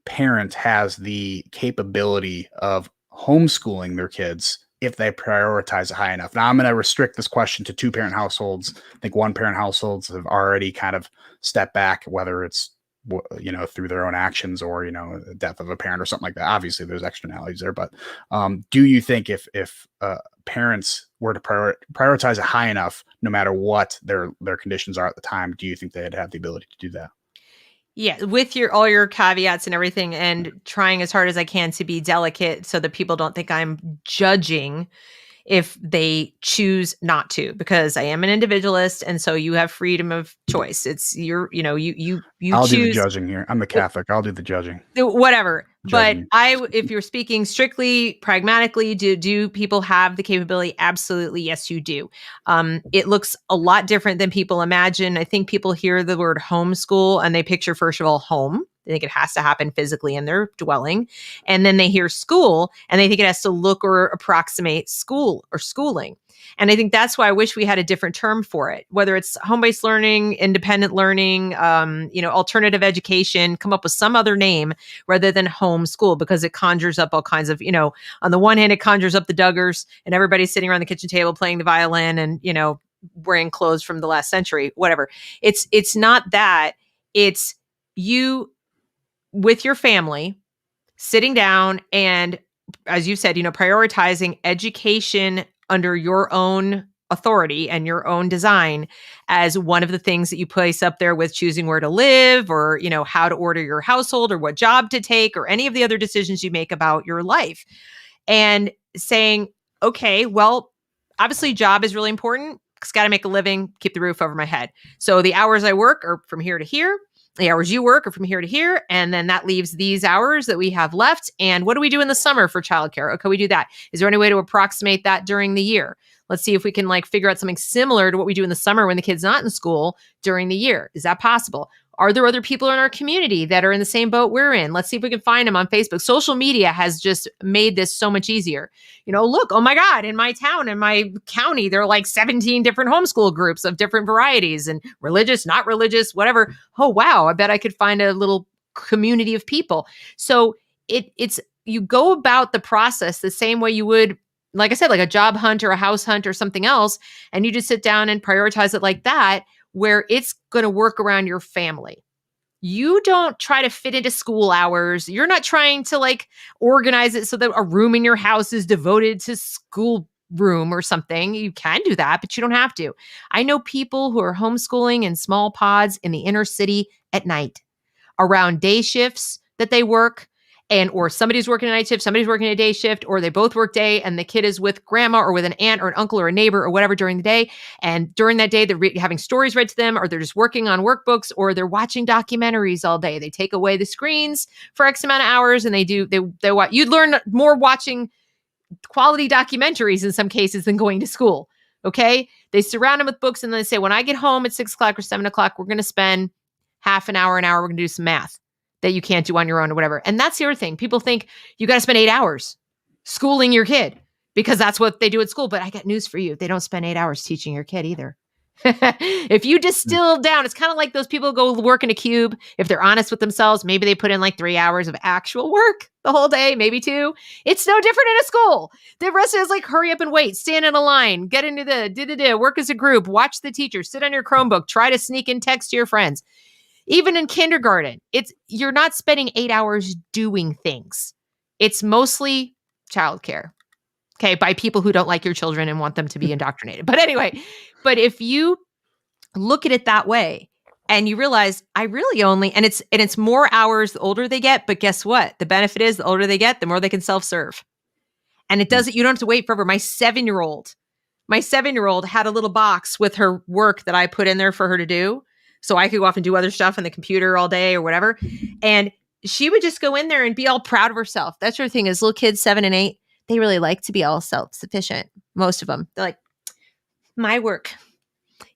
parent has the capability of homeschooling their kids if they prioritize it high enough? Now, I'm going to restrict this question to 2-parent households. I think 1-parent households have already kind of stepped back, whether it's, through their own actions or, the death of a parent or something like that. Obviously, there's externalities there, but do you think if parents were to prioritize it high enough, no matter what their conditions are at the time, do you think they'd have the ability to do that? Yeah, with all your caveats and everything, and trying as hard as I can to be delicate so that people don't think I'm judging if they choose not to, because I am an individualist, and so you have freedom of choice. It's you I'll choose. do the judging here. I'm the Catholic. I'll do the judging. Whatever. Judging. But if you're speaking strictly pragmatically, do people have the capability? Absolutely. Yes, you do. It looks a lot different than people imagine. I think people hear the word homeschool and they picture, first of all, home. They think it has to happen physically in their dwelling. And then they hear school and they think it has to look or approximate school or schooling. And I think that's why I wish we had a different term for it, whether it's home-based learning, independent learning, alternative education, come up with some other name rather than homeschool, because it conjures up all kinds of, on the one hand, it conjures up the Duggars and everybody's sitting around the kitchen table playing the violin and, wearing clothes from the last century, whatever. It's not that. It's you with your family sitting down and, as you said, prioritizing education under your own authority and your own design as one of the things that you place up there with choosing where to live, or, how to order your household, or what job to take, or any of the other decisions you make about your life. And saying, okay, well, obviously job is really important. It's got to make a living, keep the roof over my head. So the hours I work are from here to here. the hours you work are from here to here. And then that leaves these hours that we have left. And what do we do in the summer for childcare? Okay, we do that. Is there any way to approximate that during the year? Let's see if we can like figure out something similar to what we do in the summer when the kid's not in school during the year. Is that possible? Are there other people in our community that are in the same boat we're in? Let's see if we can find them on Facebook. Social media has just made this so much easier. Look, oh my God, in my town, in my county, there are like 17 different homeschool groups of different varieties and religious, not religious, whatever. Oh, wow. I bet I could find a little community of people. So it's you go about the process the same way you would, like I said, like a job hunt or a house hunt or something else. And you just sit down and prioritize it like that, where it's going to work around your family. You don't try to fit into school hours. You're not trying to like organize it so that a room in your house is devoted to school room or something. You can do that, but you don't have to. I know people who are homeschooling in small pods in the inner city at night around day shifts that they work, and or somebody's working a night shift, somebody's working a day shift, or they both work day and the kid is with grandma or with an aunt or an uncle or a neighbor or whatever during the day. And during that day, they're having stories read to them, or they're just working on workbooks, or they're watching documentaries all day. They take away the screens for X amount of hours and they watch. You'd learn more watching quality documentaries in some cases than going to school. Okay. They surround them with books and then they say, when I get home at 6 o'clock or 7 o'clock, we're going to spend half an hour, we're going to do some math that you can't do on your own or whatever. And that's the other thing. People think you got to spend 8 hours schooling your kid because that's what they do at school. But I got news for you. They don't spend 8 hours teaching your kid either. If you distill down, it's kind of like those people go work in a cube. If they're honest with themselves, maybe they put in like 3 hours of actual work the whole day, maybe 2. It's no different in a school. The rest is like hurry up and wait, stand in a line, get into the work as a group, watch the teacher, sit on your Chromebook, try to sneak in text to your friends. Even in kindergarten, you're not spending 8 hours doing things. It's mostly childcare, okay, by people who don't like your children and want them to be indoctrinated. But anyway, but if you look at it that way and you realize I really only, and it's more hours the older they get, but guess what? The benefit is the older they get, the more they can self-serve. And it doesn't, you don't have to wait forever. My 7-year-old had a little box with her work that I put in there for her to do. So I could go off and do other stuff on the computer all day or whatever. And she would just go in there and be all proud of herself. That's her thing is little kids, 7 and 8, they really like to be all self-sufficient. Most of them. They're like, my work,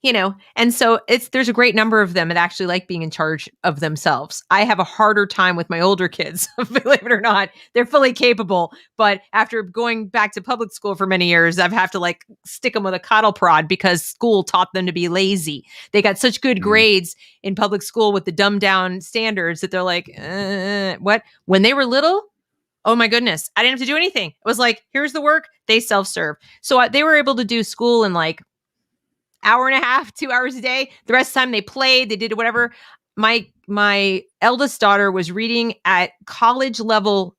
and so there's a great number of them that actually like being in charge of themselves. I have a harder time with my older kids, believe it or not. They're fully capable. But after going back to public school for many years, I've had to like stick them with a coddle prod because school taught them to be lazy. They got such good grades in public school with the dumbed down standards that they're like, what? When they were little, oh my goodness, I didn't have to do anything. It was like, here's the work. They self-serve. So they were able to do school in like hour and a half, 2 hours a day. The rest of the time they played, they did whatever. My eldest daughter was reading at college level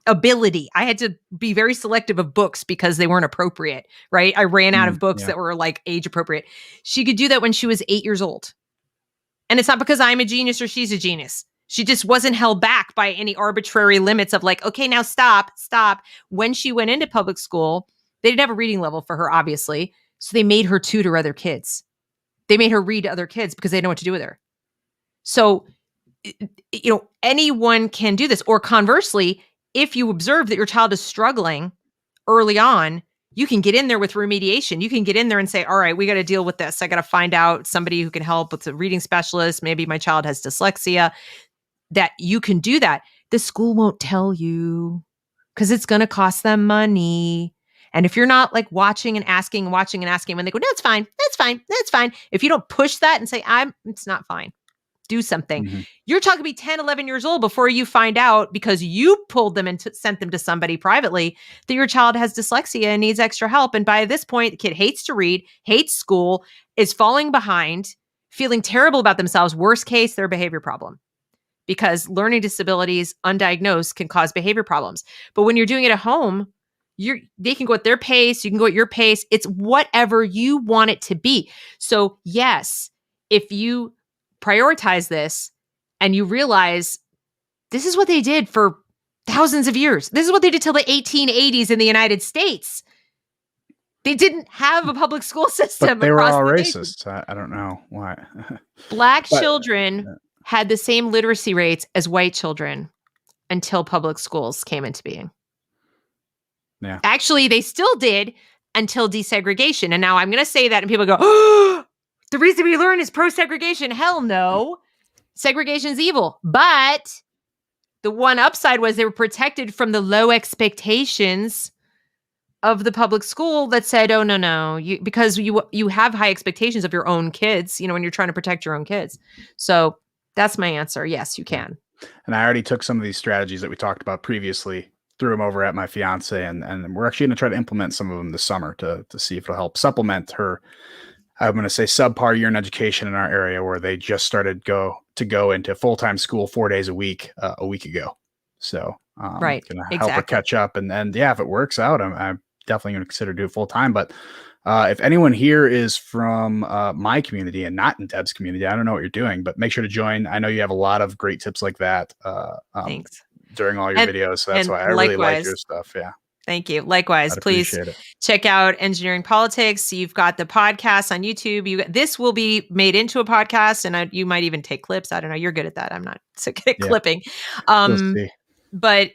ability. I had to be very selective of books because they weren't appropriate, right? I ran out of books that were like age appropriate. She could do that when she was 8 years old. And it's not because I'm a genius or she's a genius. She just wasn't held back by any arbitrary limits of like, okay, now stop. When she went into public school, they didn't have a reading level for her, obviously. So they made her tutor other kids. They made her read to other kids because they didn't know what to do with her. So, anyone can do this. Or conversely, if you observe that your child is struggling early on, you can get in there with remediation. You can get in there and say, all right, we got to deal with this. I got to find out somebody who can help with a reading specialist. Maybe my child has dyslexia. That you can do that. The school won't tell you because it's going to cost them money. And if you're not like watching and asking, when they go, no, it's fine. That's fine. If you don't push that and say, it's not fine. Do something. Mm-hmm. Your child could be 10, 11 years old before you find out because you pulled them and sent them to somebody privately that your child has dyslexia and needs extra help. And by this point, the kid hates to read, hates school, is falling behind, feeling terrible about themselves. Worst case, their behavior problem. Because learning disabilities undiagnosed can cause behavior problems. But when you're doing it at home, they can go at their pace. You can go at your pace. It's whatever you want it to be. So yes, if you prioritize this and you realize this is what they did for thousands of years. This is what they did till the 1880s in the United States. They didn't have a public school system. But they were all racist. I don't know why. Black children had the same literacy rates as white children until public schools came into being. Yeah. Actually, they still did until desegregation. And now I'm going to say that and people go, oh, the reason we learn is pro-segregation. Hell no. Segregation is evil. But the one upside was they were protected from the low expectations of the public school that said, oh, no, because you have high expectations of your own kids, when you're trying to protect your own kids. So that's my answer. Yes, you can. And I already took some of these strategies that we talked about previously, threw them over at my fiance, and we're actually going to try to implement some of them this summer to see if it'll help supplement her, I'm going to say, subpar year in education in our area, where they just started go into full-time school 4 days a week ago. So Right. going to help her Exactly. catch up. And yeah, if it works out, I'm definitely going to consider do it full-time. But if anyone here is from my community and not in Deb's community, I don't know what you're doing, but make sure to join. I know you have a lot of great tips like that Thanks. during all your And videos. So that's and why I really like likewise. your stuff. Yeah, Thank you. Likewise, I'd please appreciate it. check out Engineering Politics. You've got the podcast on YouTube. This will be made into a podcast, and you might even take clips. I don't know. You're good at that. I'm not so good at Yeah, clipping. we'll see. But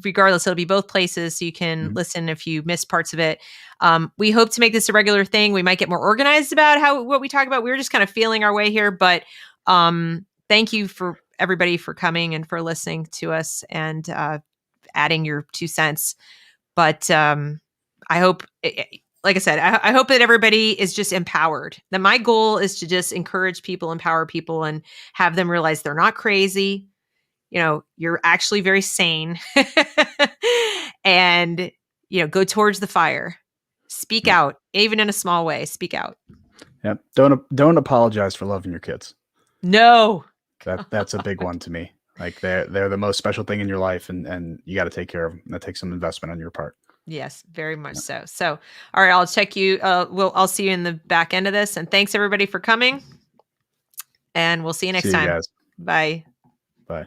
regardless, it'll be both places, so you can listen if you miss parts of it. We hope to make this a regular thing. We might get more organized about what we talk about. We're just kind of feeling our way here, but thank you for everybody for coming and for listening to us and adding your 2 cents. But I hope, like I said, I hope that everybody is just empowered. That my goal is to just encourage people, empower people, and have them realize they're not crazy. You're actually very sane. And, go towards the fire. Speak out, even in a small way. Speak out. Yep. Don't apologize for loving your kids. No. That's a big one to me. Like they're the most special thing in your life, and you got to take care of them. That takes some investment on your part. Yes, very much so. So, all right, I'll check you. I'll see you in the back end of this. And thanks everybody for coming. And we'll see you next See you time. guys. Bye. Bye.